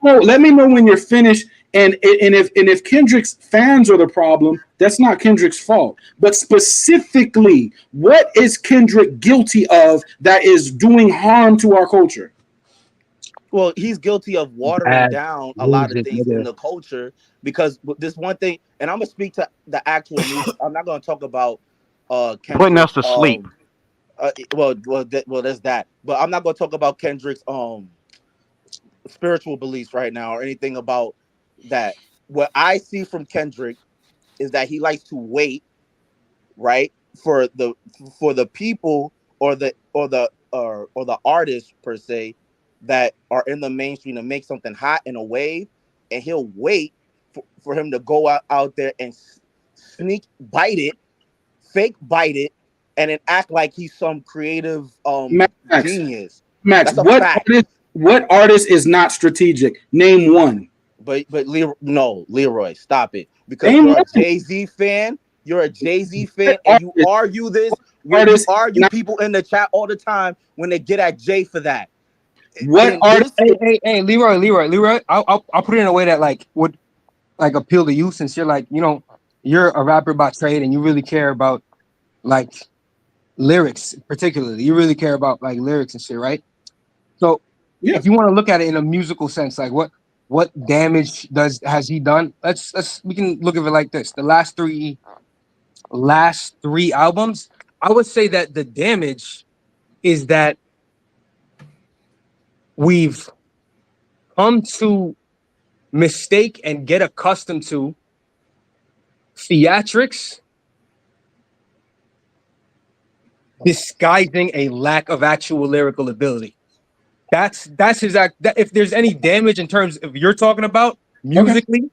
Let me know when you're finished. And if Kendrick's fans are the problem, that's not Kendrick's fault. But specifically, what is Kendrick guilty of that is doing harm to our culture? Well, he's guilty of watering down a lot of things in the culture, because this one thing, and I'm gonna speak to the actual music. I'm not gonna talk about Kendrick, putting us to sleep. There's that, but I'm not gonna talk about Kendrick's spiritual beliefs right now or anything about that. What I see from Kendrick is that he likes to wait, right, for the people or the artists per se that are in the mainstream to make something hot in a wave, and he'll wait for him to go out there and fake bite it, and then act like he's some creative genius. Max, what artist is not strategic? Name one. But Leroy, stop it. Because you're a Jay-Z fan. You're a Jay-Z fan, and you argue this. You argue people in the chat all the time when they get at Jay for that. What artist? Hey, Leroy. I'll put it in a way that would appeal to you, since you're you're a rapper by trade and you really care about lyrics, particularly. You really care about lyrics and shit, right? So if you want to look at it in a musical sense, what damage has he done? We can look at it like this. The last three albums, I would say that the damage is that we've come to mistake and get accustomed to theatrics disguising a lack of actual lyrical ability. That's his act. If there's any damage in terms of you're talking about musically,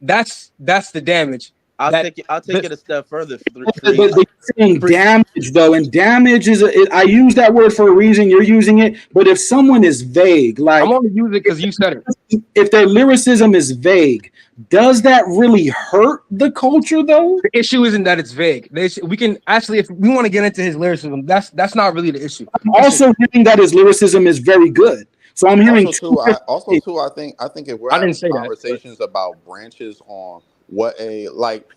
That's the damage. I'll That- take it a step further. But you're saying damage though, and damage is I use that word for a reason. You're using it, but if someone is vague, like I'm only using it because you said it. if their lyricism is vague, does that really hurt the culture though? The issue isn't that it's vague. We can actually, if we want to get into his lyricism, that's not really the issue. I'm also hearing that his lyricism is very good. So I'm hearing also too, I think if we're I didn't having say that, conversations about branches on what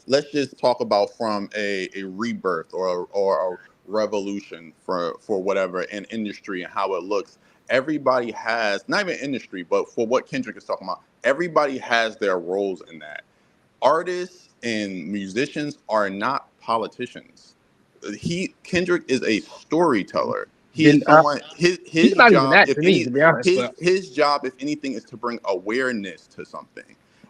let's just talk about from a rebirth or a revolution for whatever an industry and how it looks. Everybody has, not even industry, but for what Kendrick is talking about, everybody has their roles in that. Artists and musicians are not politicians. Kendrick is a storyteller. He's someone. His not even job, that if to me, to be honest, his job, if anything, is to bring awareness to something.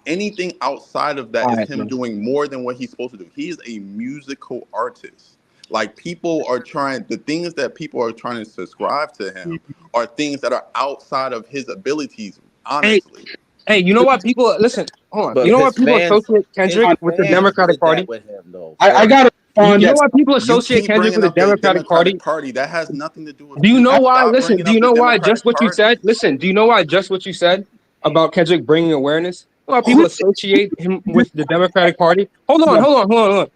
Anything outside of that is him doing more than what he's supposed to do. He's a musical artist. Like the things that people are trying to subscribe to him are things that are outside of his abilities. Honestly. Hey, you know what people listen? Hold on. But You know his what people fans- associate Kendrick with the Democratic Party? With him, though. I got You know why people associate keep Kendrick bringing with the up Democratic Party? That has nothing to do with. Do you know why? Stop Listen, bringing do you up know the why Democratic just what you Party. said? Listen, do you know why just what you said about Kendrick bringing awareness? You know why people associate him with the Democratic Party? Hold on.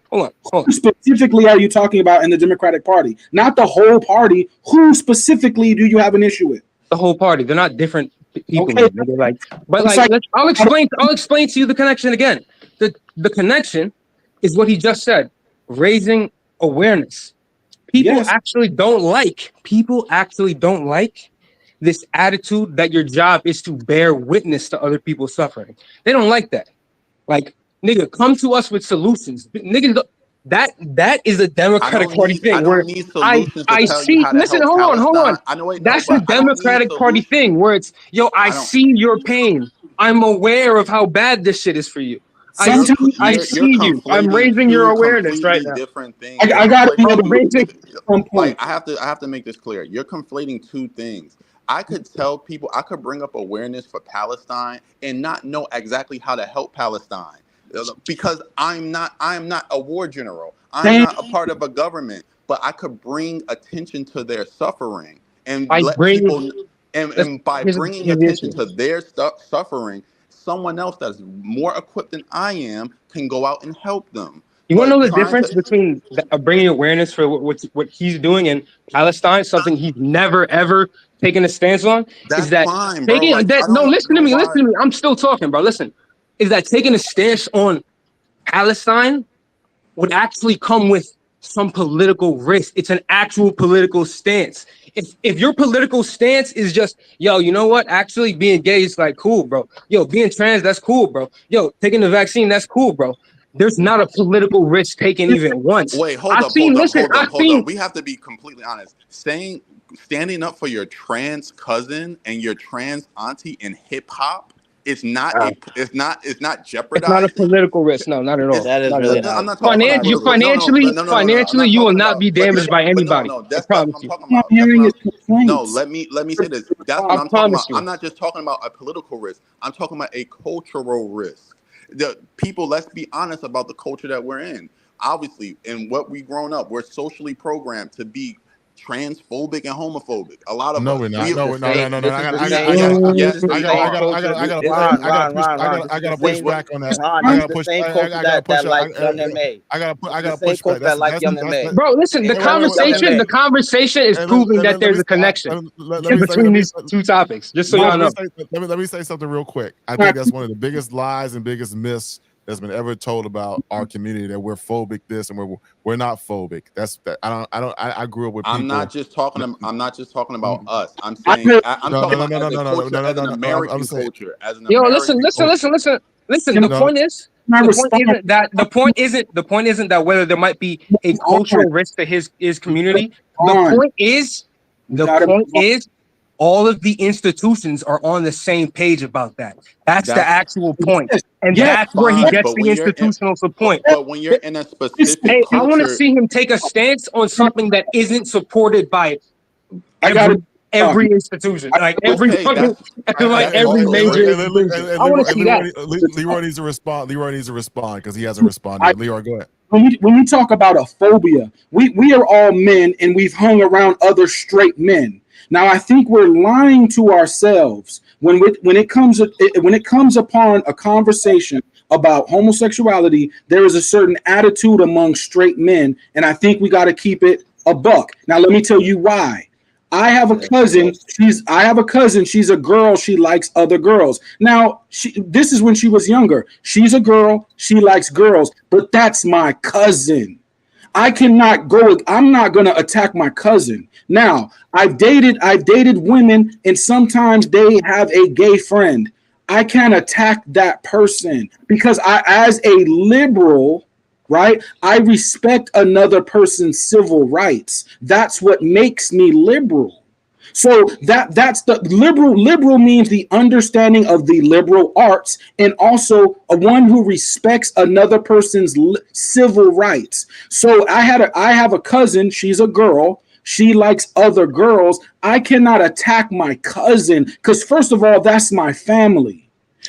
Who specifically are you talking about in the Democratic Party? Not the whole party. Who specifically do you have an issue with? The whole party. They're not different people. Okay. They're like, but like, I'll explain to you the connection again. The connection is what he just said: raising awareness. People actually don't like this attitude that your job is to bear witness to other people's suffering. They don't like that. Like, nigga, come to us with solutions. Nigga, that is a Democratic Party thing. I don't need solutions I to tell see. you how to Listen, help hold on. Palestine. I know it, That's no, the but I don't need Democratic Party solutions. thing, where it's I see your pain. I'm aware of how bad this shit is for you. I see you. I'm raising your awareness right now. Different things. I got like I have to make this clear. You're conflating two things. I could tell people, I could bring up awareness for Palestine and not know exactly how to help Palestine because I'm not a war general. I'm not a part of a government, but I could bring attention to their suffering and let people. And by bringing attention to their suffering, someone else that's more equipped than I am can go out and help them. You want to know the difference between bringing awareness for what he's doing in Palestine, something he's never ever taken a stance on? That's is that fine, bro. Listen to me. I'm still talking, bro. Listen, is that taking a stance on Palestine would actually come with some political risk. It's an actual political stance. If your political stance is just, yo, you know what? Actually being gay is like cool, bro. Yo, being trans, that's cool, bro. Yo, taking the vaccine, that's cool, bro. There's not a political risk taken even once. Wait, hold up. We have to be completely honest. Standing up for your trans cousin and your trans auntie in hip hop, it's not jeopardized. It's not a political risk. No, not at all. That is really not. I'm not talking about financially, you will not be damaged by anybody. That's what I'm talking about. No, let me say this. That's what I'm talking about. I'm not just talking about a political risk. I'm talking about a cultural risk. The people, let's be honest about the culture that we're in. Obviously, in what we've grown up, we're socially programmed to be transphobic and homophobic. A lot of us. We're not. No. I gotta push back on that. I gotta push back. Bro, listen, the conversation is proving that there's a connection between these two topics. Just so y'all know. Let me say something real quick. I think that's one of the biggest lies and biggest myths that's been ever told about our community, that we're phobic this and we're not phobic. That's that. I grew up with people. I'm not just talking about us. I'm saying I'm talking about as an American culture. As an listen. The point isn't that whether there might be a cultural risk to his community. The point is all of the institutions are on the same page about that. That's the actual point. And that's where he gets the institutional support. But when you're in a specific culture, I want to see him take a stance on something that isn't supported by every institution, like every Okay, fucking, like that's every all major great. institution. I want to see that. Leroy needs to respond. Leroy needs to respond because he hasn't responded. Leroy, go ahead. When we talk about a phobia, we are all men and we've hung around other straight men. Now I think we're lying to ourselves when it comes upon a conversation about homosexuality. There is a certain attitude among straight men, and I think we got to keep it a buck. Now let me tell you why. I have a cousin. She's a girl. She likes other girls. Now, this is when she was younger. She's a girl. She likes girls, but that's my cousin. I'm not going to attack my cousin. Now, I've dated women, and sometimes they have a gay friend. I can't attack that person because as a liberal, right, I respect another person's civil rights. That's what makes me liberal. So that's the liberal. Liberal means the understanding of the liberal arts and also a one who respects another person's civil rights. So I have a cousin. She's a girl. She likes other girls. I cannot attack my cousin because first of all, that's my family.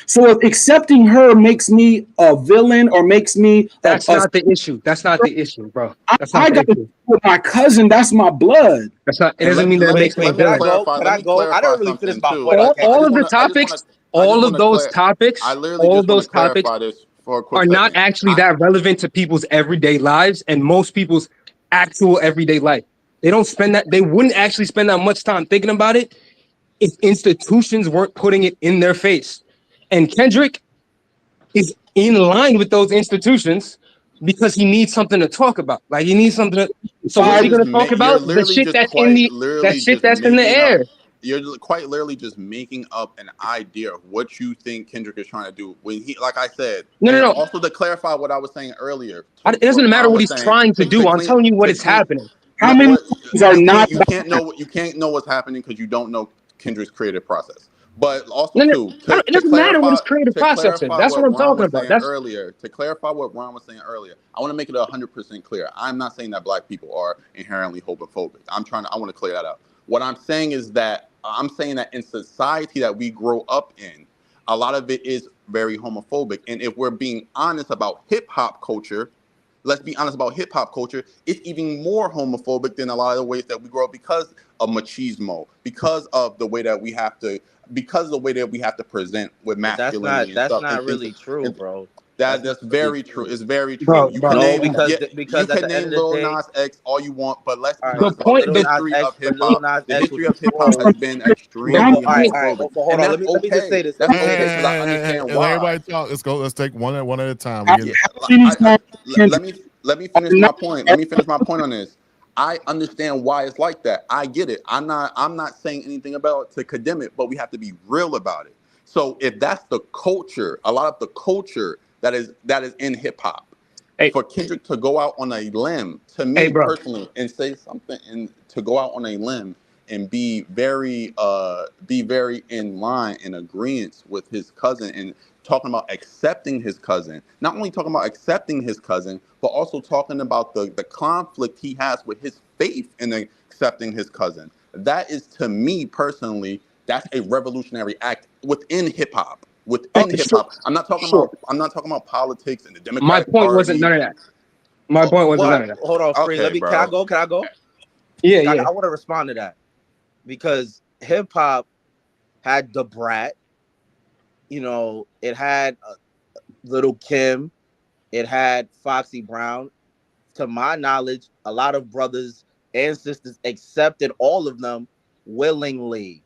So if accepting her makes me a villain or makes me that's not the issue. That's not the issue, bro. That's not I got with my cousin. That's my blood. That's not. It doesn't mean that makes me a villain. Can I go? I don't really finish my point. All of the topics, all of those topics are not actually that relevant to people's everyday lives and most people's actual everyday life. They don't spend that. They wouldn't actually spend that much time thinking about it if institutions weren't putting it in their face. And Kendrick is in line with those institutions because he needs something to talk about. Like he needs something to. So what's he going to talk about? The shit that's in the air. You're quite literally just making up an idea of what you think Kendrick is trying to do. When he, like I said, no. Also to clarify what I was saying earlier. It doesn't matter what he's trying to do. I'm telling you what is happening. How many things are not? You can't know what's happening because you don't know Kendrick's creative process. But also, it doesn't matter what his creative process is. That's what I'm talking about. To clarify what Ron was saying earlier, I want to make it 100% clear. I'm not saying that Black people are inherently homophobic. I want to clear that up. What I'm saying is that in society that we grow up in, a lot of it is very homophobic. And if we're being honest about hip hop culture, let's be honest about hip hop culture, it's even more homophobic than a lot of the ways that we grow up because of machismo, because of the way that we have to present with masculinity. That's not really true, bro. That's very true. It's very true. Bro, you can name Lil Nas X all you want, but let's be honest. The history of hip hop has been extremely homophobic. Hold on, let me just say this. That's okay because I understand why. Everybody talk. Let's take one at a time. Let me finish my point. Let me finish my point on this. I understand why it's like that. I get it. I'm not saying anything about it to condemn it, but we have to be real about it. So if that's the culture, a lot of the culture that is in hip hop, for Kendrick to go out on a limb, to me personally, and say something, and to go out on a limb and be very in line, in agreement with his cousin, and talking about accepting his cousin, not only talking about accepting his cousin, but also talking about the conflict he has with his faith in accepting his cousin. That is, to me personally, that's a revolutionary act within hip hop. I'm not talking about politics and the Democratic My point Party. wasn't none of that. My point wasn't none of that. Hold on, Free. Okay, can I go? Can I go? Yeah. I want to respond to that because hip hop had the Brat. You know, it had Little Kim, it had Foxy Brown. To my knowledge, a lot of brothers and sisters accepted all of them willingly.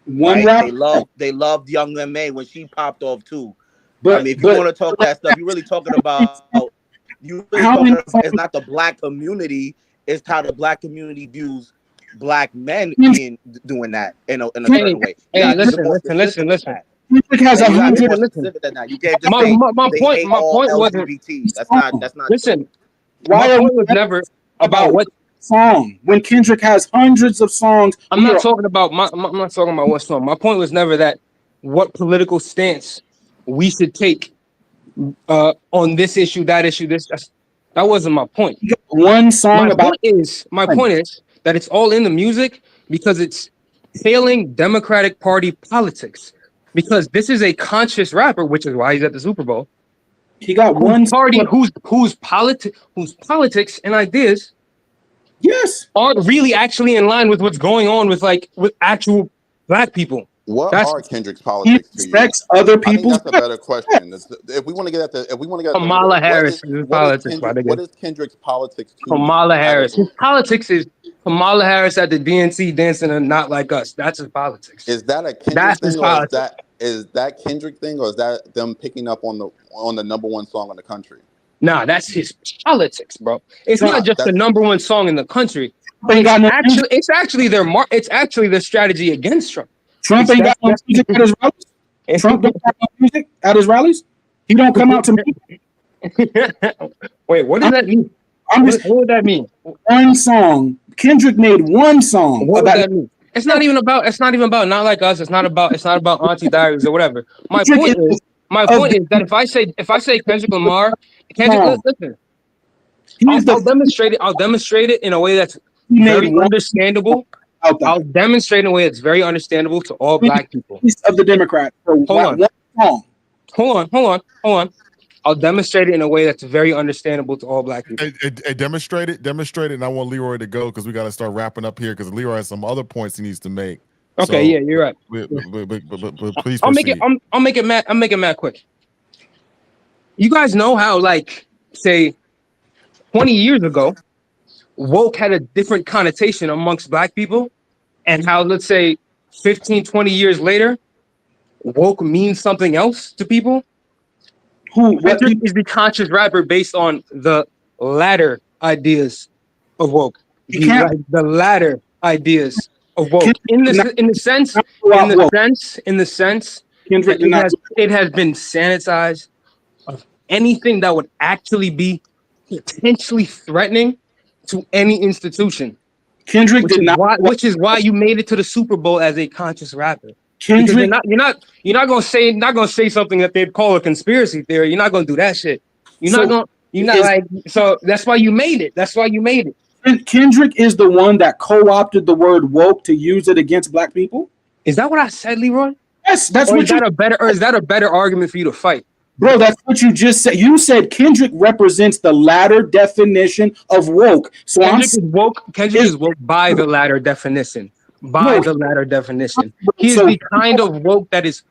They loved Young M.A. when she popped off too. But I mean, if you want to talk that stuff, you're really talking about it's not the Black community, it's how the Black community views Black men doing that in a certain way. Listen. Kendrick has 100. You can't just my point wasn't. That's not. Listen, my point was never about what song when Kendrick has hundreds of songs. I'm not talking about what song. My point was never that what political stance we should take on this issue, that issue. That wasn't my point. One song my point is that it's all in the music because it's failing Democratic Party politics, because this is a conscious rapper, which is why he's at the Super Bowl. He got one party whose politics and ideas aren't really actually in line with what's going on with actual black people. What are Kendrick's politics to you? Other people. I think that's a better question. If we want to get at Kamala Harris is politics. What is Kendrick's politics to Kamala Harris? His politics is Kamala Harris at the DNC dancing and Not Like Us. That's his politics. Is that a Kendrick thing, or is that Kendrick thing, or is that them picking up on the #1 song in the country? Nah, that's his politics, bro. It's not just the #1 song in the country. It's actually their strategy against Trump. Trump ain't got no music at his rallies. Trump don't got no music at his rallies. He don't come out to me. Wait, what does that mean? What would that mean? One song. Kendrick made one song. What does that mean? It's not even about Not Like Us. It's not about Auntie Diaries or whatever. My point is that if I say Kendrick Lamar, listen. I'll demonstrate it in a way that's very understandable. I'll demonstrate in a way that's very understandable to all black people. Of the Democrats. Hold on. I'll demonstrate it in a way that's very understandable to all black people. Demonstrate it, and I want Leroy to go because we got to start wrapping up here because Leroy has some other points he needs to make. Okay, yeah, you're right. But please, I'll make it mad quick. You guys know how, say, 20 years ago, woke had a different connotation amongst black people, and how, let's say, 15, 20 years later, woke means something else to people? Kendrick is the conscious rapper based on the latter ideas of woke. The latter ideas of woke. In the sense, Kendrick it has been sanitized of anything that would actually be potentially threatening to any institution. Kendrick which is why you made it to the Super Bowl as a conscious rapper. Kendrick, you're not gonna say something that they'd call a conspiracy theory. You're not gonna do that shit. So that's why you made it. Kendrick is the one that co-opted the word woke to use it against black people. Is that what I said, Leroy? Yes, that's is that a better argument for you to fight? Bro, that's what you just said. You said Kendrick represents the latter definition of woke. So Kendrick is woke by the latter definition. He is the kind of woke that is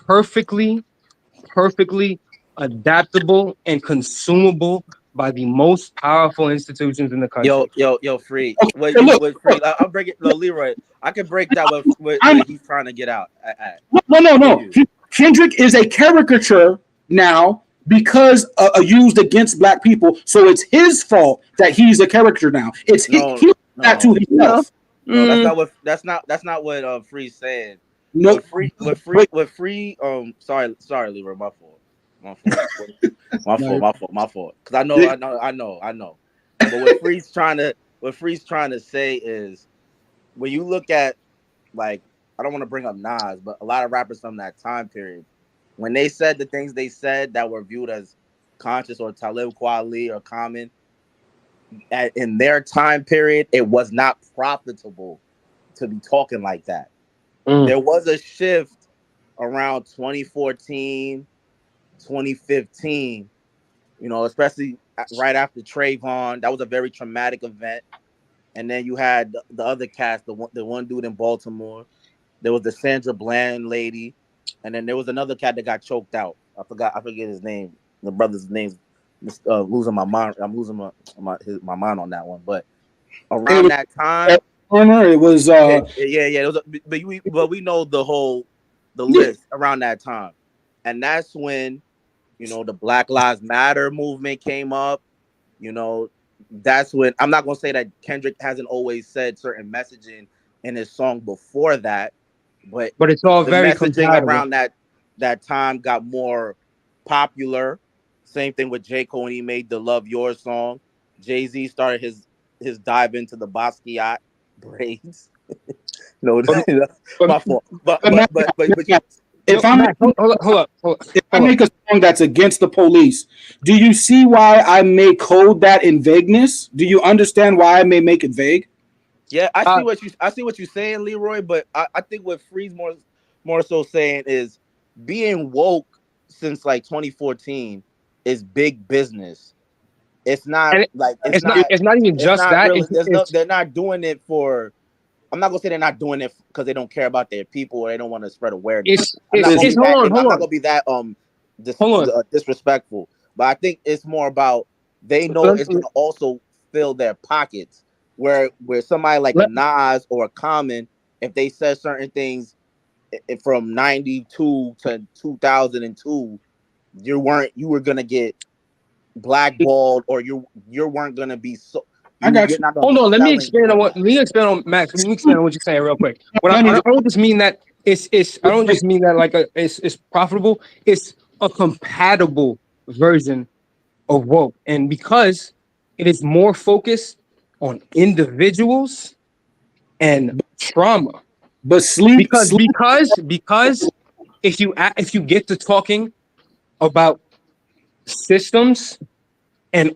perfectly adaptable and consumable by the most powerful institutions in the country. Yo, Free. Free? I'll break it. Leroy, I can break that what he's trying to get out. No. Kendrick is a caricature now because used against black people. So it's his fault that he's a caricature now. It's he that to himself. No, that's not what Free's saying. No, Free. Sorry, Leroy, my fault. My fault. Because I know. But what Free's trying to say is, when you look at, I don't want to bring up Nas, but a lot of rappers from that time period, when they said the things they said that were viewed as conscious or Talib Kweli or common, in their time period, it was not profitable to be talking like that. There was a shift around 2014, 2015, especially right after Trayvon. That was a very traumatic event. And then you had the other cast, the one dude in Baltimore. There was the Sandra Bland lady. And then there was another cat that got choked out. I forget his name. The brother's name's losing my mind. I'm losing my mind on that one. But around that time, it was It was but we know the list around that time, and that's when the Black Lives Matter movement came up. That's when, I'm not gonna say that Kendrick hasn't always said certain messaging in his song before that, but it's all very messaging around that time got more popular. Same thing with J. Cole when he made the Love Yours song. Jay-Z started his dive into the Basquiat braids. My fault. But if I make a song that's against the police, do you see why I may code that in vagueness? Do you understand why I may make it vague? Yeah, I see what you're saying, Leroy. But I think what Free's more so saying is being woke since like 2014 is big business. It's not And like it's not. It's not even it's just not that. really. There's no. It's They're not doing it for. I'm not gonna say they're not doing it because they don't care about their people or they don't want to spread awareness. I'm not gonna be hold that. on, I'm hold not on, gonna be that hold on. disrespectful. But I think it's more about they know Let, it's gonna also fill their pockets. Where somebody like a let, Nas or a Common, if they said certain things from 92 to 2002, you were gonna get blackballed or you weren't gonna be so I got you're you. not gonna hold be on. Let me selling expand on doing what. that. Let me expand on Max. Let me expand on what you're saying real quick. What Let me I don't just mean that it's. I don't just mean that like it's profitable. It's a compatible version of woke, and because it is more focused on individuals and trauma. but Because if you get to talking about systems and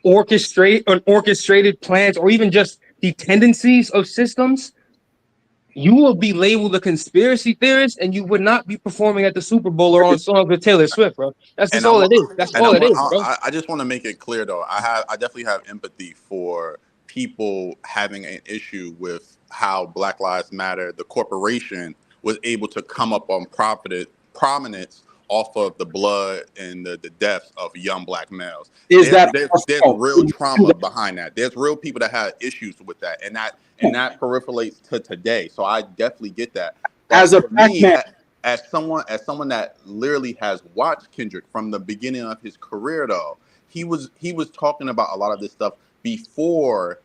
orchestrated plans or even just the tendencies of systems, you will be labeled a conspiracy theorist and you would not be performing at the Super Bowl or on songs with Taylor Swift, bro. That's just And I all it want, is. That's all it is, bro. I just want to make it clear though. I definitely have empathy for people having an issue with how Black Lives Matter, the corporation, was able to come up on prominence off of the blood and the deaths of young black males. is that There's real trauma behind that. There's real people that have issues with that, and that periperates to today. So I definitely get that. as But a for black me, man? as someone that literally has watched Kendrick from the beginning of his career, though he was talking about a lot of this stuff before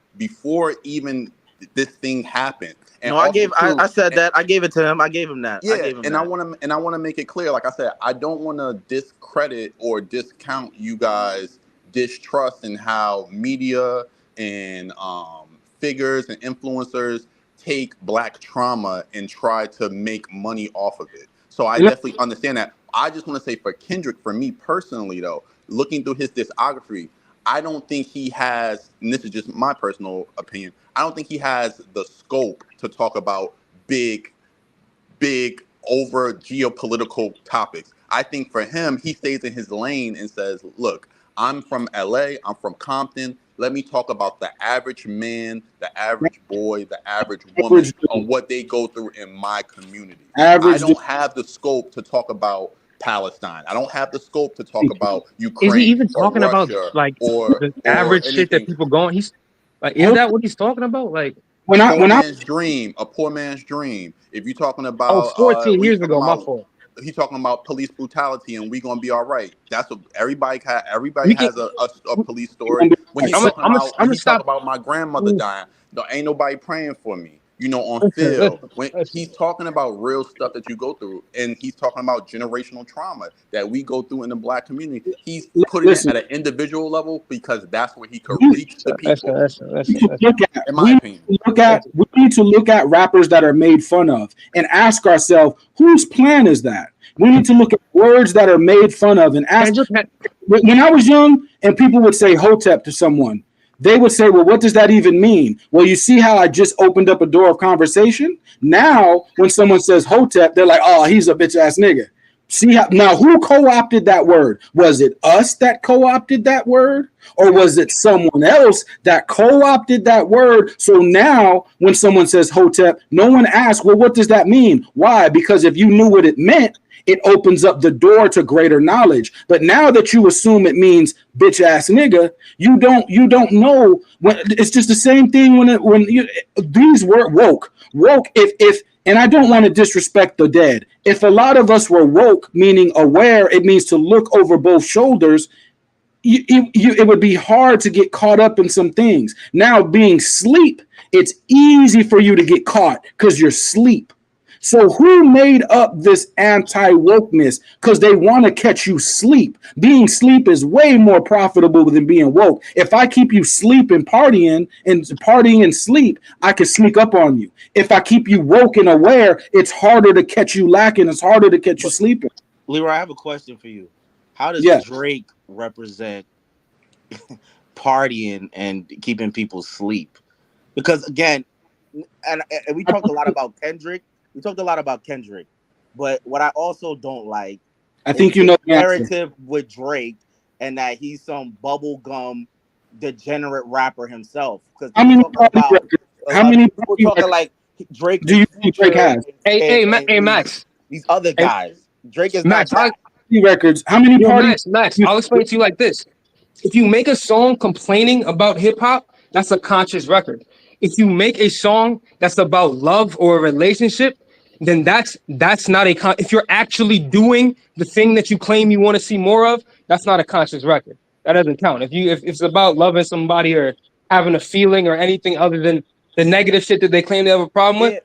even this thing happened, and No, also too. I said that. I gave it to him. I gave him that. I Yeah, gave him and that. I want to make it clear. Like I said, I don't want to discredit or discount you guys' distrust in how media and figures and influencers take black trauma and try to make money off of it. So I definitely understand that. I just want to say for Kendrick, for me personally, though, looking through his discography, I don't think he has, and this is just my personal opinion, I don't think he has the scope to talk about big over geopolitical topics. I think for him, he stays in his lane and says, look, I'm from LA, I'm from Compton. Let me talk about the average man, the average boy, the average woman, Average on dude. what they go through in my community. I Average dude. don't have the scope to talk about Palestine. I don't have the scope to talk about Is he Ukraine even or talking about Russia like or the average shit that anything. people going? He's like, is that what he's talking about? Like, A poor When I man's dream, a poor man's dream. If you're talking oh, about 14 years ago, my fault. he's talking about police brutality and we gonna be all right. That's what everybody We can. has a police story. When he's I'm talking about gonna stop. my grandmother dying, no, ain't nobody praying for me. You know, on Phil, when he's talking about real stuff that you go through, and he's talking about generational trauma that we go through in the black community, he's putting it listen, at an individual level because that's where he could we reach the people, in my opinion. we need to look at rappers that are made fun of and ask ourselves whose plan is that. We need to look at words that are made fun of and ask. Kendrick had, When I was young and people would say hotep to someone, they would say, well, what does that even mean? Well, you see how I just opened up a door of conversation? Now, when someone says hotep, they're like, oh, he's a bitch ass nigga. See how now who co-opted that word? Was it us that co-opted that word? Or was it someone else that co-opted that word? So now when someone says hotep, no one asks, well, what does that mean? Why? Because if you knew what it meant, it opens up the door to greater knowledge. But now that you assume it means bitch ass nigga, you don't know when it's just the same thing these were woke if and I don't want to disrespect the dead. If a lot of us were woke, meaning aware, it means to look over both shoulders. It would be hard to get caught up in some things. Now, being sleep, it's easy for you to get caught because you're sleep. So who made up this anti-wokeness? Because they want to catch you sleep. Being sleep is way more profitable than being woke. If I keep you sleeping, partying and sleep, I can sneak up on you. If I keep you woke and aware, it's harder to catch you lacking. It's harder to catch you sleeping. Leroy, I have a question for you. How does Yeah. Drake represent partying and keeping people asleep? Because again, and we talked a lot about Kendrick. We talked a lot about Kendrick, but what I also don't like I is think you this know the answer. narrative with Drake and that he's some bubblegum degenerate rapper himself. Because How people many talking party about records? How many people party talking records like Drake do is you think Drake Future has? and Max. these other Hey, guys. Drake is not Max, that. Party records. How many yo, party? Max, I'll explain it to you like this. If you make a song complaining about hip hop, that's a conscious record. If you make a song that's about love or a relationship, then that's not if you're actually doing the thing that you claim you want to see more of, that's not a conscious record. That doesn't count. If it's about loving somebody or having a feeling or anything other than the negative shit that they claim they have a problem with,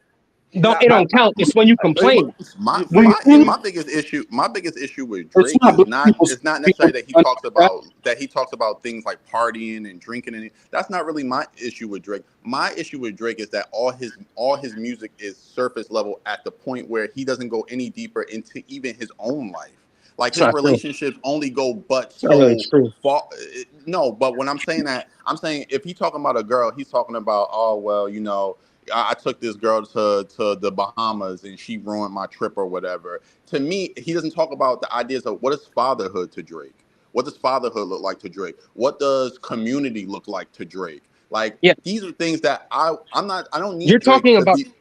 Yeah, it I, don't count. It's when you Hey, look, complain. my When my you my biggest issue with it's Drake not is black not people it's not speaking necessarily that up, he talks about things like partying and drinking, and that's not really my issue with Drake. My issue with Drake is that all his music is surface level at the point where he doesn't go any deeper into even his own life. Like It's his not true. relationships only go but It's not really so true. far. No, but when I'm saying that, I'm saying if he's talking about a girl, he's talking about, oh well, you know, I took this girl to the Bahamas and she ruined my trip or whatever. To me, he doesn't talk about the ideas of what is fatherhood to Drake. What does fatherhood look like to Drake? What does community look like to Drake? Like Yeah, these are things that I don't you're need Drake talking to about be.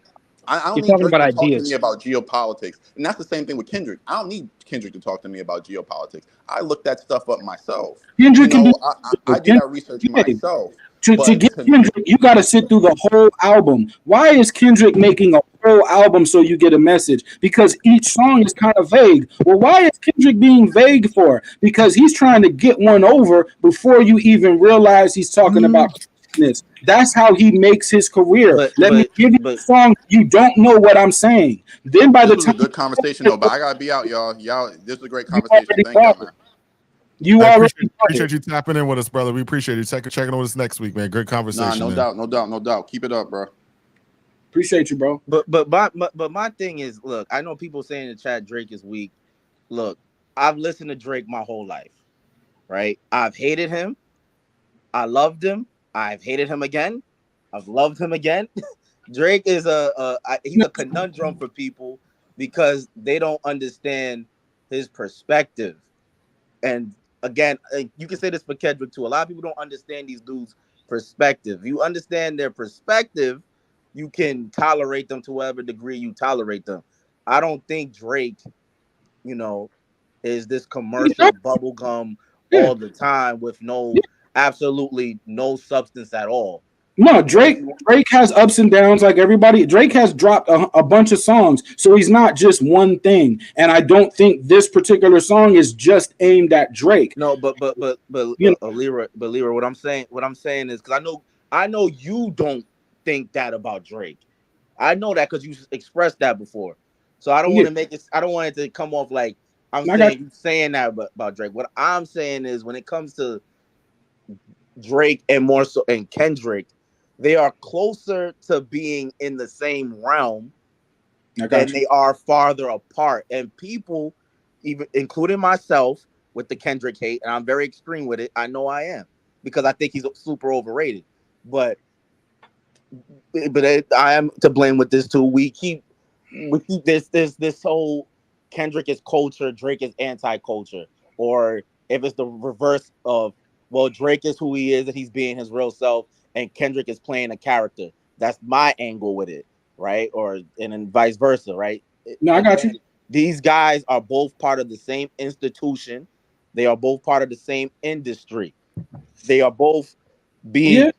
I don't you're need talking Drake about to talk to me ideas. about geopolitics. And that's the same thing with Kendrick. I don't need Kendrick to talk to me about geopolitics. I look that stuff up myself. You Kendrick can do know, I do Kendrick, that research yeah. myself. To But get to Kendrick, you got to sit through the whole album. Why is Kendrick making a whole album so you get a message? Because each song is kind of vague. Well, why is Kendrick being vague for? Because he's trying to get one over before you even realize he's talking about this. That's how he makes his career. but Let me but give you a but song you don't know what I'm saying. Then by this the was a time good conversation though, but I gotta be out, y'all. This is a great you conversation. already Thank y'all, got it. man. You I already got appreciate it. you tapping in with us, brother. We appreciate you checking on us next week, man. Good Nah, conversation, no man. doubt, no doubt, no doubt. Keep it up, bro. Appreciate you, bro. but my thing is, look, I know people saying in the chat Drake is weak. Look, I've listened to Drake my whole life, right? I've hated him. I loved him. I've hated him again. I've loved him again. Drake is he's a conundrum for people because they don't understand his perspective. And again, you can say this for Kendrick too. A lot of people don't understand these dudes' perspective. You understand their perspective, you can tolerate them to whatever degree you tolerate them. I don't think Drake, you know, is this commercial bubblegum Yeah. all the time with absolutely no substance at all. No, And if you Drake has ups and downs like everybody. Drake has dropped a bunch of songs, so he's not just one thing. And I don't think this particular song is just aimed at Drake. no, You know, Leroy, what I'm saying is because I know you don't think that about Drake. I know that because you expressed that before. So I don't want yeah, to make it. I don't want it to come off like I'm I got saying you saying that about Drake. What I'm saying is when it comes to Drake and more so and Kendrick, they are closer to being in the same realm I than got you. they are farther apart. And people, even including myself, with the Kendrick hate, and I'm very extreme with it. I know I am because I think he's super overrated. But I am to blame with this too. We keep this whole Kendrick is culture, Drake is anti-culture, or if it's the reverse of well, Drake is who he is and he's being his real self, and Kendrick is playing a character. That's my angle with it, right? Or and then vice versa, right? No, I got you. Again, these guys are both part of the same institution. They are both part of the same industry. They are both being Yeah,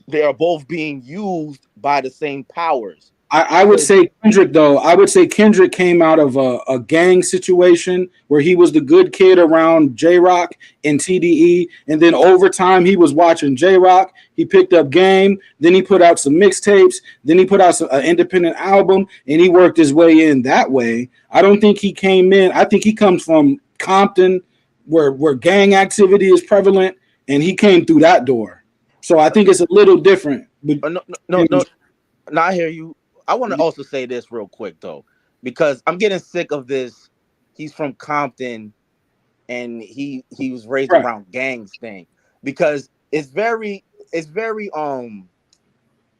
they are both being used by the same powers. I would So say Kendrick though. I would say Kendrick came out of a gang situation where he was the good kid around J Rock and TDE, and then over time he was watching J Rock. He picked up game. Then he put out some mixtapes. Then he put out an independent album, and he worked his way in that way. I don't think he came in. I think he comes from Compton, where gang activity is prevalent, and he came through that door. So I think it's a little different. But no, I hear you. I want to also say this real quick though, because I'm getting sick of this. He's from Compton and he was raised right. around gangs thing because it's very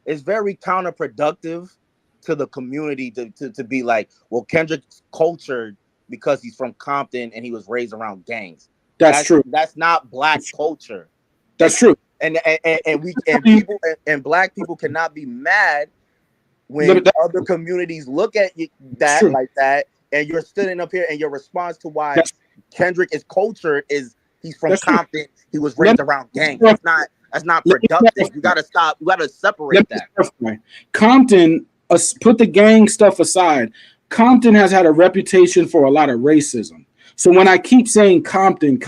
it's very counterproductive to the community to be like, well, Kendrick's cultured because he's from Compton and he was raised around gangs. That's true. That's not black culture. That's true. And people and black people cannot be mad when other communities look at that like that, and you're sitting up here and your response to why Kendrick is cultured is he's from Compton, he was raised around gangs. That's not productive. You gotta stop. You gotta separate that. Compton, put the gang stuff aside. Compton has had a reputation for a lot of racism. So when I keep saying Compton,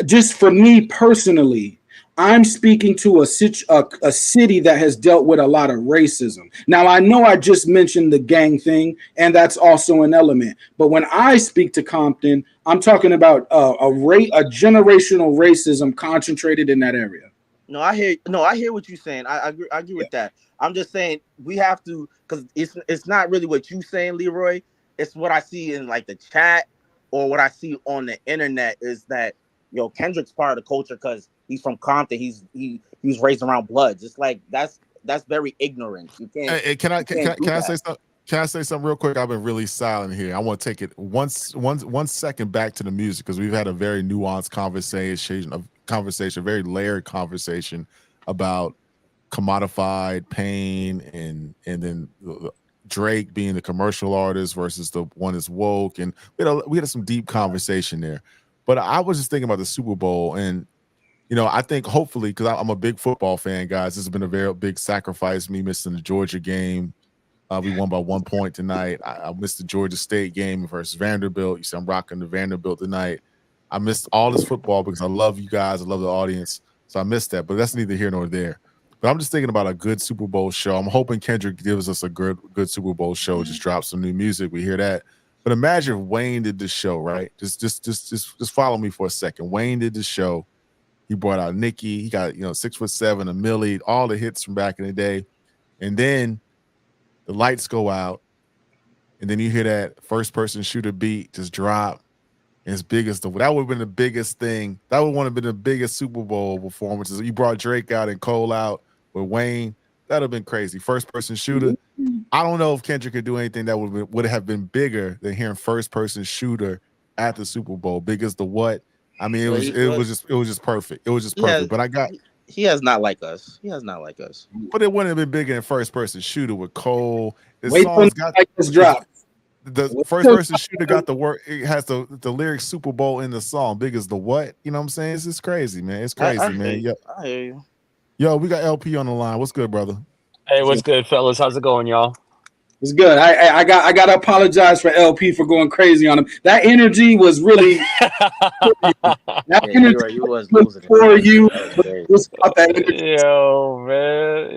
just for me personally, I'm speaking to a city that has dealt with a lot of racism. Now, I know I just mentioned the gang thing, and that's also an element. But when I speak to Compton, I'm talking about a generational racism concentrated in that area. No, I hear what you're saying. I agree with that. I'm just saying we have to, because it's not really what you saying, Leroy. It's what I see in like the chat or what I see on the internet is that Kendrick's part of the culture because he's from Compton. He was raised around Bloods. It's like that's very ignorant. You can't. Hey, can I say something? Can I say something real quick? I've been really silent here. I want to take it one second back to the music because we've had a very nuanced conversation, very layered conversation about commodified pain and then Drake being the commercial artist versus the one that's woke, and we had some deep conversation there. But I was just thinking about the Super Bowl, and I think hopefully, because I'm a big football fan, guys, this has been a very big sacrifice. Me missing the Georgia game, we won by 1 point tonight. I missed the Georgia State game versus Vanderbilt. You see, I'm rocking the Vanderbilt tonight. I missed all this football because I love you guys, I love the audience, so I missed that. But that's neither here nor there. But I'm just thinking about a good Super Bowl show. I'm hoping Kendrick gives us a good Super Bowl show. Just drop some new music. We hear that. But imagine if Wayne did the show, right? Just follow me for a second. Wayne did the show. He brought out Nicki. He got 6'7", a Millie, all the hits from back in the day. And then the lights go out, and then you hear that first person shooter beat just drop. And as big as that would have been the biggest thing. That would have been the biggest Super Bowl performances. You brought Drake out and Cole out with Wayne. That'd have been crazy. First person shooter. I don't know if Kendrick could do anything that would have been bigger than hearing first person shooter at the Super Bowl. Big as the what? I mean, it was just perfect. It was just perfect. But he has not like us. He has not like us. But it wouldn't have been bigger than first person shooter with Cole. Wait till this drop. The first person shooter got the work. It has the lyrics Super Bowl in the song. Big as the what? You know what I'm saying? It's just crazy, man. It's crazy, man. I hear you. Yo, we got LP on the line. What's good, brother? Hey, what's good, fellas? How's it going, y'all? It's good. I got to apologize for LP for going crazy on him. That energy was really that energy was for you. Yo, man,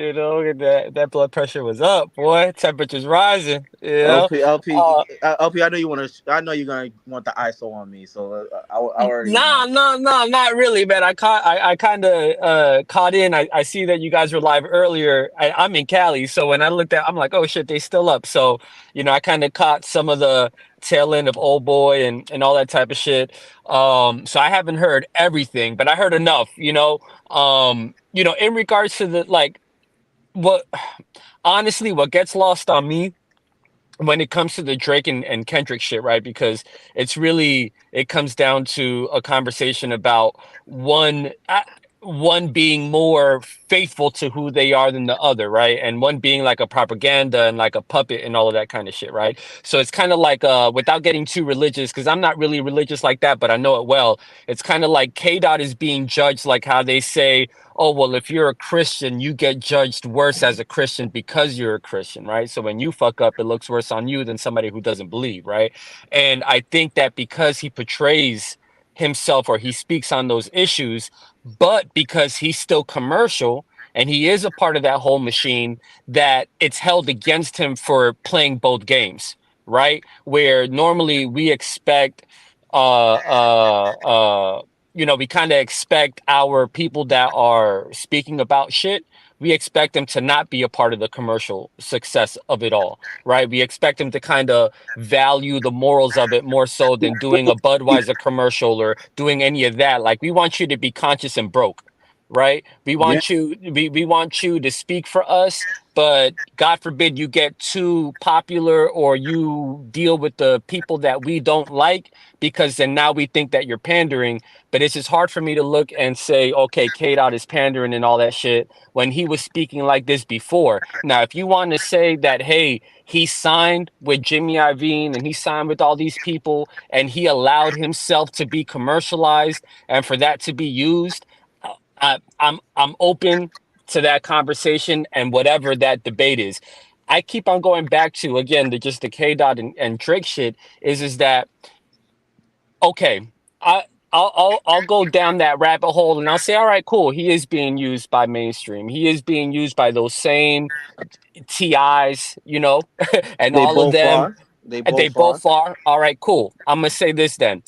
that blood pressure was up, boy. Temperature's rising. Yeah. LP, I know you want to. I know you're gonna want the ISO on me, so I already. No, not really, man. I kind of caught in. I see that you guys were live earlier. I'm in Cali, so when I looked at, I'm like, oh shit, they still up. So I kind of caught some of the tail end of Old Boy and all that type of shit. So I haven't heard everything, but I heard enough. In regards to what gets lost on me when it comes to the Drake and Kendrick shit, right? Because it comes down to a conversation about one being more faithful to who they are than the other, right? And one being like a propaganda and like a puppet and all of that kind of shit, right? So it's kind of like, without getting too religious, because I'm not really religious like that, but I know it well. It's kind of like K-Dot is being judged like how they say, oh, well, if you're a Christian, you get judged worse as a Christian because you're a Christian, right? So when you fuck up, it looks worse on you than somebody who doesn't believe, right? And I think that because he portrays himself or he speaks on those issues, but because he's still commercial and he is a part of that whole machine, that it's held against him for playing both games, right? Where normally we expect we kind of expect our people that are speaking about shit, we expect them to not be a part of the commercial success of it all, right? We expect them to kind of value the morals of it more so than doing a Budweiser commercial or doing any of that. Like, we want you to be conscious and broke, right? We want you, we want you to speak for us, but God forbid you get too popular or you deal with the people that we don't like, because then now we think that you're pandering. But it's just hard for me to look and say, okay, K Dot is pandering and all that shit when he was speaking like this before. Now, if you want to say that, hey, he signed with Jimmy Iovine and he signed with all these people and he allowed himself to be commercialized and for that to be used, I'm open to that conversation and whatever that debate is. I keep on going back to, again, just the K Dot and Drake shit is that okay? I'll go down that rabbit hole and I'll say, all right, cool. He is being used by mainstream. He is being used by those same TIs, and They all of both them. are. They And they both are. both are. All right, cool. I'm gonna say this then.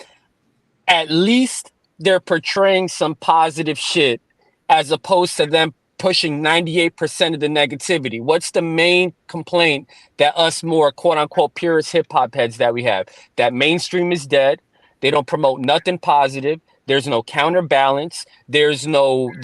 At least they're portraying some positive shit as opposed to them pushing 98% of the negativity. What's the main complaint that us more quote unquote purist hip hop heads that we have? That mainstream is dead. They don't promote nothing positive. There's no counterbalance. There's no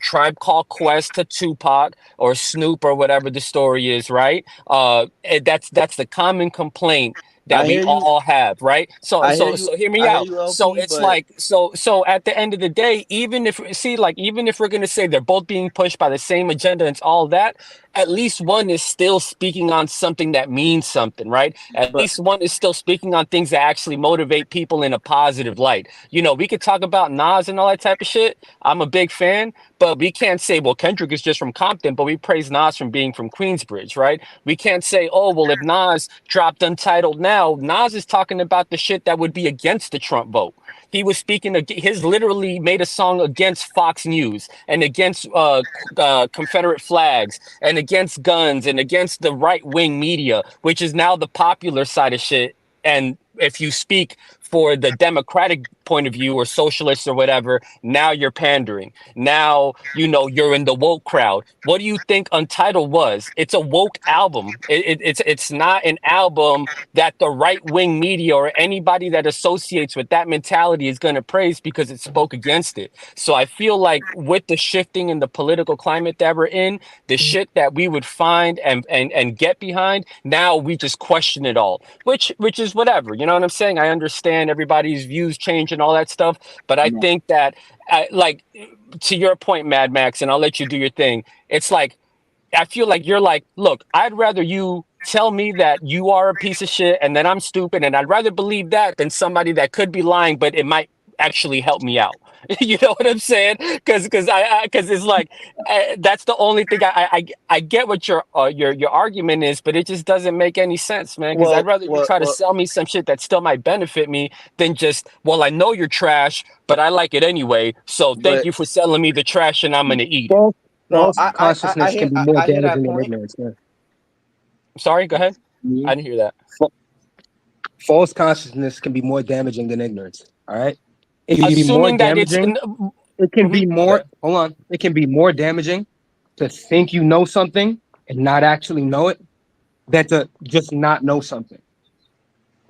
Tribe Called Quest to Tupac or Snoop or whatever the story is, right? That's the common complaint that I we hear you. all have, right? So I hear so you. so hear me I hear out. you, So LP. it's But like so at the end of the day, even if we're gonna say they're both being pushed by the same agenda and all that, at least one is still speaking on something that means something, right? At but least one is still speaking on things that actually motivate people in a positive light. We could talk about Nas and all that type of shit. I'm a big fan, but we can't say, well, Kendrick is just from Compton, but we praise Nas from being from Queensbridge, right? We can't say, oh, well, if Nas dropped Untitled now, Nas is talking about the shit that would be against the Trump vote. He was speaking, his literally made a song against Fox News and against Confederate flags and against guns and against the right wing media, which is now the popular side of shit. And if you speak for the Democratic point of view or socialists or whatever, now you're pandering. Now, you're in the woke crowd. What do you think Untitled was? It's a woke album. It's not an album that the right wing media or anybody that associates with that mentality is going to praise because it spoke against it. So I feel like with the shifting in the political climate that we're in, the shit that we would find and get behind, now we just question it all, which is whatever. You know what I'm saying? I understand everybody's views change and all that stuff, but I No. think that, like, to your point, Mad Max, and I'll let you do your thing. It's like, I feel like you're like, look, I'd rather you tell me that you are a piece of shit and that I'm stupid, and I'd rather believe that than somebody that could be lying, but it might actually help me out. You know what I'm saying? Because it's like, that's the only thing I get what your argument is, but it just doesn't make any sense, man. Because I'd well, rather you well, try to well. sell me some shit that still might benefit me than just, well, I know you're trash, but I like it anyway. So thank But you for selling me the trash, and I'm gonna eat it. False, no, false consciousness can be more I hear that damaging than point. ignorance, man. Sorry, go ahead. Me? I didn't hear that. False consciousness can be more damaging than ignorance. All right. It can be more Assuming that it's damaging. It can be go more, ahead. hold on. It can be more damaging to think you know something and not actually know it than to just not know something.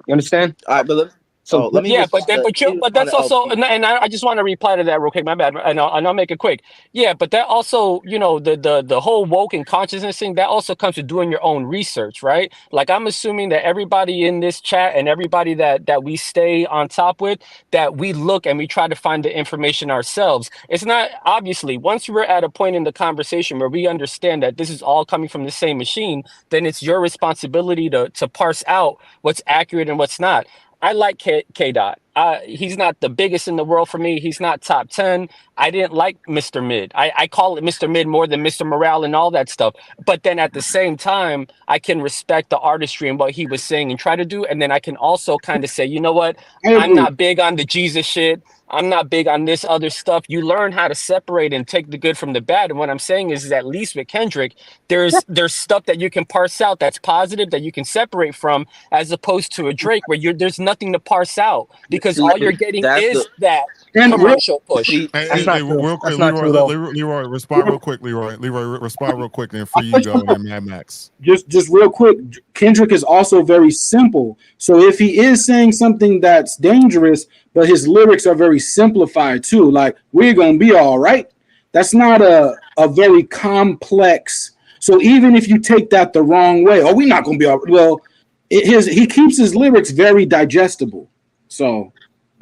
You understand? All right, but So let me Yeah, but respond that, to but that's also, LP. and I just want to reply to that real quick. My bad, and I'll make it quick. Yeah, but that also, the whole woke and consciousness thing, that also comes to doing your own research, right? Like, I'm assuming that everybody in this chat and everybody that we stay on top with, that we look and we try to find the information ourselves. It's not, obviously, once we're at a point in the conversation where we understand that this is all coming from the same machine, then it's your responsibility to parse out what's accurate and what's not. I like K Dot. He's not the biggest in the world for me. He's not top 10. I didn't like Mr. Mid. I call it Mr. Mid more than Mr. Morale and all that stuff. But then at the same time, I can respect the artistry and what he was saying and try to do. And then I can also kind of say, you know what? I I'm agree. not big on the Jesus shit. I'm not big on this other stuff. You learn how to separate and take the good from the bad. And what I'm saying is at least with Kendrick, there's stuff that you can parse out that's positive that you can separate from, as opposed to a Drake where there's nothing to parse out because See, all you're getting that's the is that And real, commercial push. see, Hey, that's hey, see. not hey, true. real quick, That's not true, though. Leroy, respond real quick, Leroy. Leroy, respond real quick, then free you go, and then Mad Max. just real quick, Kendrick is also very simple. So if he is saying something that's dangerous, but his lyrics are very simplified too, like we're gonna be all right. That's not a very complex. So even if you take that the wrong way, oh, we're not going to be all well. He keeps his lyrics very digestible. So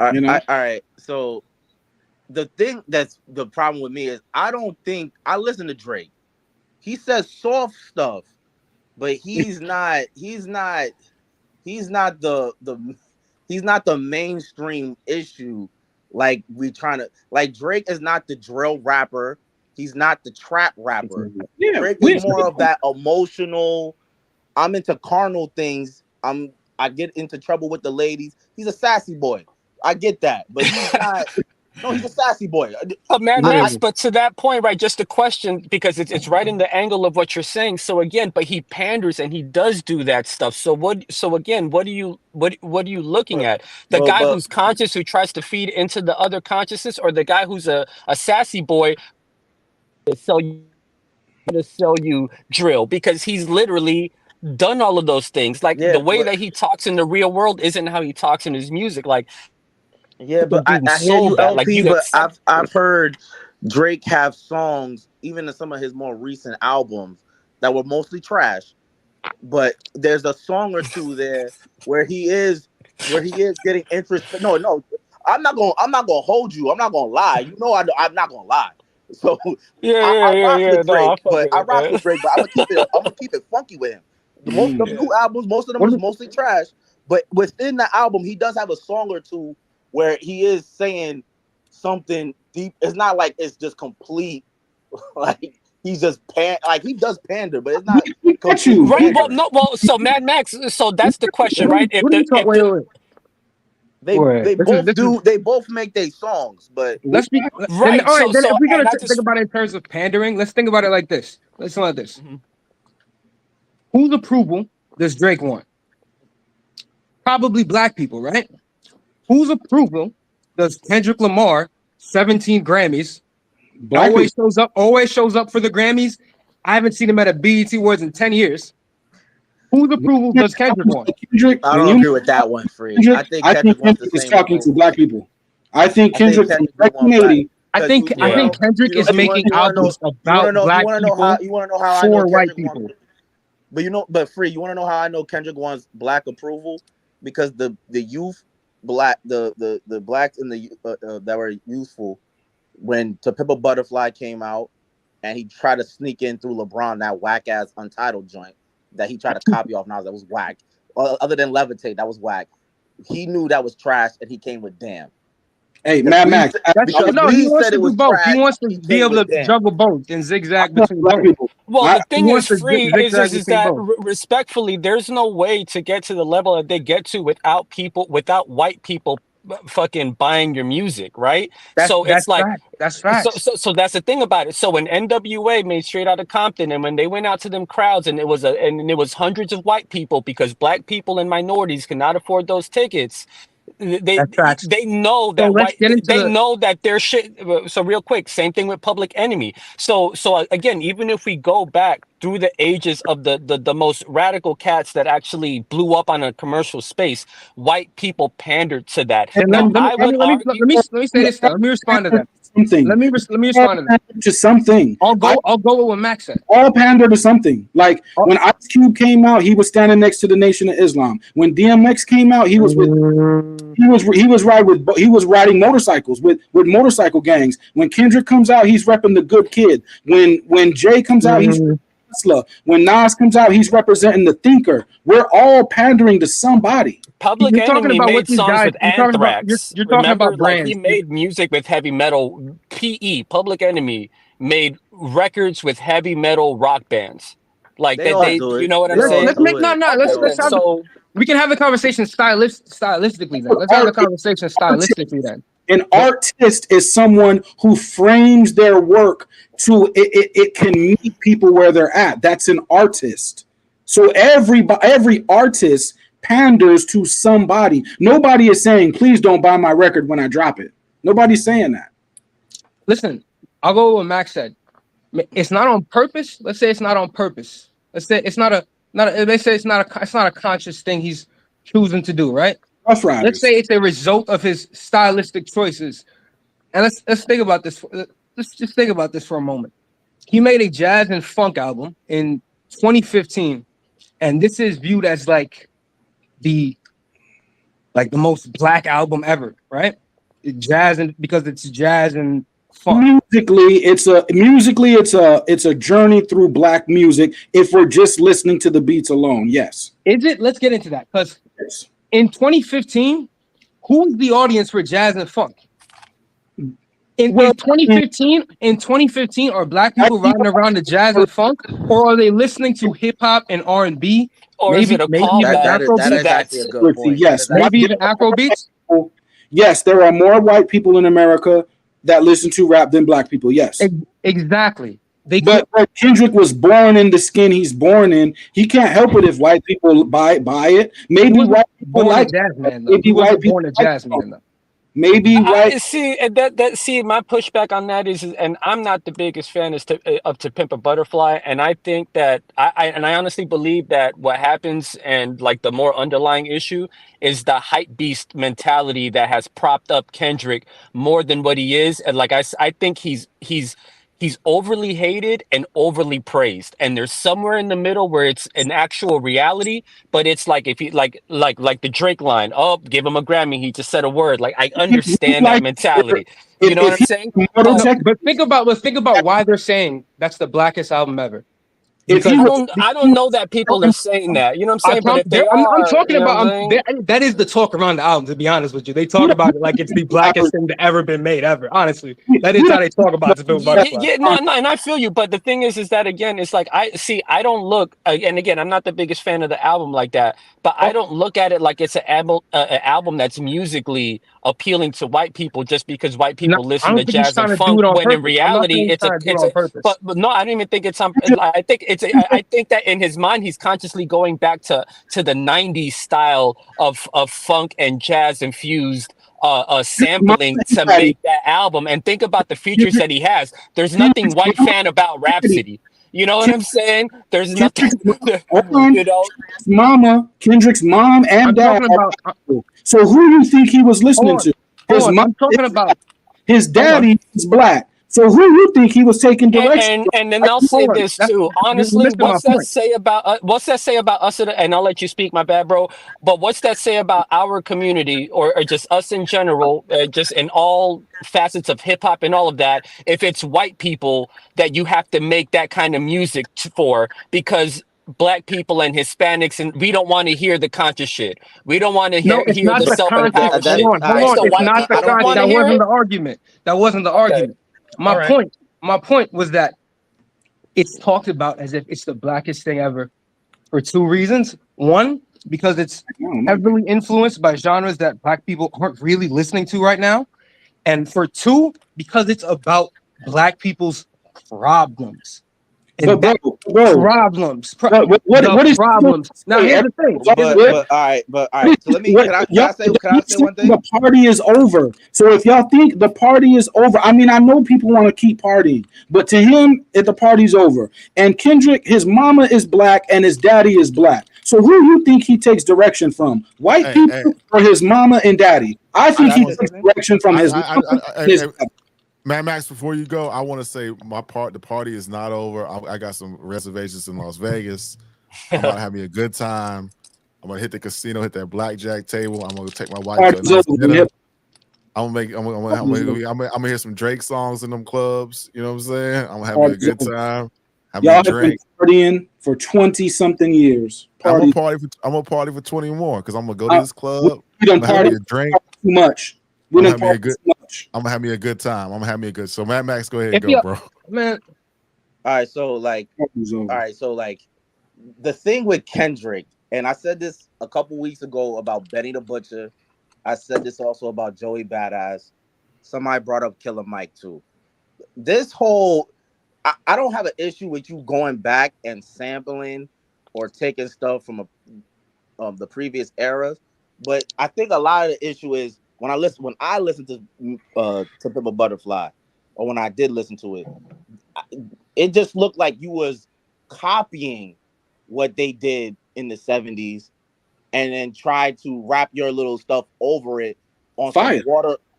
All you know, right. So the thing that's the problem with me is I don't think I listen to Drake. He says soft stuff, but he's not the mainstream issue. Like we trying to like Drake is not the drill rapper. He's not the trap rapper. yeah, Drake is more of that emotional. I'm into carnal things. I get into trouble with the ladies. He's a sassy boy. I get that, but he's not. No, he's a sassy boy. Mad I, Max, but to that point, right? Just a question because it's right in the angle of what you're saying. So again, but he panders and he does do that stuff. So what? So again, what are you looking at? The guy but who's conscious who tries to feed into the other consciousness, or the guy who's a sassy boy to sell you drill because he's literally done all of those things. Like yeah, the way that he talks in the real world isn't how he talks in his music. Like yeah, people but do I hear so you, bad. Like LP. you, But I've heard Drake have songs, even in some of his more recent albums, that were mostly trash. But there's a song or two there where he is getting interest. No, I'm not gonna hold you. I'm not gonna lie. You know I'm not gonna lie. So I rock yeah. with No, I Drake, fuck but with it, man. I'm gonna keep it funky with him. The mm, new albums, most of them was mostly trash. But within the album, he does have a song or two where he is saying something deep. It's not like it's just complete like he's just like he does pander, but it's not we got complete you. Right. Well, pandering. no. Well, so Mad Max. So that's the question, right? What are you talking? Wait. They both This is do. They both make their songs, but let's be then. right. All right, then if So, we're and gonna I think just. about it in terms of pandering, let's think about it like this. Listen like this. Mhm. Whose approval does Drake want? Probably black people, right? Whose approval does Kendrick Lamar, 17 Grammys, Black people. always shows up for the Grammys? I haven't seen him at a BET Awards in 10 years. Whose approval does Kendrick want? Kendrick, I when don't you agree with that one, Free. I Kendrick, think I think Kendrick wants the Kendrick is same talking to approval. black people. I think I think Kendrick from Kendrick do want black 1980. I because think I Yeah. think Kendrick is making albums about black people you want to know how I know for white Kendrick wants. people. But Free, you want to know how I know Kendrick wants black approval because the youth black the blacks in the that were youthful when To Pimp a Butterfly came out and he tried to sneak in through LeBron that whack ass Untitled joint that he tried to copy off Nas that was whack. Other than Levitate, that was whack. He knew that was trash and he came with Damn. Hey, Because Mad Max. That's no, he Bleed wants said to it do was both. He trash. wants to He be came able with to Damn. juggle both and zigzag between Black both. people. Well, the He thing is, wants to free zigzag is between that both. respectfully, there's no way to get to the level that they get to without white people fucking buying your music, right? So That's it's like, fact. That's so, facts. so, so that's the thing about it. So when NWA made Straight Outta Compton, and when they went out to them crowds, and it was hundreds of white people because black people and minorities cannot afford those tickets. They That's facts. they know So that let's get into they the know that their shit. So real quick, same thing with Public Enemy. So again, even if we go back through the ages of the most radical cats that actually blew up on a commercial space, white people pandered to that. and Now I would let argue. me say this though. Let me respond to that. Something. Let me respond to that. To something. I'll go with what Max said. All pander to something. Like Oh. when Ice Cube came out, he was standing next to the Nation of Islam. When DMX came out, he was riding motorcycles with motorcycle gangs. When Kendrick comes out, he's repping the good kid. When Jay comes out, he's Tesla. When Nas comes out, he's representing the thinker. We're all pandering to somebody. Public You're talking Enemy about what made these songs guys. with You're talking about Anthrax. you're talking Remember, about like he brands. made music with heavy metal. Public Enemy made records with heavy metal rock bands. Like They that, know how to do you it. know what I'm They know how to saying? Let's do make it. Okay, let's then. have So we can have a conversation stylistically then. Let's have a conversation stylistically then. An artist is someone who frames their work to it can meet people where they're at. That's an artist. So every artist panders to somebody. Nobody is saying, please don't buy my record when I drop it. Nobody's saying that. Listen, I'll go with what Max said. It's not on purpose. Let's say it's not on purpose. Let's say it's not a let's say it's not a conscious thing he's choosing to do, right? Rough Riders. Let's say it's a result of his stylistic choices. And let's think about this. just think about this for a moment. He made a jazz and funk album in 2015, and this is viewed as the most black album ever, right? Jazz, and because it's jazz and funk. It's a journey through black music. If we're just listening to the beats alone, yes. Is it? Let's get into that, because Yes. in 2015, who's the audience for jazz and funk? In 2015, are black people riding around to jazz and funk, or are they listening to hip hop and R&B? Or is it a maybe even That callback is to actually a good point. Yes, maybe even Afro beats? Yes, there are more white people in America that listen to rap than black people. Yes, Exactly. but Kendrick was born in the skin he's born in. He can't help it if white people buy it. Maybe white people like jazz man. maybe white people born a jazz man. Maybe white. See my pushback on that is, and I'm not the biggest fan of To Pimp a Butterfly, and I think that I honestly believe that what happens, and like the more underlying issue, is the hype beast mentality that has propped up Kendrick more than what he is. And like I think he's overly hated and overly praised, and there's somewhere in the middle where it's an actual reality, but it's like, if you like the Drake line, oh, give him a Grammy, he just said a word. Like, I understand that mentality. You know what I'm saying? But think about why they're saying that's the blackest album ever. I don't know that people are saying that. You know what I'm saying? But if they I'm are, talking you know about, what I'm saying? that is the talk around the album, to be honest with you. They talk about it like it's the blackest thing that ever been made, ever. Honestly, that is how they talk about the film Butterfly. No, and I feel you. But the thing is that, again, it's like, I don't look, and again, I'm not the biggest fan of the album like that, but I don't look at it like it's an album that's musically appealing to white people just because white people listen to jazz and funk, when in reality but no, I don't even think it's I think that in his mind he's consciously going back to the 90s style of funk and jazz infused sampling to make that album. And think about the features that he has. There's nothing white fan about Rhapsody. You know what I'm saying? There's nothing. You know, Kendrick's mom and dad. So who do you think he was listening to? I'm talking about his daddy is black. So who do you think he was taking direction? And then I'll say this too. Honestly, what's that say about us? And I'll let you speak. My bad, bro. But what's that say about our community, or just us in general, just in all facets of hip hop and all of that? If it's white people that you have to make that kind of music for, because black people and Hispanics, and we don't want to hear the conscious shit. We don't want to hear the self-empowered shit. Hold on. It's not the conscious. That wasn't the argument. That wasn't the argument. My point was that it's talked about as if it's the blackest thing ever for two reasons. One, because it's heavily influenced by genres that black people aren't really listening to right now. And for two, because it's about black people's problems. And problems. What is problems? Now here's the thing. But all right. So can I say one thing? The party is over. So if y'all think the party is over, I mean, I know people want to keep partying, but to him, the party's over. And Kendrick, his mama is black and his daddy is black. So who do you think he takes direction from? White people or his mama and daddy? I think he takes direction from his mama. Mad Max, before you go, I want to say the party is not over. I got some reservations in Las Vegas. I'm about to have me a good time. I'm gonna hit the casino, hit that blackjack table. I'm gonna take my wife to a nice dinner. I'm gonna hear some Drake songs in them clubs. You know what I'm saying? I'm gonna have me a good time. Y'all have been partying for 20-something years. I'm gonna party for 20 more, because I'm gonna go to this club. We don't party drink too much. I'm gonna have me a good time. I'm gonna have me a good. So Mad Max, go ahead and go, bro. Man. All right, so like the thing with Kendrick, and I said this a couple weeks ago about Benny the Butcher. I said this also about Joey Badass. Somebody brought up Killer Mike too. This whole, I don't have an issue with you going back and sampling or taking stuff from the previous eras, but I think a lot of the issue is when I listen to Pimp a Butterfly, or when I did listen to it, it just looked like you was copying what they did in the 70s and then tried to wrap your little stuff over it on some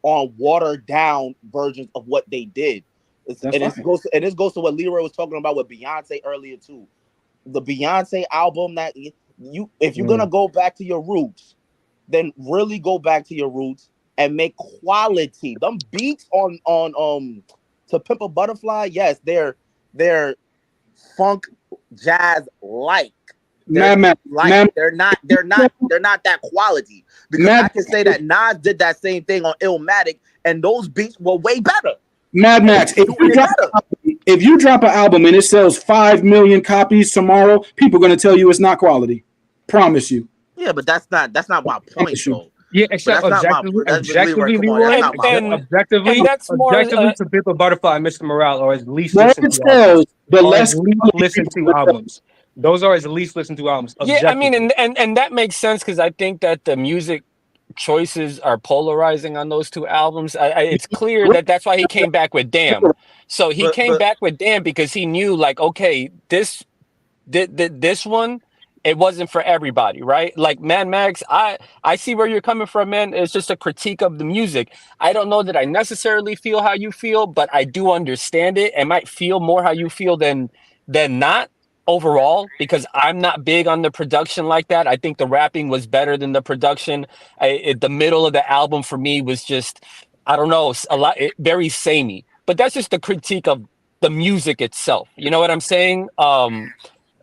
watered down versions of what they did. This goes to what Leroy was talking about with Beyonce earlier too. The Beyonce album that if you're gonna go back to your roots, then really go back to your roots and make quality. Them beats on To Pimp a Butterfly, yes, they're funk jazz like. They're not that quality. Because I can say that Nas did that same thing on Illmatic, and those beats were way better. Mad Max, if you drop an album and it sells 5 million copies tomorrow, people are gonna tell you it's not quality. Promise you. Yeah, but that's not my point, though. Yeah, except objectively, To Pimp a Butterfly and Mr. Morale are his least listened to albums. Those are his least listened to albums. Yeah, I mean, and that makes sense because I think that the music choices are polarizing on those two albums. It's clear that's why he came back with Damn. So he came back with Damn because he knew, like, okay, this one, it wasn't for everybody, right? Like Mad Max, I see where you're coming from, man. It's just a critique of the music. I don't know that I necessarily feel how you feel, but I do understand it. I might feel more how you feel than not overall, because I'm not big on the production like that. I think the rapping was better than the production. The middle of the album for me was just, I don't know, very samey. But that's just the critique of the music itself. You know what I'm saying?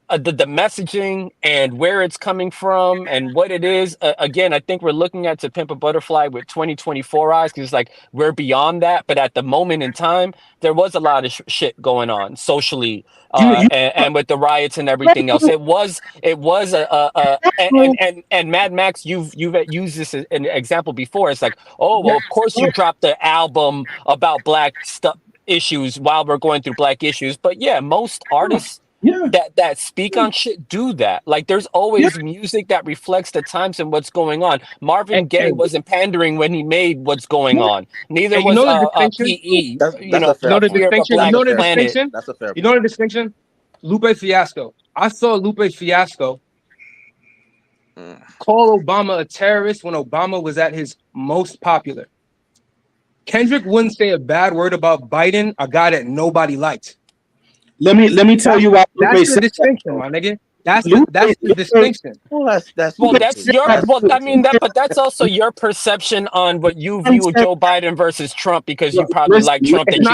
The messaging and where it's coming from and what it is. Again, I think we're looking at To Pimp a Butterfly with 2024 eyes, because it's like we're beyond that. But at the moment in time, there was a lot of shit going on socially, and with the riots and everything else. It was and Mad Max, you've used this as an example before. It's like, oh, well, of course you dropped the album about black stuff issues while we're going through black issues. But yeah, most artists that speak on shit do that. Like, there's always music that reflects the times and what's going on. Marvin Gaye wasn't pandering when he made What's Going On. Neither was PE. That's a fair distinction. That's a fair point. You know the distinction? Lupe Fiasco. I saw Lupe Fiasco call Obama a terrorist when Obama was at his most popular. Kendrick wouldn't say a bad word about Biden, a guy that nobody liked. Let me tell you why. That's the distinction, my nigga. That's the distinction. But that's also your perception on what you view Joe Biden versus Trump, because you probably like Trump. That's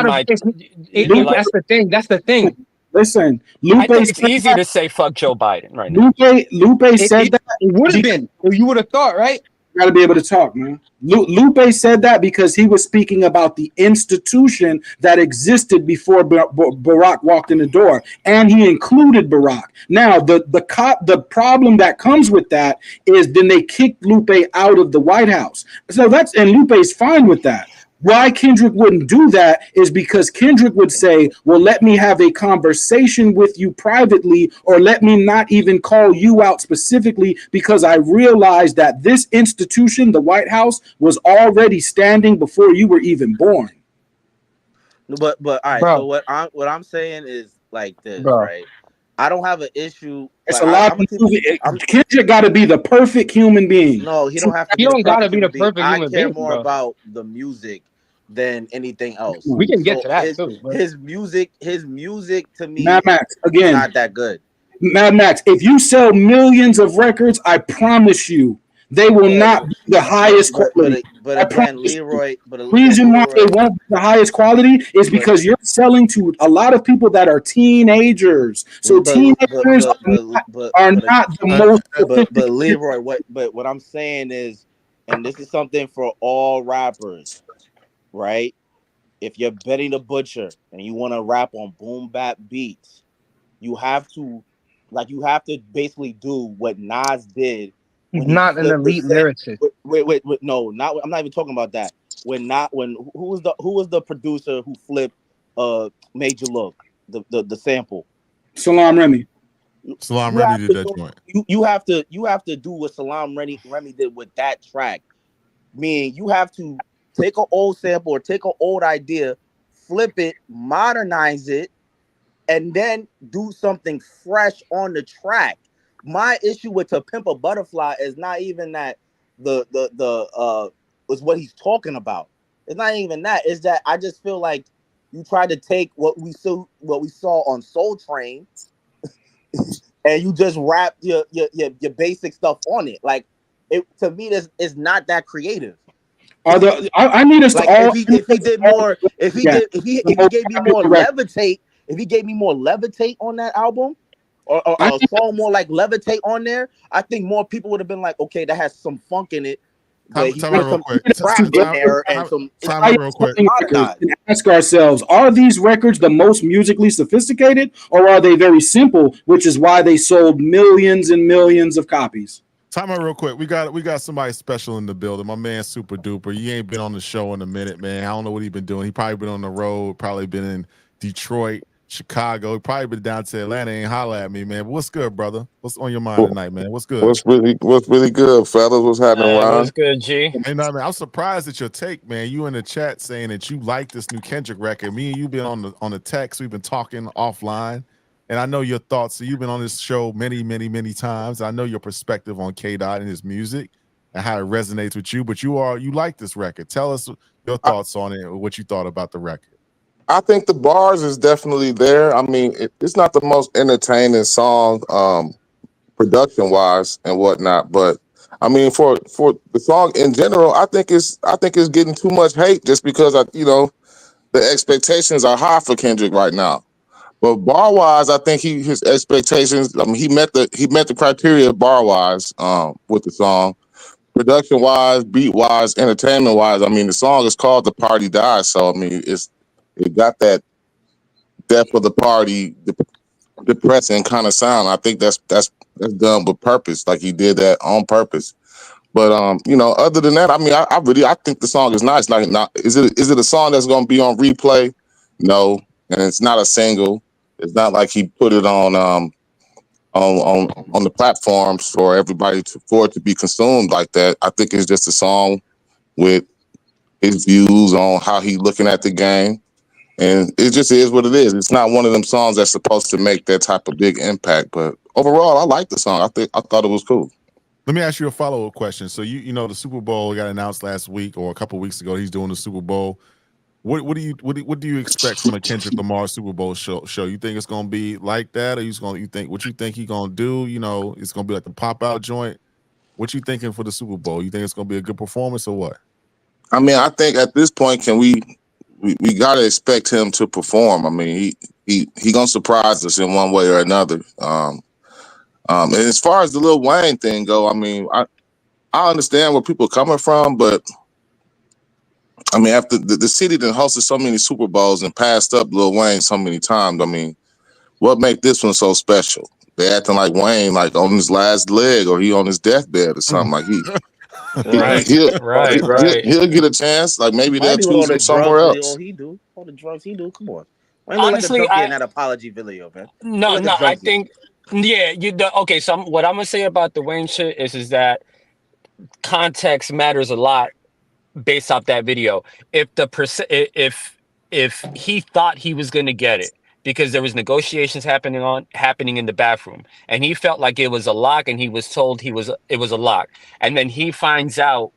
the thing. Listen, I think it's easy to say fuck Joe Biden right now. Lupe said that. It would have been. You would have thought, right? Got to be able to talk, man. Lupe said that because he was speaking about the institution that existed before Barack walked in the door, and he included Barack. Now, the problem that comes with that is then they kicked Lupe out of the White House. So and Lupe's fine with that. Why Kendrick wouldn't do that is because Kendrick would say, well, let me have a conversation with you privately, or let me not even call you out specifically, because I realized that this institution, the White House, was already standing before you were even born. But all right, so what I'm saying is like this, right? I don't have an issue. It's a lot of Kendrick got to be the perfect human being. No, he don't have to. He don't got to be the perfect human being. I care more about the music than anything else. We can get to that too. His music to me, Mad Max, again, not that good. Mad Max, if you sell millions of records, I promise you, they will not be the highest quality. But again, Leroy, the reason why they won't be the highest quality is because you're selling to a lot of people that are teenagers. So teenagers are not the most. But Leroy, what I'm saying is, and this is something for all rappers, right? If you're Benny the Butcher and you want to rap on boom bap beats, you have to basically do what Nas did. He's not an elite lyricist. Wait, no, not. I'm not even talking about that. Who was the producer who flipped Made You Look, the sample? Salam Remy. Salam Remy did that joint. You have to do what Salam Remy did with that track. Meaning you have to take an old sample or take an old idea, flip it, modernize it, and then do something fresh on the track. My issue with To Pimp a Butterfly is not even that is what he's talking about. It's not even that. It's that I just feel like you tried to take what we saw on Soul Train, and you just wrap your basic stuff on it. Like it to me, this is not that creative. I need us to Like all. if he did more, if he Yeah. did if he gave me more levitate, if he gave me more levitate on that album, or I a song more like levitate on there, I think more people would have been like, okay, that has some funk in it, but he Time put out real some quick. trap in Time there and some out real quick. modernized. and ask ourselves: are these records the most musically sophisticated, or are they very simple, which is why they sold millions and millions of copies? Time out real quick. We got somebody special in the building. My man, Super Duper. He ain't been on the show in a minute, man. I don't know what he been doing. He probably been on the road. Probably been in Detroit, Chicago. He probably been down to Atlanta. Ain't holla at me, man. But what's good, brother? What's on your mind tonight, man? What's good? What's really good, fellas? What's happening, What's Ron? good, G? Hey, no, man, I'm surprised at your take, man. You in the chat saying that you like this new Kendrick record. Me and you been on the text. We've been talking offline, and I know your thoughts. So you've been on this show many, many, many times. I know your perspective on K Dot and his music and how it resonates with you. But you like this record. Tell us your thoughts on it. What you thought about the record. I think the bars is definitely there. I mean, it's not the most entertaining song, production wise and whatnot, but I mean, for the song in general, I think it's getting too much hate just because the expectations are high for Kendrick right now. But bar wise, I think his expectations. I mean, he met the criteria bar wise with the song. Production wise, beat wise, entertainment wise. I mean, the song is called "The Party Dies," so I mean, it got that death of the party, depressing kind of sound. I think that's done with purpose. Like he did that on purpose. But other than that, I mean, I think the song is nice. Like, not is it a song that's going to be on replay? No, and it's not a single. It's not like he put it on the platforms for everybody for it to be consumed like that. I think it's just a song with his views on how he's looking at the game. And it just is what it is. It's not one of them songs that's supposed to make that type of big impact. But overall, I like the song. I thought it was cool. Let me ask you a follow-up question. So you know the Super Bowl got announced last week or a couple weeks ago. He's doing the Super Bowl. What do you expect from a Kendrick Lamar Super Bowl show? You think it's gonna be like that, or you think he gonna do? You know, it's gonna be like the pop out joint. What you thinking for the Super Bowl? You think it's gonna be a good performance or what? I mean, I think at this point, we gotta expect him to perform. I mean, he gonna surprise us in one way or another. And as far as the Lil Wayne thing go, I mean, I understand where people are coming from, but I mean, after the city that hosted so many Super Bowls and passed up Lil Wayne so many times, I mean, what make this one so special? They acting like Wayne, like on his last leg or he on his deathbed or something. Like Right. he'll get a chance. Like maybe they'll Might be with all choose him the somewhere drugs else. he do. All the drugs he do. Come on. Wayne look like a Honestly, junkie in that apology video, man. no, Look like a I junkie. think, yeah, okay. So what I'm gonna say about the Wayne shit is that context matters a lot based off that video. If the if he thought he was gonna get it because there was negotiations happening in the bathroom, and he felt like it was a lock, and he was told it was a lock, and then he finds out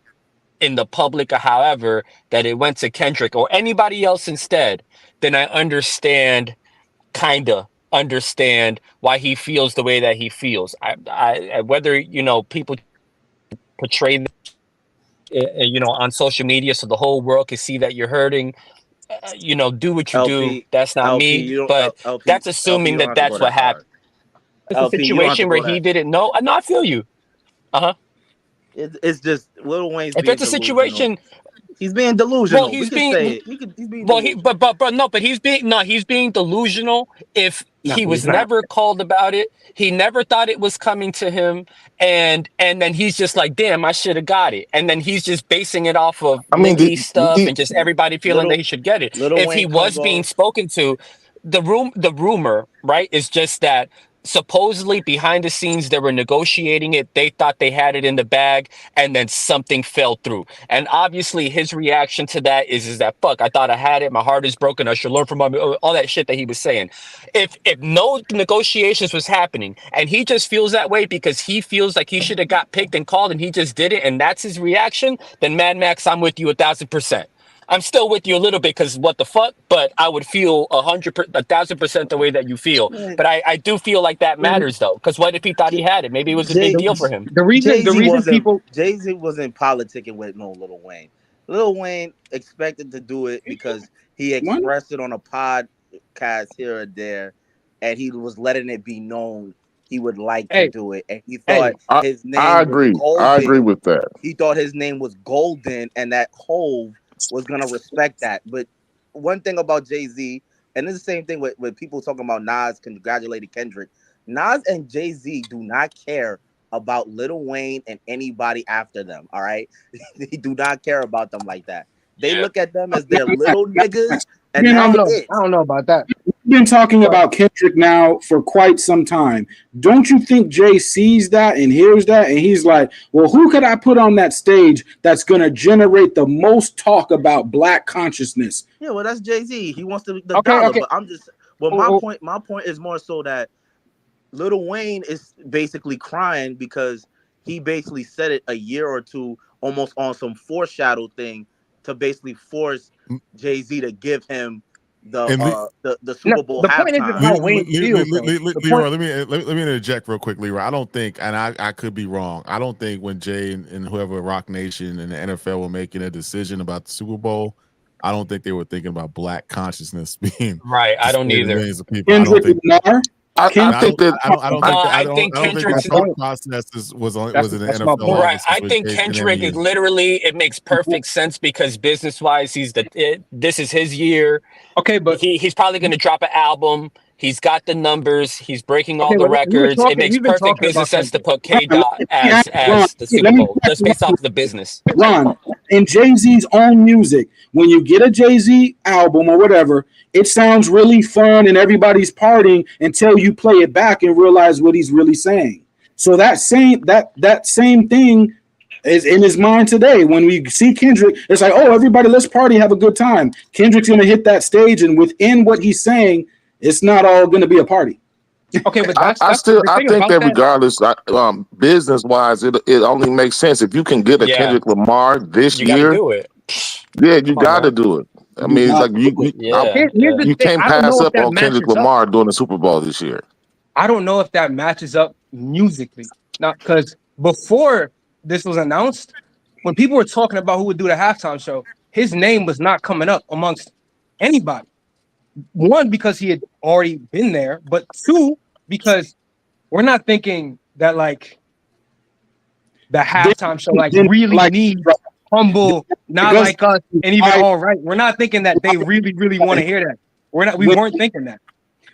in the public or however that it went to Kendrick or anybody else instead, then I kinda understand why he feels the way that he feels. I whether people portray on social media so the whole world can see that you're hurting. Do what you do. LP, That's not LP, me, you don't but LP, that's LP, assuming you don't that have to go that's what that happened. far. It's a LP, you don't have to situation where go he that. didn't know. No, I feel you. It's just Lil Wayne's If being it's a delusional. situation, He's being well, delusional. We he's can being say it. He's being well, delusional. but he's being delusional. If No, he he's was not. never called about it, he never thought it was coming to him, and then he's just like, damn, I should have got it, and then he's just basing it off of I mean, Nicki stuff and just everybody feeling that Little he should get it. Little If he Wayne comes was being off. spoken to, the rumor, right, is just that supposedly behind the scenes they were negotiating it. They thought they had it in the bag, and then something fell through. And obviously his reaction to that is that, fuck, I thought I had it, my heart is broken, I should learn from all that shit that he was saying. If no negotiations was happening and he just feels that way because he feels like he should have got picked and called and he just did it, and that's his reaction, then Mad Max, I'm with you 1,000%. I'm still with you a little bit because what the fuck, but I would feel 1,000% the way that you feel. Man, But I do feel like that matters though, because what if he thought he had it? Maybe it was a big Jay deal for him. The reason people Jay Z wasn't politicking with no Lil Wayne. Lil Wayne expected to do it because he Why not? expressed it on a podcast here or there, and he was letting it be known he would like to hey, do it, and he hey, thought his I name was agree. I agree golden. with that. He thought his name was golden, and that Hove was gonna respect that. But one thing about Jay Z, and it's the same thing with people talking about Nas congratulating Kendrick. Nas and Jay Z do not care about Lil Wayne and anybody after them. All right, they do not care about them like that. They Yeah. look at them as their little niggas, and You know, that's it. I don't know about that. We've been talking But about Kendrick now for quite some time. Don't you think Jay sees that and hears that, and he's like, well, who could I put on that stage that's going to generate the most talk about Black consciousness? Yeah, well, that's Jay Z. He wants the okay, dollar, okay. but I'm just. Well, my point is more so that Lil Wayne is basically crying because he basically said it a year or two, almost on some foreshadow thing, to basically force Jay-Z to give him the And Super Bowl The point isn't halftime. how Wayne feels, though. The Leroy, point, let me interject real quick, Leroy. I don't think, and I could be wrong. I don't think when Jay and whoever Rock Nation and the NFL were making a decision about the Super Bowl, I don't think they were thinking about Black consciousness being Right. I don't displayed in either. millions of people. I don't Kendrick think. Lamar. I think that I think I don't think the Kendrick's thought process was in the that's my NFL. point. right. office I with think Jay-Z and Kendrick is NBA. literally. It makes perfect sense because business wise, this is his year. Okay, but He's probably going to drop an album. He's got the numbers. He's breaking all okay, the but records. It makes we've been perfect talking business about sense to Kendrick. put K Dot Ron, as the Super let me Bowl just based off the business. Ron, in Jay-Z's own music, when you get a Jay-Z album or whatever, it sounds really fun and everybody's partying until you play it back and realize what he's really saying. So that same thing is in his mind today. When we see Kendrick, it's like, oh, everybody, let's party, have a good time. Kendrick's gonna hit that stage, and within what he's saying, it's not all gonna be a party. Okay, but I that's still the I thing think about that that. regardless, business wise, it only makes sense if you can get a Yeah, Kendrick Lamar this you got to year. do it. Yeah, you Come on, got to man. do it. I You mean, it's got like you Yeah, Here's yeah. the you thing. can't I don't pass know if up that on Kendrick matches up. Lamar doing the Super Bowl this year. I don't know if that matches up musically. Now, because before this was announced, when people were talking about who would do the halftime show, his name was not coming up amongst anybody. One, because he had already been there, but two, because we're not thinking that like the halftime show like really Like, needs humble, not because like us, and even all right. We're not thinking that they really, really want to hear that. We weren't thinking that.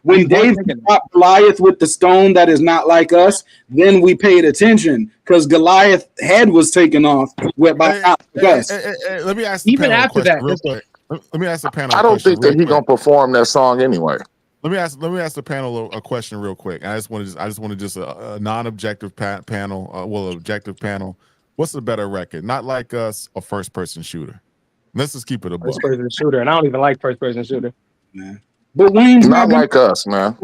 We when weren't David thinking that. fought Goliath with the stone that is not like us, then we paid attention because Goliath's head was taken off by not like us. Let me ask the Even panel a after question that, real quick. Let me ask the panel. I don't think that he's gonna perform that song anyway. Let me ask the panel a question real quick. I just want to just a non-objective panel, objective panel. What's the better record? Not Like Us or First Person Shooter? Let's just keep it a book. First person shooter, and I don't even like first person shooter. Man. But Wayne's Not like us, man.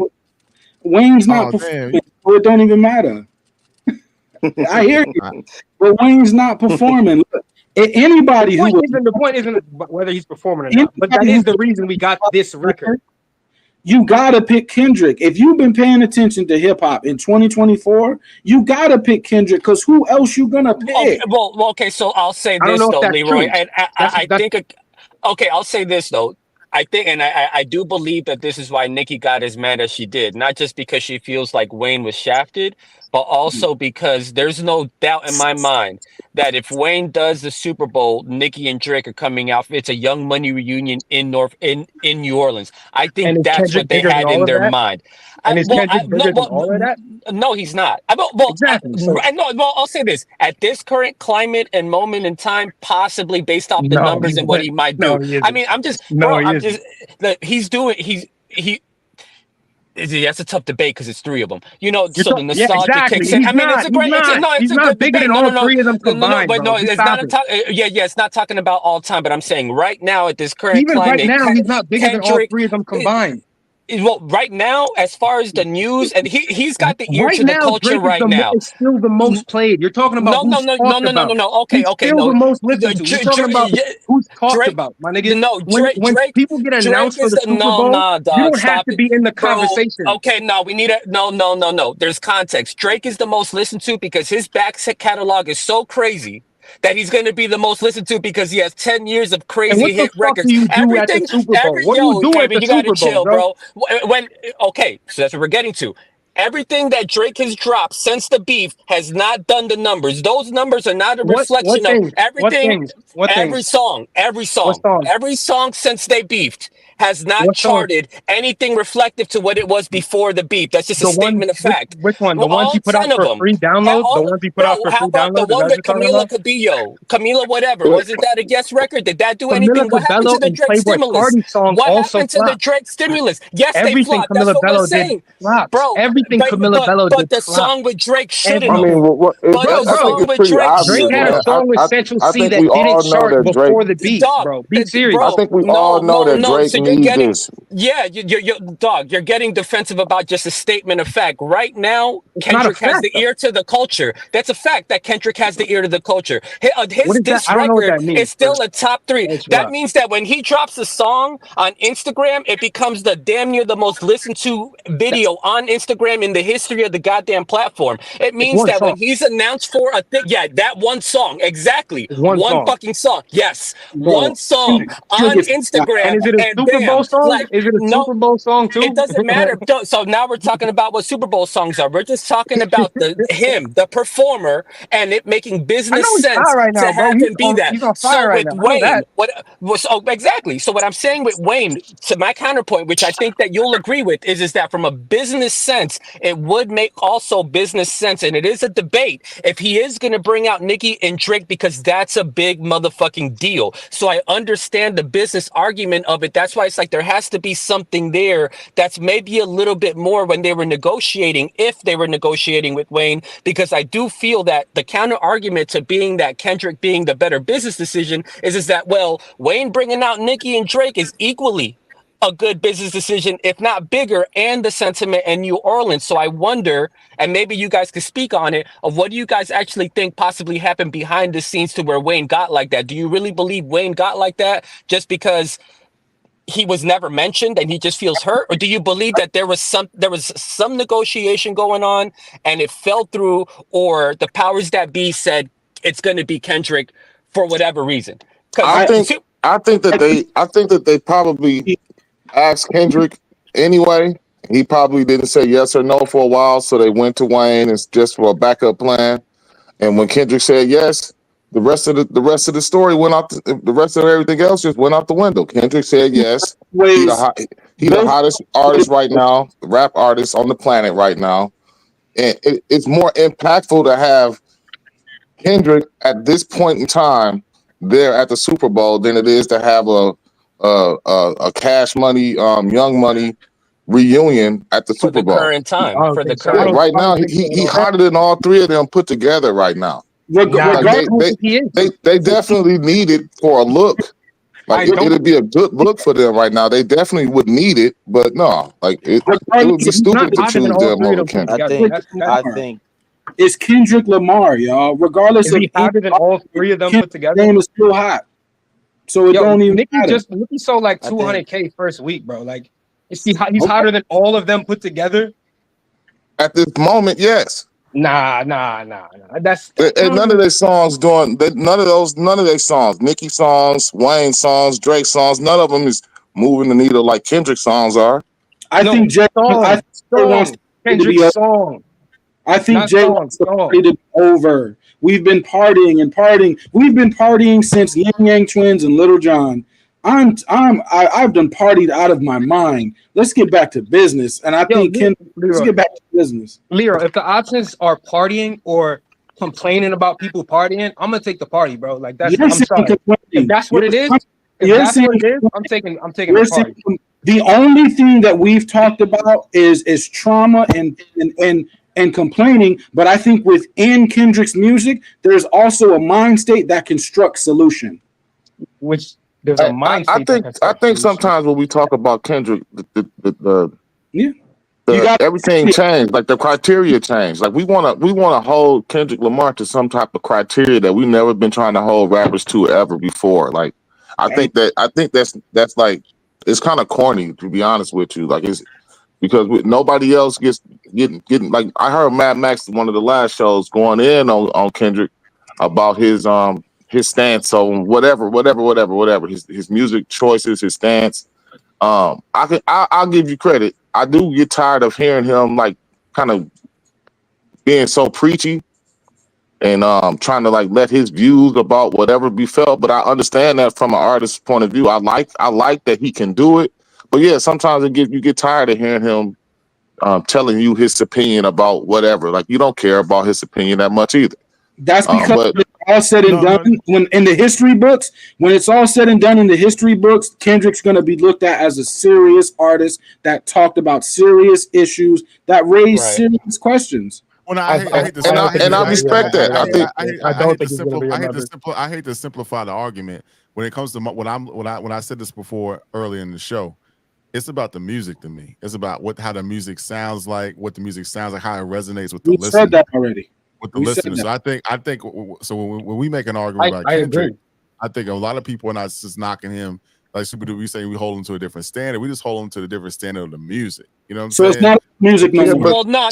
Wayne's not performing, so it don't even matter. I hear you, but Wayne's not performing. Look, anybody The point isn't whether he's performing or not, but that is the reason we got this record. You gotta pick Kendrick. If you've been paying attention to hip hop in 2024, you gotta pick Kendrick because who else you gonna pick? Okay, well, okay. So I'll say this though, Leroy, and I think. Okay, I'll say this though. I think, and I do believe that this is why Nicki got as mad as she did, not just because she feels like Wayne was shafted, but also because there's no doubt in my mind that if Wayne does the Super Bowl, Nicki and Drake are coming out. It's a Young Money reunion in New Orleans. I think that's what they had in their mind. And is Kendrick bigger than all of that? No, he's not. Exactly. I'll say this: at this current climate and moment in time, possibly based off the numbers and what he might do. I mean, I'm just, he's doing. That's a tough debate because it's three of them. So the nostalgia kicks in. I mean, it's a great. He's not bigger than all three of them combined. But no, it's not. It's not talking about all time. But I'm saying right now at this current climate, right now, he's not bigger than all three of them combined. Well, right now, as far as the news, and he's got the ear Right to the now, culture Drake is right now. is still the most played. You're talking about No, no, who's no, no, talked no, no, no, about. no. Okay, He's okay, still no. the most listened to. You're talking about who's talked Drake, about, my nigga. no, When people get Drake announced for is the the Super no, Bowl, nah, you dog, don't have stop to it, be in the bro. conversation. Okay, no, we need a no. There's context. Drake is the most listened to because his back catalog is so crazy that he's going to be the most listened to because he has 10 years of And crazy what the hit fuck do records. you do at the Everything, Super Bowl? What do you yo, do at Draven, the you got to Super Bowl, chill, bro? bro. Okay, so that's what we're getting to. Everything that Drake has dropped since the beef has not done the numbers. Those numbers are not a What reflection of things? What everything. things? What Every things? song, What song? every song since they beefed has not What song? charted anything reflective to what it was before the beef. That's just a The ones, statement of fact. which one? The Well, ones he all put out 10 of for them. free download? The ones he put out Bro, for how free about the download? Is that one what with you're talking Camila about? Cabello? Camila whatever. Wasn't that a guest record? Did that do Camila anything? What happened to Cabello the and Drake Playboy stimulus? Cardi songs What also happened to the flopped. Drake stimulus? Yes, they Everything flopped. That's Camila what we're Bello did saying. flopped. Bro, Everything Camila Bello but did the flopped. song with Drake I shouldn't mean, have. But the I think song it's with pretty Drake Drake obvious, shouldn't had a man. have. song with Central I C think that we all didn't know chart that Drake. before the beef, Dog, bro. Be I serious. think we all know that no. Drake So you're needs getting, this. yeah, dog, you're getting defensive about just a statement of fact. Right now, It's not a Kendrick has fact, the though. ear to the culture. That's a fact that Kendrick has the ear to the culture. What His is that? diss I don't know what record that means. is still a top three. Let's That rock. means that when he drops a song on Instagram, it becomes the damn near the most listened to video on Instagram in the history of the goddamn platform. It It's means one that when song. he's announced for a thing, yeah, that one song, exactly. It's one One song. fucking song. Yes. One Bro, song Kendrick on gets Instagram, And is it a and Super Bowl bam, song? like, Is it a no, Super Bowl song it too? doesn't matter. So now we're talking about what Super Bowl songs are. We're just talking about the performer, and it making I business know he's hot sense right to now, bro. have him be that. He's on fire So right with now. I know Wayne, that. what was exactly. So what I'm saying with Wayne, to my counterpoint, which I think that you'll agree with, is that from a business sense, it would make also business sense, and it is a debate if he is going to bring out Nicki and Drake because that's a big motherfucking deal. So I understand the business argument of it. That's why it's like there has to be something there that's maybe a little bit more when they were negotiating, if they were negotiating with Wayne, because I do feel that the counter argument to being that Kendrick being the better business decision is that, well, Wayne bringing out Nicki and Drake is equally a good business decision, if not bigger, and the sentiment in New Orleans. So I wonder, and maybe you guys could speak on it, of what do you guys actually think possibly happened behind the scenes to where Wayne got like that? Do you really believe Wayne got like that just because he was never mentioned and he just feels hurt, or do you believe that there was some negotiation going on and it fell through, or the powers that be said it's going to be Kendrick for whatever reason? I Because think I think that they probably asked Kendrick anyway. He probably didn't say yes or no for a while, so they went to Wayne as just for a backup plan. And when Kendrick said yes, the rest of the story went out. The rest of everything else just went out the window. Kendrick said yes. ways. He the hottest artist right now, rap artist on the planet right now, and it's more impactful to have Kendrick at this point in time there at the Super Bowl than it is to have a Cash Money, Young Money reunion at the for Super the Bowl. current time, I don't for the think so. I Yeah, current. right now don't think so at he all. hotter than all three of them put together right now. Nah, Like I they don't they think he is. they definitely need it for a look. I Like don't. it'd be a good look for them right now. They definitely would need it, but no, like it would Regardless be of He's not stupid to hotter than choose all them three of over them put Kendrick. I together. think That's I think it's Kendrick Lamar, y'all. Regardless is of he hotter than all three of them put together? game is still hot, so it Yo, don't even Nicki matter. sold like I think 200K first week, bro. Like, he's hotter than all of them put together. At this moment, yes. Nah. That's And none of their songs none of their songs, Nicki songs, Wayne songs, Drake songs, none of them is moving the needle like Kendrick songs are. I no think Jay wants song. to be Kendrick's song. I think Not Jay song, wants the song. party to be over. We've been partying and partying. We've been partying since Yin Yang Twins and Little John. I've done partied out of my mind. Let's get back to business. And I think let's get back to business. Lero, if the options are partying or complaining about people partying, I'm gonna take the party, bro. Like I'm sorry. If that's what it is, I'm taking the party. The only thing that we've talked about is trauma and complaining, but I think within Kendrick's music, there's also a mind state that constructs solution. Which there's a mind I state that think can start to sometimes when we talk about Kendrick, Yeah. You got everything changed. Like the criteria changed. Like we wanna hold Kendrick Lamar to some type of criteria that we never been trying to hold rappers to ever before. Like I think that's like it's kind of corny, to be honest with you. Like it's because nobody else getting like I heard Mad Max one of the last shows going in on Kendrick about his stance on whatever his music choices, his stance. I'll give you credit. I do get tired of hearing him like kind of being so preachy and trying to like let his views about whatever be felt. But I understand that from an artist's point of view. I like that he can do it. But yeah, sometimes you get tired of hearing him telling you his opinion about whatever. Like you don't care about his opinion that much either. That's because But when it's all said and done, when in the history books, when it's all said and done in the history books, Kendrick's going to be looked at as a serious artist that talked about serious issues that raised serious questions. Well, I hate to respect that. I hate to simplify the argument when it comes to when I said this before earlier in the show. It's about the music to me. It's about how the music sounds like, how it resonates with the listener. We said that already. With the listener. So I think so when we make an argument about Kendrick, I think a lot of people are not just knocking him like Super Duper. We say we hold him to a different standard. We just hold him to the different standard of the music. You know what I'm saying? So it's not music no more. Well, no.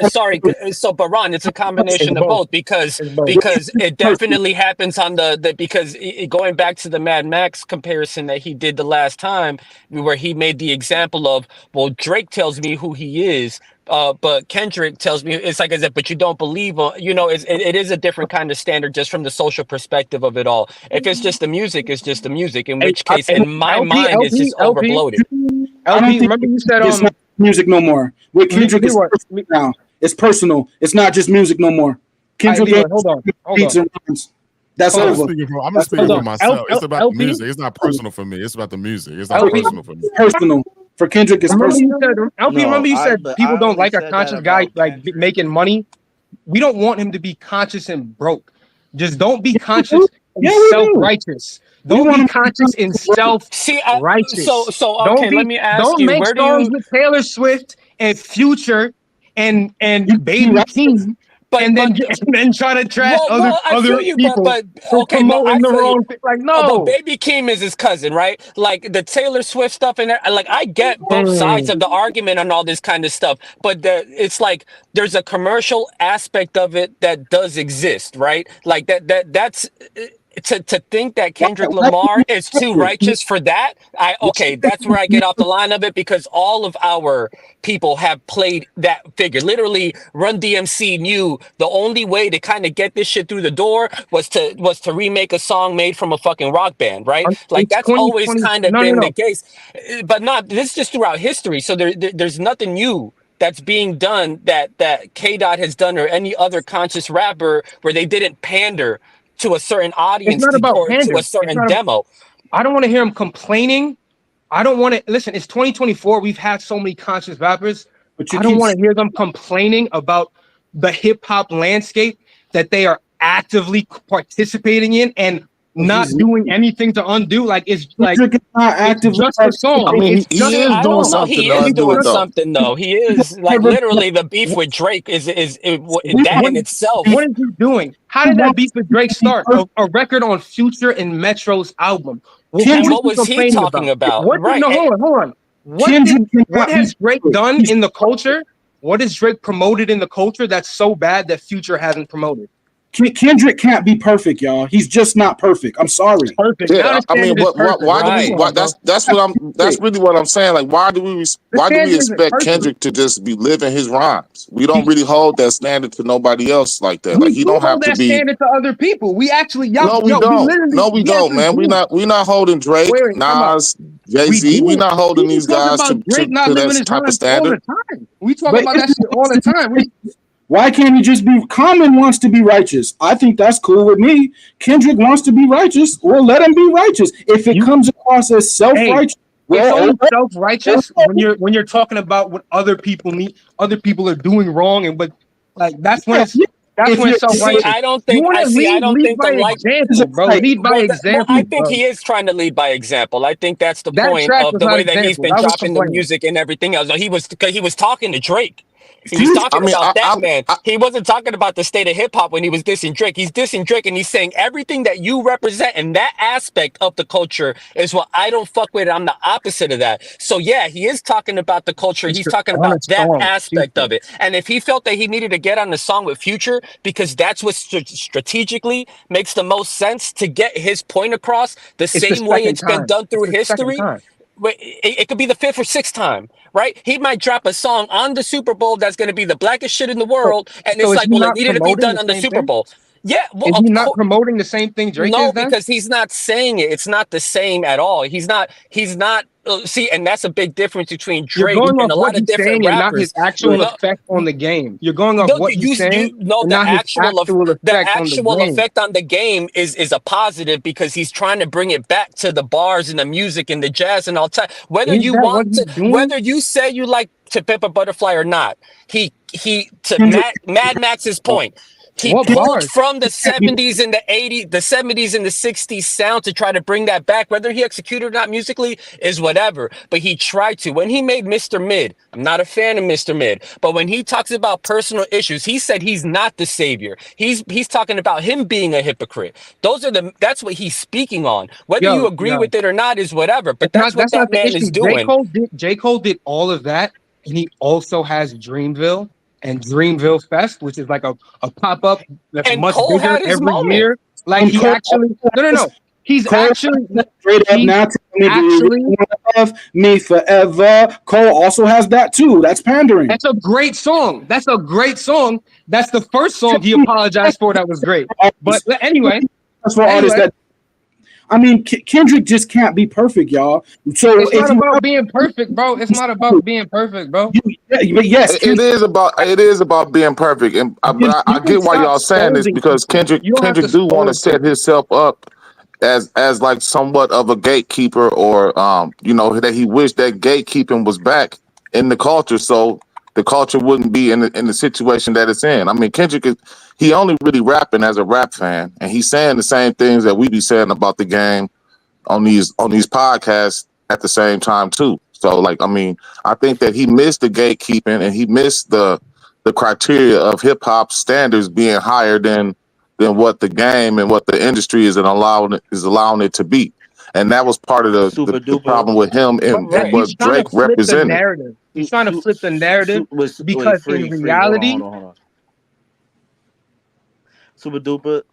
Sorry. So, but Ron, it's a combination of both because it definitely happens on because going back to the Mad Max comparison that he did the last time, where he made the example of, well, Drake tells me who he is. But Kendrick tells me it's like I said, but you don't believe, it is a different kind of standard just from the social perspective of it all. If it's just the music, it's just the music. In which case, in my mind, it's just overbloated. LP, remember you said it's not music no more. With Kendrick, it's personal now. It's personal. It's not just music no more. Kendrick, hold on. That's over. I'm just speaking for myself. It's about the music. It's not personal for me. It's about the music. It's not personal for me. Personal. For Kendrick, it's personal. Remember you said people don't like a conscious guy like making money. We don't want him to be conscious and broke. Just don't be conscious and self-righteous. Don't be conscious and self-righteous. So okay, let me ask don't you. Don't make songs with Taylor Swift and Future and Baby King. And then try to trash other people for promoting the wrong thing. Like, no. But Baby Keem is his cousin, right? Like the Taylor Swift stuff and like I get both sides of the argument on all this kind of stuff, but it's like there's a commercial aspect of it that does exist, right? Like that's to think that Kendrick Lamar is too righteous for that. That's where I get off the line of it, because all of our people have played that figure. Literally, Run DMC knew the only way to kind of get this shit through the door was to remake a song made from a fucking rock band, right? Like that's always kind of been the case, but not this is just throughout history. So there's nothing new that's being done that K-Dot has done or any other conscious rapper where they didn't pander to a certain audience to a certain demo. I don't want to hear him complaining. I don't want to listen. It's 2024. We've had so many conscious rappers, but I don't want to hear them complaining about the hip hop landscape that they are actively participating in and not doing anything to undo. Like it's like it's just a song. I mean, he is doing something. He is doing something though. He is like literally the beef with Drake is that in itself. What is he doing? How did that beef with Drake start? A record on Future and Metro's album. What was he talking about? Right. No, hold on. What has Drake done in the culture? What has Drake promoted in the culture that's so bad that Future hasn't promoted? Kendrick can't be perfect, y'all. He's just not perfect. I'm sorry. Perfect. Yeah, I mean, that's really what I'm saying. Like, why do we expect Kendrick to just be living his rhymes? We don't really hold that standard to nobody else like that. Like, he don't have to be standard to other people. We actually, no, we don't, man. We not holding Drake, Nas, Jay-Z. We not holding these guys to that type of standard. We talk about that shit all the time. Why can't he just be? Common wants to be righteous. I think that's cool with me. Kendrick wants to be righteous. Well, let him be righteous. If it comes across as self-righteous, self-righteous when you're talking about what other people need, other people are doing wrong, and but like that's when it's That's if when you're See, self-righteous. I don't You think want I to see. I don't lead think the by like. example, bro. like, Lead by Well, I example, think bro. he is trying to lead by example. I think that's the That point track of was the not way that he's example. been That was dropping the complaining. music and everything else. He was because he was talking to Drake. He was excuse I talking mean, about that man. I He wasn't talking about the state of hip hop when he was dissing Drake. He's dissing Drake and he's saying everything that you represent and that aspect of the culture is what I don't fuck with. I'm the opposite of that. So yeah, he is talking about the culture. It's He's just talking on a about that song. aspect of it. And if he felt that he needed to get on the song with Future because that's what strategically makes the most sense to get his point across the It's the same way second it's been time. done It's through the second history. time. It could be the fifth or sixth time, right? He might drop a song on the Super Bowl that's going to be the blackest shit in the So, world, and so it's is like, he well, it not needed to be promoting done the on the same Super thing? Bowl. Yeah, well, Is of he not course. promoting the same thing Drake No, is then? because he's not saying it. It's not the same at all. He's not. He's not. See, and that's a big difference between You're Drake going and off a what lot of he's different saying and not his rappers. actual right. No, effect on the game. You're going off no, what he's saying no. and not his actual The effect on the actual game. effect on the game is a positive because he's trying to bring it back to the bars and the music and the jazz and all that. Whether Is you that what want he's to, doing? whether you say you like To Pimp a Butterfly or not, he to Kendrick, Mad Max's point. He What pulled bars? from the 70s and the 80s, the 70s and the 60s sound to try to bring that back. Whether he executed or not musically is whatever, but he tried to. When he made Mr. Mid, I'm not a fan of Mr. Mid, but when he talks about personal issues, he said he's not the savior. He's talking about him being a hypocrite. That's what he's speaking on. Whether you Yo, agree yo. with it or not is whatever, but It's not that's what that's that not the man issue. is doing. J. Cole did all of that, and he also has Dreamville and Dreamville Fest, which is like a pop-up that's And much Cole bigger had his every moment. year. Like he Cole, actually no. He's Cole actually straight up he's now. Tell me, do you actually really want to love me forever? Cole also has that too. That's pandering. that's a great song. That's a great song. That's the first song he apologized for that was great. But anyway, That's for artists that. I mean, Kendrick just can't be perfect, y'all. So it's not about being perfect, bro. It's not about being perfect, bro. but yes, it is about being perfect, and but I You can get why stop y'all saying this scolding because people. You don't have to Kendrick do want to scold set people. himself up as like somewhat of a gatekeeper, or that he wished that gatekeeping was back in the culture, so the culture wouldn't be in the situation that it's in. I mean, he only really rapping as a rap fan, and he's saying the same things that we be saying about the game on these podcasts at the same time too. So like, I mean, I think that he missed the gatekeeping and he missed the criteria of hip hop standards being higher than what the game and what the industry is allowing it to be. And that was part of Super the duper. problem with him But and Right. he's what trying to Drake flip the represented. narrative. He's trying to flip the narrative Wait, because in free. reality, Hold on. Super duper.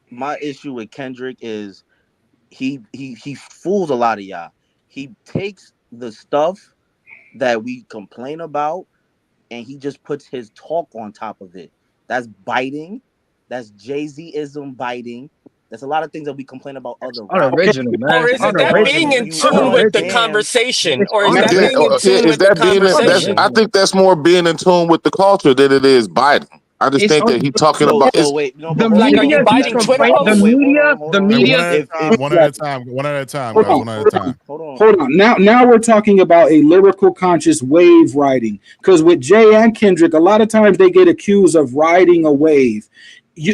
My issue with Kendrick is he fools a lot of y'all. He takes the stuff that we complain about and he just puts his talk on top of it. That's biting. That's Jay-Z-ism biting. There's a lot of things that we complain about other rappers. unoriginal, man. Or It's is it that being unoriginal. in It's tune with the unoriginal. conversation? It's Or is that Yeah, being in unoriginal. tune is with the that being that's conversation? I think that's more being in tune with the culture than it is biting. I just It's think that he's talking So about it's wait, no, the but hold Like, on, are you media. He's biting that's Twitter complaining. no, posts? wait, hold on, The Hey, media. one at a time. One at a time, hold guys. on, One at a time. hold on. hold on. Now we're talking about a lyrical conscious wave riding. Because with Jay and Kendrick, a lot of times they get accused of riding a wave.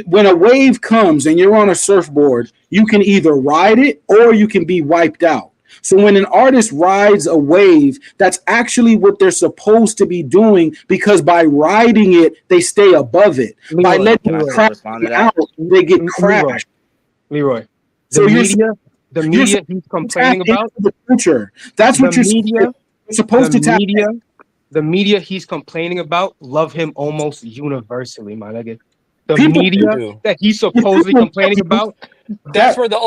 When a wave comes and you're on a surfboard, you can either ride it or you can be wiped out. So when an artist rides a wave, that's actually what they're supposed to be doing because by riding it, they stay above it. By Leroy, letting Can I it Leroy, crash respond to out, that? they get Leroy, crashed. Leroy. The So media. The you're media he's complaining tapped into about. the culture. That's The what you're media. supposed The to tap in. media. The media he's complaining about love him almost universally, my nigga. The People, They media do. that he's supposedly people complaining about, That's that where the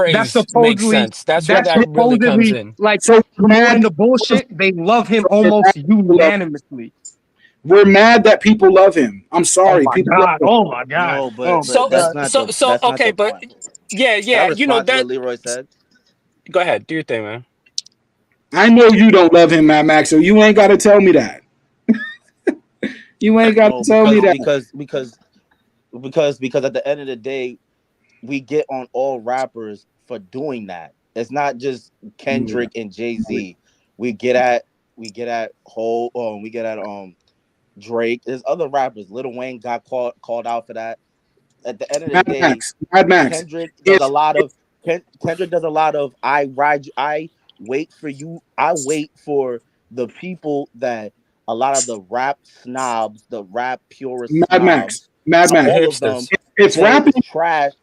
that's overpraise makes supposedly sense. That's where that really comes in. like so promoting mad. the bullshit. They love him So almost mad people love- unanimously. We're mad that people love him. I'm Oh sorry, my people love god! him. Oh my god! No, Oh my but god! that's not Okay, the but point. Can I yeah, respond to that. what Leroy said? Go ahead, do your thing, man. I know you don't love him, Mad Max, so you ain't got to tell me that. You ain't got No, to tell me that. because at the end of the day, we get on all rappers for doing that. It's not just Kendrick and Jay-Z. We get at whole we get at Drake. There's other rappers. Lil Wayne got called out for that. At the end of the Mad day, Max. Mad Max. Kendrick does If a lot of Kendrick does a lot of I ride you, I wait for you, I wait for the people that a lot of the rap snobs, the rap purist Mad Max. snobs, Mad The Max. all of them hipsters. If say rapping is trash.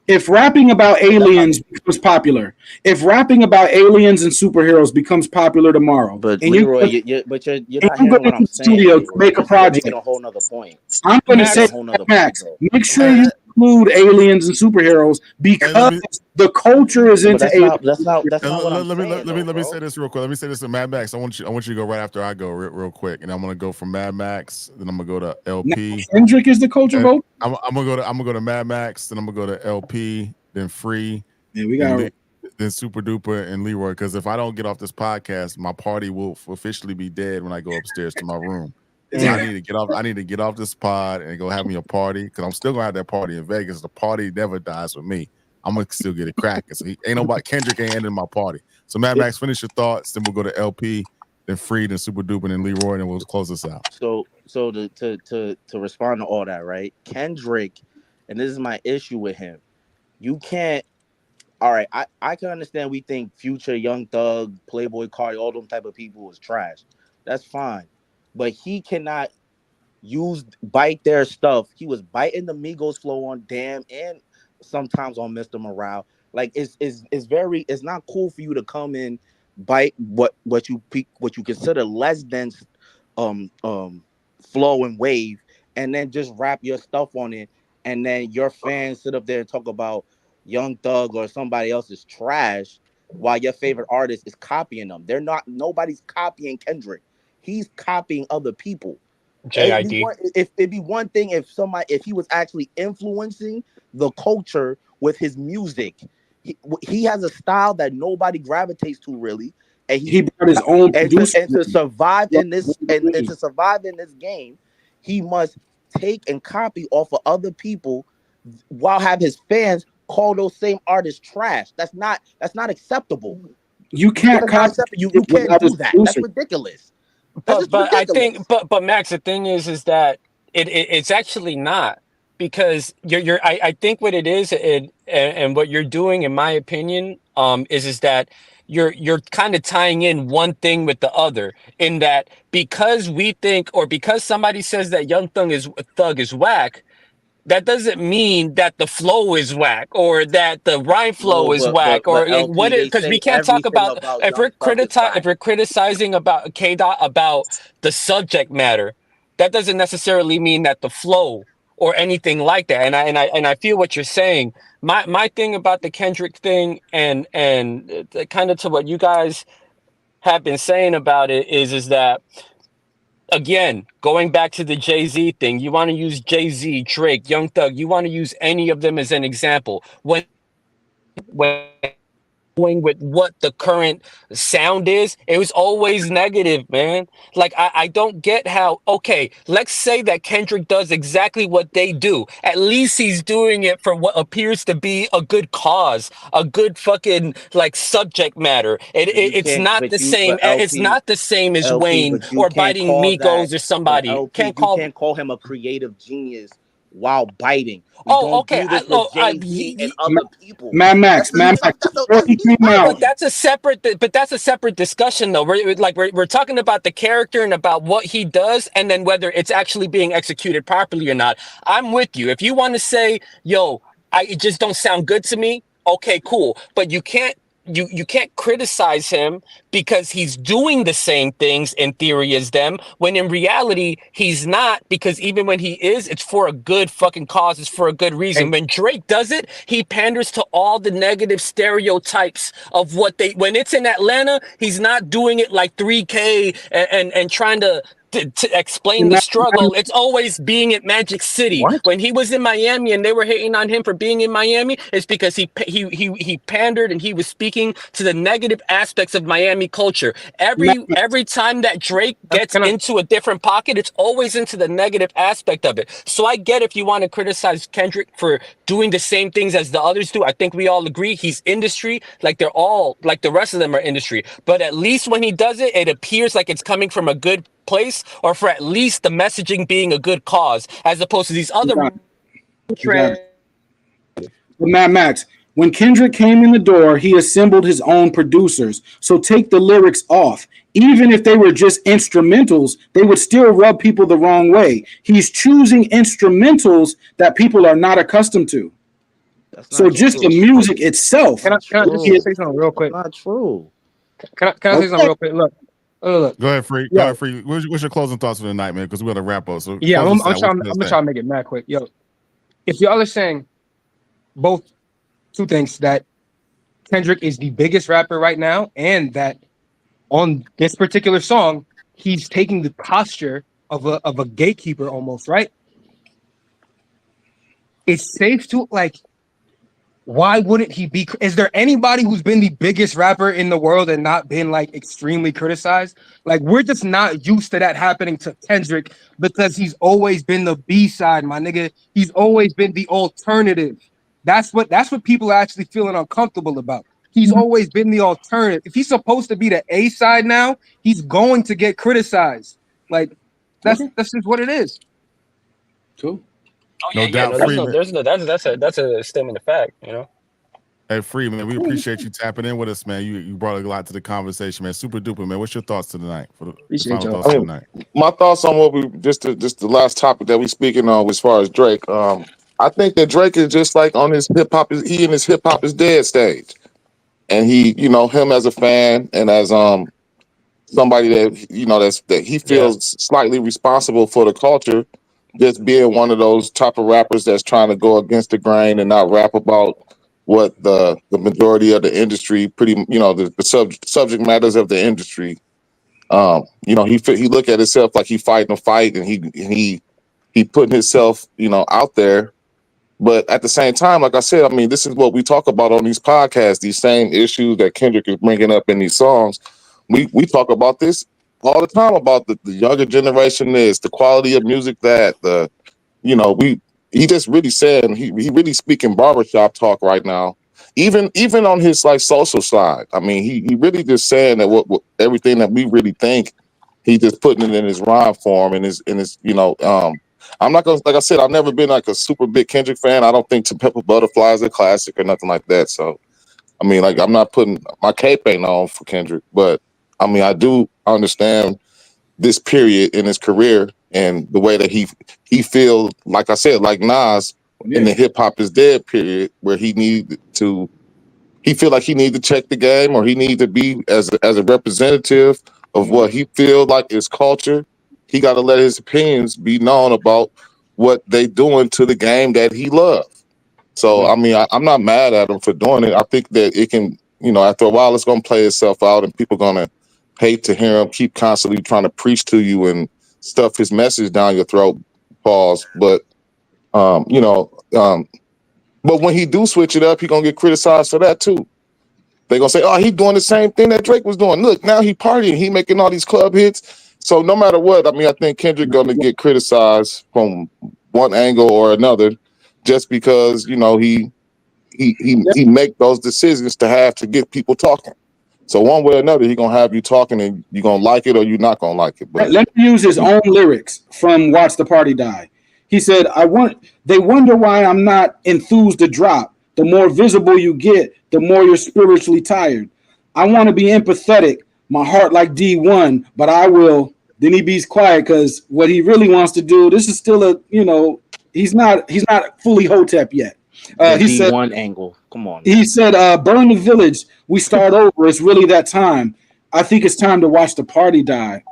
if rapping about That's not aliens becomes popular, if rapping about aliens and superheroes becomes popular tomorrow, but and you Leroy, and you're you not go hearing what into I'm the saying, studio to Leroy. make a You're making project, a whole nother point. I'm going to You're making say, a whole nother point, Max, bro. make sure Hey, you include aliens and superheroes hey, let because me the culture is But into that's aliens. not that's not that's And not what I'm saying though, let me say bro. this real quick. Let me say this to Mad Max. I want you to go right after I go real quick, and I'm gonna go from Mad Max, then I'm gonna go to Now, LP, Kendrick is the culture and vote. I'm gonna go to Mad Max, then I'm gonna go to LP, then Free, Yeah, we then got then Super Duper and Leroy. Because if I don't get off this podcast, my party will officially be dead when I go upstairs to my room. So I Mm. need to get off. I need to get off this pod and go have me a party because I'm still gonna have that party in Vegas. The party never dies with me. I'm gonna still get it cracking. So ain't nobody Kendrick ain't ending my party. So Mad Max, finish your thoughts. Then we'll go to LP, then Free, then Super Duper, then Leroy, and we'll close this out. So to respond to all that, right? Kendrick, and this is my issue with him. You can't. All right, I can understand. We think Future, Young Thug, Playboy Cardi, all them type of people is trash. That's fine, but he cannot bite their stuff. He was biting the Migos flow on Damn and sometimes on Mr. Morale. Like it's very it's not cool for you to come in bite what you consider less dense um flow and wave and then just rap your stuff on it and then your fans sit up there and talk about Young Thug or somebody else's trash while your favorite artist is copying them. They're not nobody's copying Kendrick. He's copying other people. JID. It'd be one thing if he was actually influencing the culture with his music. He has a style that nobody gravitates to really, and he brought his own and producer. to survive Yeah, in this and to survive in this game, he must take and copy off of other people while have his fans call those same artists trash. That's not acceptable. you can't That's not copy acceptable. You it can't without his do that. That's producer. ridiculous. That's But just I think ridiculous. but Max, the thing is that it's actually not because I think what it is and what you're doing, in my opinion, is that you're kind of tying in one thing with the other in that because we think or because somebody says that Young Thug is whack, that doesn't mean that the flow is whack or that the rhyme No, flow is whack but or like, what LP it they because we say can't talk everything about about Young Thug is if whack. we're criticizing about K dot about the subject matter, that doesn't necessarily mean that the flow or anything like that. And I feel what you're saying. My thing about the Kendrick thing and kind of to what you guys have been saying about it is that again, going back to the Jay-Z thing, you want to use Jay-Z, Drake, Young Thug, you want to use any of them as an example. When going with what the current sound is, it was always negative, man. Like I don't get how, okay, let's say that Kendrick does exactly what they do. At least he's doing it for what appears to be a good cause, a good fucking like subject matter. But you It's can't. not the But you. same. But It's LP. not the same as LP. Wayne But you or can't biting call that. Migos or But somebody. LP. Can't You call. can't call him a creative genius while biting. We Oh, don't okay. do this with Jay Z and Ma- other people. Mad Max. Before he He's came out, But biting. that's a separate. But that's a separate discussion, though. We're talking about the character and about what he does, and then whether it's actually being executed properly or not. I'm with you. If you want to say, "Yo, it just don't sound good to me," okay, cool. But you can't criticize him because he's doing the same things in theory as them when in reality he's not, because even when he is, it's for a good fucking cause, it's for a good reason. Hey, When Drake does it, he panders to all the negative stereotypes of what they when it's in Atlanta, he's not doing it like 3K and trying to explain the struggle. It's always being at Magic City. What? When he was in Miami and they were hating on him for being in Miami, it's because he pandered and he was speaking to the negative aspects of Miami culture. Mad Every time that Drake gets can I? into a different pocket, it's always into the negative aspect of it. So I get if you want to criticize Kendrick for doing the same things as the others do. I think we all agree he's industry, like they're all like the rest of them are industry. But at least when he does it, it appears like it's coming from a good place or for at least the messaging being a good cause, as opposed to these other Exactly. But Mad Max, when Kendrick came in the door, he assembled his own producers. So take the lyrics off. Even if they were just instrumentals, they would still rub people the wrong way. He's choosing instrumentals that people are not accustomed to. That's So not just the true. music itself. Can I True. just say something real That's quick? not true. Can I say something real quick? Look. Go ahead, Free. Yo. Go ahead, Free. What's your closing thoughts for the night, man? Because we're gonna wrap up. So Yeah, closing I'm stat, trying. what you I'm gonna trying say? to make it mad quick. Yo, if y'all are saying both two things, that Kendrick is the biggest rapper right now, and that on this particular song, he's taking the posture of a gatekeeper almost, right? It's safe to like. Why wouldn't he be? Is there anybody who's been the biggest rapper in the world and not been like extremely criticized? Like, we're just not used to that happening to Kendrick because he's always been the B side, my nigga. He's always been the alternative. That's what people are actually feeling uncomfortable about. He's always been the alternative. If he's supposed to be the A side now, he's going to get criticized. Like, that's just what it is. Cool. Oh No yeah, doubt, no, Freeman. that's a statement of fact, you know. Hey, Free, man, we appreciate you tapping in with us, man. You brought a lot to the conversation, man. Super duper, man. What's your thoughts tonight? For the Appreciate final y'all. thoughts I for mean, tonight. my thoughts on what we just the last topic that we speaking on as far as Drake. I think that Drake is just like on his hip hop. He in his hip hop is dead stage, and he, him as a fan and as somebody that that he Yeah. feels slightly responsible for the culture, just being one of those type of rappers that's trying to go against the grain and not rap about what the majority of the industry the subject matters of the industry. He look at himself like he fighting a fight, and he putting himself out there. But at the same time, like I said, I mean, this is what we talk about on these podcasts. These same issues that Kendrick is bringing up in these songs, we talk about this all the time about the younger generation. This the quality of music that we he just really saying he really speaking barbershop talk right now. Even on his like social side, I mean, he really just saying that what everything that we really think, he just putting it in his rhyme form and his I'm not gonna, like I said, I've never been like a super big Kendrick fan. I don't think To Pepper Butterfly is a classic or nothing like that. So I mean, like I'm not putting my cape ain't on for Kendrick, but I mean I do understand this period in his career and the way that he feels, like I said, like Nas in the hip hop is dead period, where he feel like he need to check the game, or he need to be as a representative of what he feel like is culture. He got to let his opinions be known about what they doing to the game that he loves. So I mean, I'm not mad at him for doing it. I think that it can, after a while, it's going to play itself out, and people going to hate to hear him keep constantly trying to preach to you and stuff his message down your throat. Pause. But um, you know, um, but when he do switch it up, he gonna get criticized for that too. They gonna say, "Oh, he doing the same thing that Drake was doing. Look, now he partying, he making all these club hits." So no matter what, I mean, I think Kendrick gonna get criticized from one angle or another, just because he make those decisions to get people talking. So one way or another, he gonna have you talking, and you gonna like it or you not gonna like it. But Let me use his own lyrics from Watch the Party Die. He said, they wonder why I'm not enthused to drop. The more visible you get, the more you're spiritually tired. I want to be empathetic, my heart like D1, but I will." Then he beats quiet because what he really wants to do, this is still he's not fully Hotep yet. The He said, D1 angle. Come on, man. burn the village. We start over. It's really that time. I think it's time to watch the party die.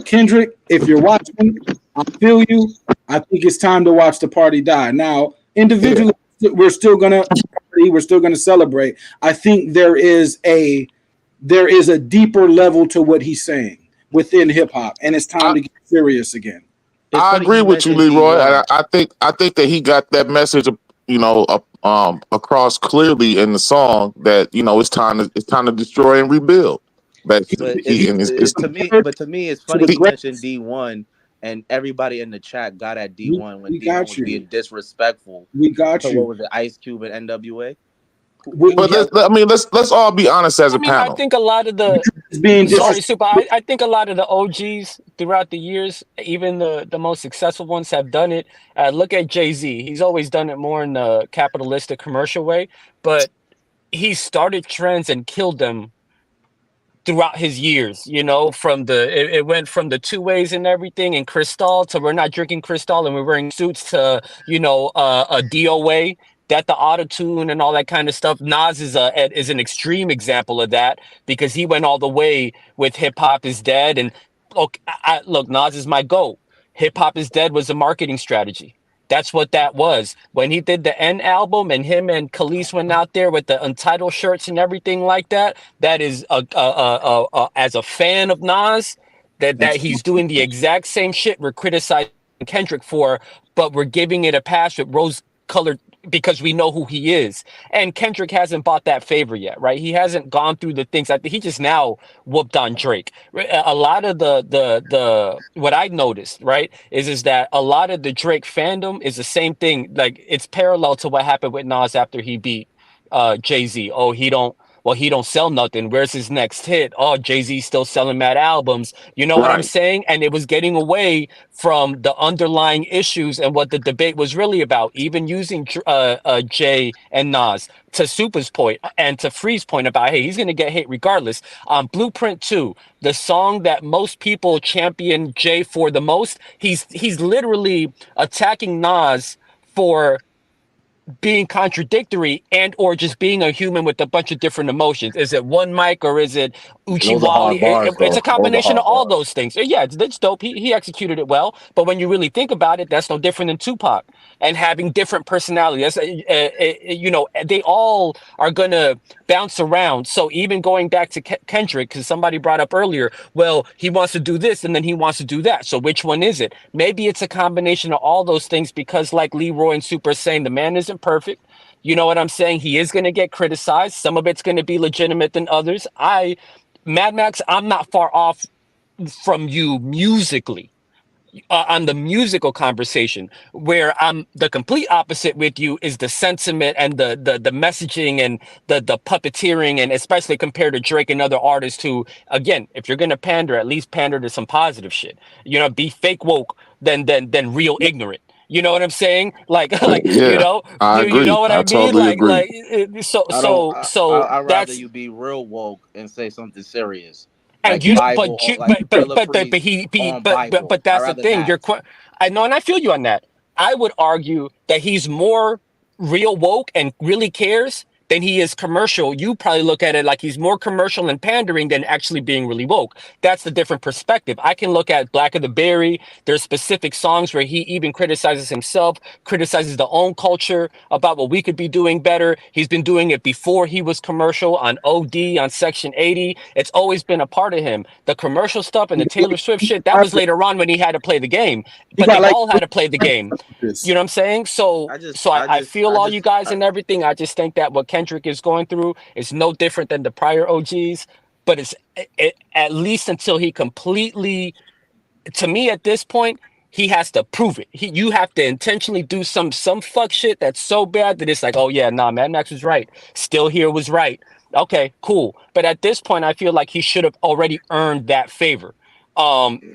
Kendrick, if you're watching, I feel you. I think it's time to watch the party die. Now, individually, we're still gonna party. We're still gonna celebrate. I think there is a deeper level to what he's saying within hip hop, and it's time to get serious again. It's I funny agree you with you, mentioned Leroy. D1. I think that he got that message, across clearly in the song that it's time to destroy and rebuild. That But he it's and his to me, it's To funny the you great, mentioned D1, and everybody in the chat got at we, D1 when we D1 got was you. being disrespectful We got to what you. was it, Ice Cube and NWA. But let's all be honest as a I panel. think a lot of the It's being sorry, Super. I think a lot of the OGs throughout the years, even the most successful ones, have done it. Look at Jay-Z. He's always done it more in the capitalistic commercial way, but he started trends and killed them throughout his years, from it went from the two ways and everything and Cristal to we're not drinking Cristal and we're wearing suits to, a DOA, that the auto tune and all that kind of stuff. Nas is an extreme example of that because he went all the way with Hip Hop Is Dead. And look, Nas is my GOAT. Hip Hop Is Dead was a marketing strategy. That's what that was. When he did the N album and him and Khalees went out there with the Untitled shirts and everything like that, that is as a fan of Nas, that he's doing the exact same shit we're criticizing Kendrick for, but we're giving it a pass with rose-colored because we know who he is. And Kendrick hasn't bought that favor yet, right? He hasn't gone through the things. I think he just now whooped on Drake. A lot of the what I noticed, right, is that a lot of the Drake fandom is the same thing. Like it's parallel to what happened with Nas after he beat Jay-Z. Oh, he don't sell nothing. Where's his next hit? Oh, Jay-Z's still selling mad albums. You know what I'm saying? And it was getting away from the underlying issues and what the debate was really about, even using Jay and Nas, to Super's point and to Free's point about, hey, he's going to get hate regardless. Blueprint 2, the song that most people champion Jay for the most, he's literally attacking Nas for being contradictory and or just being a human with a bunch of different emotions. Is it one mic or is it Uchiwali? It's a combination of all those things. Yeah, it's dope. He executed it well. But when you really think about it, that's no different than Tupac and having different personalities. They all are going to bounce around. So even going back to Kendrick, because somebody brought up earlier, well, he wants to do this and then he wants to do that. So which one is it? Maybe it's a combination of all those things because like Leroy and Super is saying, the man isn't perfect. You know what I'm saying? He is going to get criticized. Some of it's going to be legitimate than others. Mad Max, I'm not far off from you musically. On the musical conversation, where I'm the complete opposite with you is the sentiment and the messaging and the puppeteering, and especially compared to Drake and other artists who, again, if you're gonna pander, at least pander to some positive shit. Be fake woke than real ignorant. You know what I'm saying? Like, I agree. you know what I mean? Totally agree. I'd rather that's you be real woke and say something serious. and Like Bible, but that's the thing. I know, and I feel you on that. I would argue that he's more real woke and really cares than he is commercial. You probably look at it like he's more commercial and pandering than actually being really woke. That's the different perspective. I can look at Black of the Berry. There's specific songs where he even criticizes himself, criticizes the own culture about what we could be doing better. He's been doing it before he was commercial on OD, on Section 80. It's always been a part of him. The commercial stuff and the Taylor Swift shit, that was later on when he had to play the game. But they all had to play the game. You know what I'm saying? So I feel all you guys and everything. I just think that what Kendrick is going through is no different than the prior OGs, but it's at least until he completely, to me at this point, he has to prove it. You have to intentionally do some fuck shit that's so bad that it's like, oh yeah, nah, Mad Max was right. Still Here was right. Okay, cool. But at this point, I feel like he should have already earned that favor.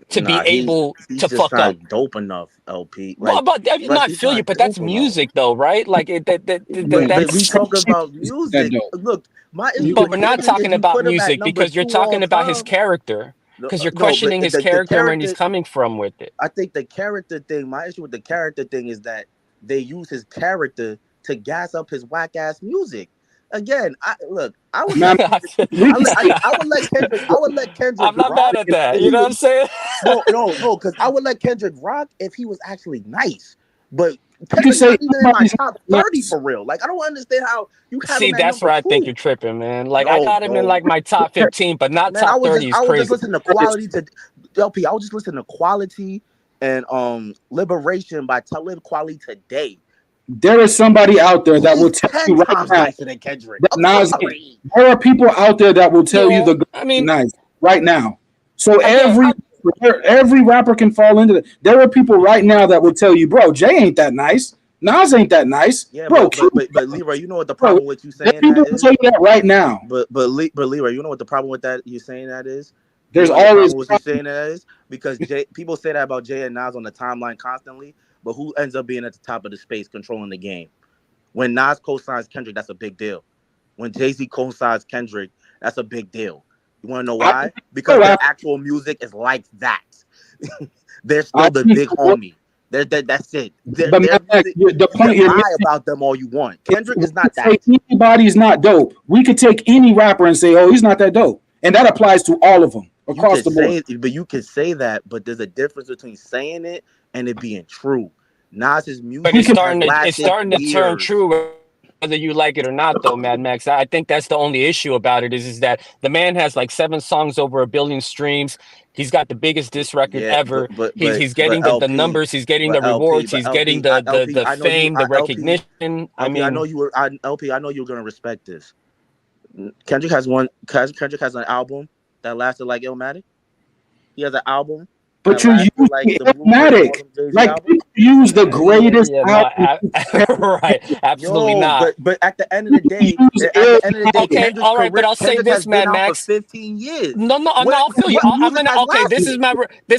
He's to fuck up. Dope enough, LP. Well, but I feel you, but that's music, though, right? Like we talk about music. Look, but we're not talking about music because you're talking about his character. Because you're questioning his character and he's coming from with it. I think the character thing. My issue with the character thing is that they use his character to gas up his whack ass music. Again, I would let Kendrick. I'm not mad at that. You know what I'm saying? No, because I would let Kendrick rock if he was actually nice. But Kendrick's not even in my top 30 for real. Like, I don't understand how you have see. That's where I think you're tripping, man. Like, I got him in like my top 15, but not top 30. I was just listening to quality to LP. I was just listening to Quality and Liberation by Talib Kweli today. There is somebody out there that will tell you right now. There are people out there that will tell you nice right now. So every rapper can fall into that. There are people right now that will tell you, bro, Jay ain't that nice. Nas ain't that nice, Yeah, bro. but Leroy, you know what the problem with you saying People that is? tell you that right now. But Leroy, you know what the problem with that you saying that is? There's You know the always problem with you saying that is because people say that about Jay and Nas on the timeline constantly, but who ends up being at the top of the space controlling the game? When Nas co-signs Kendrick, that's a big deal. When Jay-Z co-signs Kendrick, that's a big deal. You want to know why? Because their actual music is like that. They're still the big homie. That's it. The point you can lie about them all you want. Kendrick is not that. Anybody's not dope. We could take any rapper and say, "Oh, he's not that dope," and that applies to all of them across the board. But you can say that, but there's a difference between saying it and it being true. Nas's music, but it's starting to turn true. Whether you like it or not, though, Mad Max, I think that's the only issue about it is that the man has like 7 songs over 1 billion streams. He's got the biggest diss record ever. He's getting the numbers. He's getting the rewards. He's getting the fame, the recognition. I know you were LP. I know you're gonna respect this. Kendrick has an album that lasted like Illmatic. He has an album. But you use like Illmatic. Like people use the greatest album. Right. Absolutely not. But at the end of the day, okay, all right, but I'll say this, Mad Max. For 15 years. No, I'll feel you. This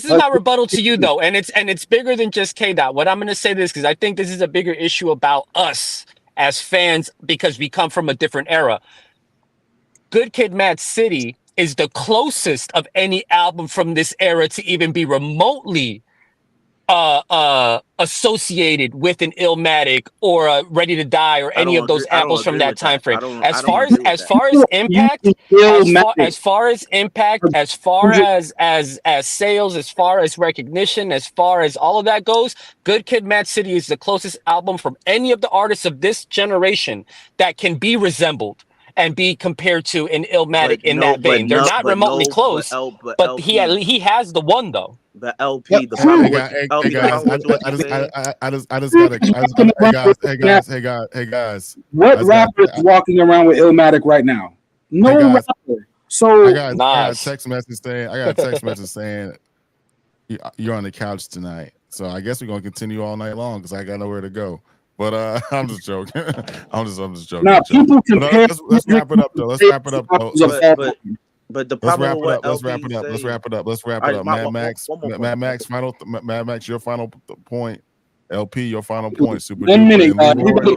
is my rebuttal to you though, and it's bigger than just K-Dot. What I'm gonna say this because I think this is a bigger issue about us as fans because we come from a different era. Good Kid, Mad City is the closest of any album from this era to even be remotely associated with an Illmatic or Ready to Die or any of those albums from that time frame. As far as impact, as far as sales, as far as recognition, as far as all of that goes, Good Kid, Mad City is the closest album from any of the artists of this generation that can be resembled and be compared to an Illmatic in that vein. They're not remotely close, but he has the one though. The LP, the problem hey guys. What rapper is walking around with Illmatic right now? No rapper. So I got a text message saying you're on the couch tonight. So I guess we're gonna continue all night long because I got nowhere to go. But I'm just joking. I'm just joking. Now people compare. Let's wrap it up though. But the problem let's wrap it up. Mad Max, your final point. LP, your final point. Super. 1 minute.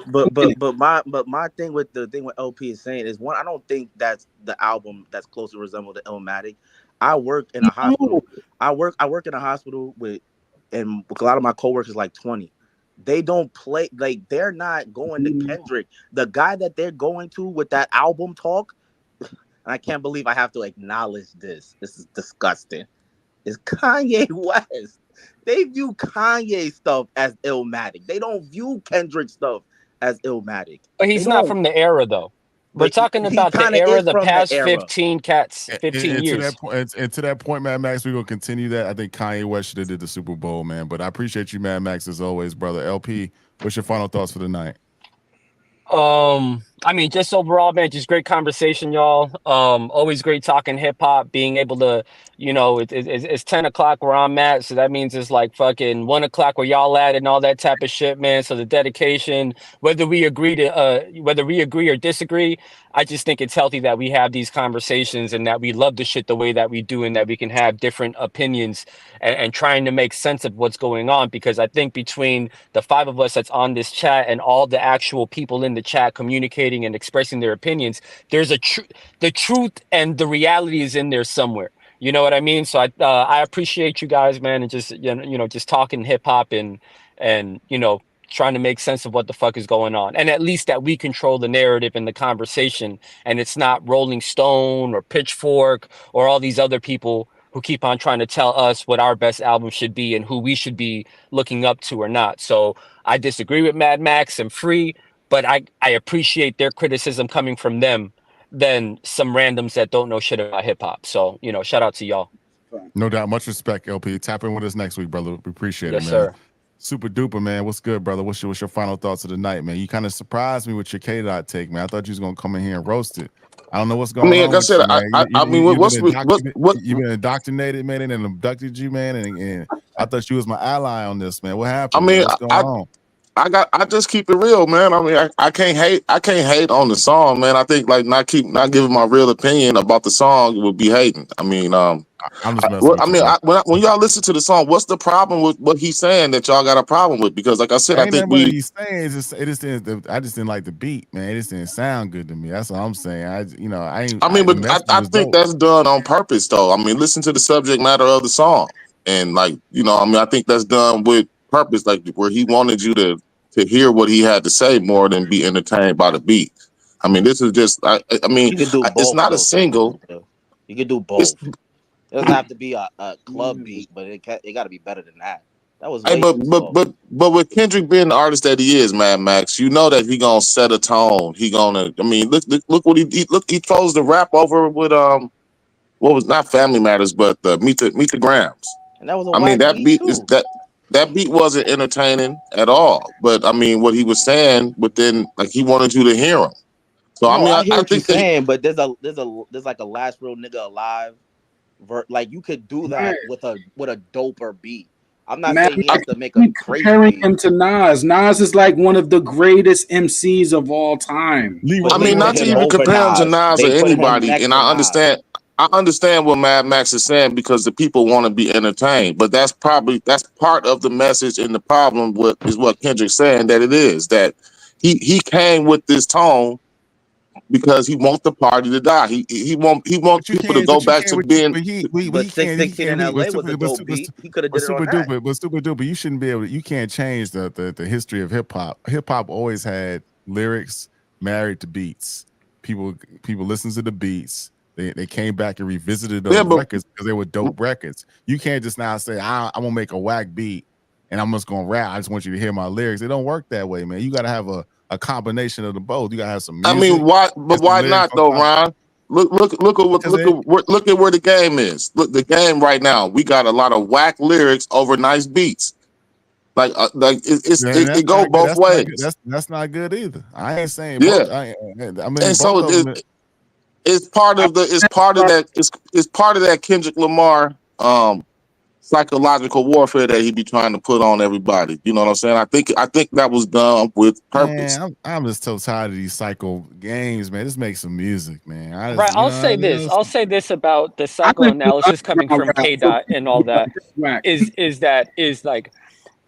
But my thing with LP is saying is one. I don't think that's the album that's closely resembled to Illmatic. I work in a hospital. I work in a hospital and a lot of my coworkers like 20. They don't play like they're not going to Kendrick. The guy that they're going to with that album talk, and I can't believe I have to acknowledge this. This is disgusting. Is Kanye West. They view Kanye stuff as Illmatic. They don't view Kendrick stuff as Illmatic. But he's not from the era though. We're talking about the era, the past 15 years. To that point, Mad Max, we're gonna continue that. I think Kanye West should have did the Super Bowl, man. But I appreciate you, Mad Max, as always, brother. LP, what's your final thoughts for the night? I mean, just overall, man, just great conversation, y'all. Always great talking hip hop, being able to, it's 10 o'clock where I'm at. So that means it's like fucking 1 o'clock where y'all at and all that type of shit, man. So the dedication, whether we agree or disagree, I just think it's healthy that we have these conversations and that we love the shit the way that we do and that we can have different opinions and trying to make sense of what's going on. Because I think between the 5 of us that's on this chat and all the actual people in the chat communicating and expressing their opinions, there's the truth and the reality is in there somewhere. You know what I mean? So I appreciate you guys, man, and just just talking hip hop and trying to make sense of what the fuck is going on, and at least that we control the narrative and the conversation, and it's not Rolling Stone or Pitchfork or all these other people who keep on trying to tell us what our best album should be and who we should be looking up to or not. So I disagree with Mad Max and Free, but I appreciate their criticism coming from them than some randoms that don't know shit about hip hop. So, shout out to y'all. No doubt. Much respect, LP. Tap in with us next week, brother. We appreciate it, man. Sir. Super duper, man. What's good, brother? What's your final thoughts of the night, man? You kind of surprised me with your K-Dot take, man. I thought you was gonna come in here and roast it. I don't know what's going on. Like I said, you've been indoctrinated, man, and abducted you, man, and I thought you was my ally on this, man. What happened? What's going on? I just keep it real, man. I mean, I can't hate on the song, man. I think like not giving my real opinion about the song would be hating. I mean, I'm just messing with you, bro. when y'all listen to the song, what's the problem with what he's saying that y'all got a problem with? Because like I said, I Ain't think nothing what he's saying. It just didn't. I just didn't like the beat, man. It just didn't sound good to me. That's what I'm saying. I think that's done on purpose, though. I mean, listen to the subject matter of the song, and like I think that's done with purpose, like where he wanted you to hear what he had to say more than be entertained by the beat. I mean, this is just. I mean, You could do it's both not a though. single. You could do It's both. It doesn't have to be a club beat, but it got to be better than that. That was Hey, way too slow. but with Kendrick being the artist that he is, Mad Max, you know that he gonna set a tone. He gonna. I mean, look what he chose to rap over with what was not Family Matters, but Meet the Grams. And that was a I mean, whack that beat beat is too. that beat wasn't entertaining at all. But I mean, what he was saying within, like he wanted you to hear him. So I No, mean, I hear I what you're think that saying, but there's like a last real nigga alive. Like you could do Right. that with a doper beat. I'm not Matt, saying he has to make a keep crazy comparing beat. him to Nas. Nas is like one of the greatest MCs of all time. But I they mean, put not to him even over compare him to Nas. Nas or They put him anybody, next and to I Nas. understand. I understand what Mad Max is saying because the people want to be entertained, but that's part of the message and the problem with is what Kendrick's saying that it is that he came with this tone because he wants the party to die. He wants But you people to can't. go But you back can't. to But you. being. But But he can't. He 616 can't. in He, LA was a dope beat. He could have did it on that. But super duper. You shouldn't be able to. You can't change the history of hip hop. Hip hop always had lyrics married to beats. People listen to the beats. They came back and revisited Yeah, those but records because they were dope records. You can't just now say I'm gonna make a whack beat and I'm just gonna rap. I just want you to hear my lyrics. It don't work that way, man. You got to have a combination of the both. You got to have some I mean, music why? But and some why lyrics not on though, top. Ron? Look at where the game is. Look, the game right now. We got a lot of whack lyrics over nice beats. Man, that's It go not good. both That's not good. ways. That's not good either. I ain't saying Yeah, both. I mean and both so of them. it's part of that Kendrick Lamar psychological warfare that he be trying to put on everybody. You know what I'm saying? I think that was done with purpose. Man, I'm just so tired of these psycho games, man. Just make some music, man. I Right. just, I'll say this. I'll say this about the I listen to psychoanalysis coming underground from rap K for Dot and all yeah, that it's whack. is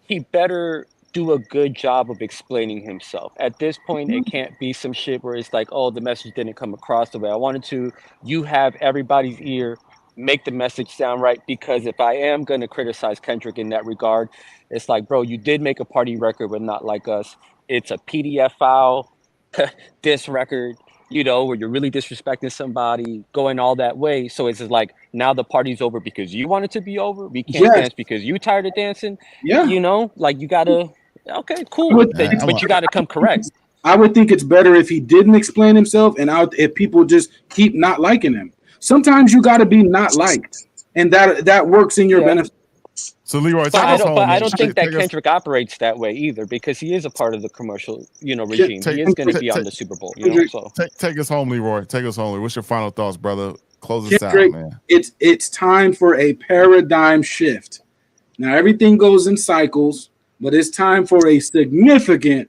he better do a good job of explaining himself. At this point, it can't be some shit where it's like, oh, the message didn't come across the way I wanted to. You have everybody's ear, make the message sound right. Because if I am going to criticize Kendrick in that regard, it's like, bro, you did make a party record, but not like us. It's a PDF file, this record, where you're really disrespecting somebody, going all that way. So it's just like now the party's over because you want it to be over. We can't Yes, dance because you tired of dancing. yeah. Like you gotta. Okay, I cool. would I'm think But you gotta come correct. I would think it's better if he didn't explain himself and if people just keep not liking him. Sometimes you got to be not liked, and that works in your Yeah. benefit. so Leroy, But take I us don't. home, But I man. don't think that Take us. Kendrick operates that way either, because he is a part of the commercial, Take regime. He take is going to Kendrick, be on the Super Bowl, Kendrick, So take us home, Leroy. Take us home. What's your final thoughts, brother? Close us out, Kendrick, man. it's time for a paradigm shift. Now everything goes in cycles, but it's time for a significant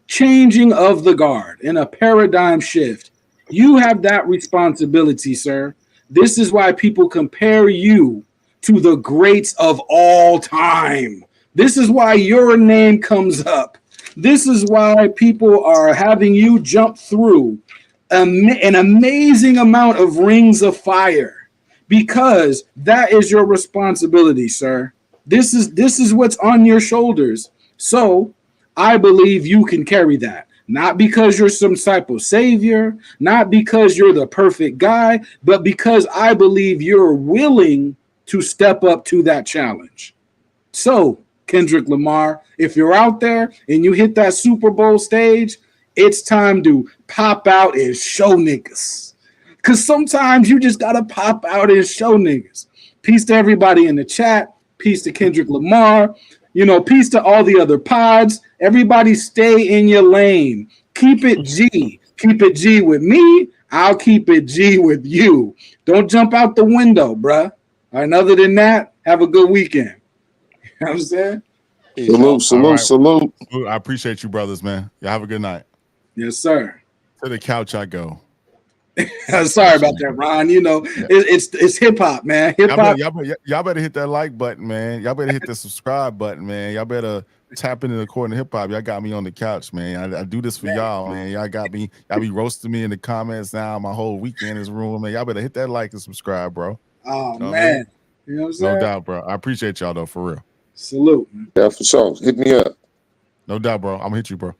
changing of the guard and a paradigm shift. You have that responsibility, sir. This is why people compare you to the greats of all time. This is why your name comes up. This is why people are having you jump through an amazing amount of rings of fire, because that is your responsibility, sir. This is what's on your shoulders. So I believe you can carry that. Not because you're some type of savior, not because you're the perfect guy, but because I believe you're willing to step up to that challenge. So, Kendrick Lamar, if you're out there and you hit that Super Bowl stage, it's time to pop out and show niggas. Because sometimes you just got to pop out and show niggas. Peace to everybody in the chat. Peace to Kendrick Lamar. Peace to all the other pods. Everybody stay in your lane. Keep it G. Keep it G with me. I'll keep it G with you. Don't jump out the window, bruh. And other than that, have a good weekend. You know what I'm saying? Peace, y'all. Salute. I appreciate you, brothers, man. Y'all have a good night. Yes, sir. To the couch I go. Sorry about that, Ron. You know, it's hip hop, man. Hip hop. Y'all better hit that like button, man. Y'all better hit the subscribe button, man. Y'all better tap into the core of hip hop. Y'all got me on the couch, man. I do this for y'all, man. Y'all got me. Y'all be roasting me in the comments now. My whole weekend is ruined, man. Y'all better hit that like and subscribe, bro. Oh, you know man. You know what I'm saying? No doubt, bro. I appreciate y'all though, for real. Salute. Yeah, for sure. Hit me up. No doubt, bro. I'm gonna hit you, bro.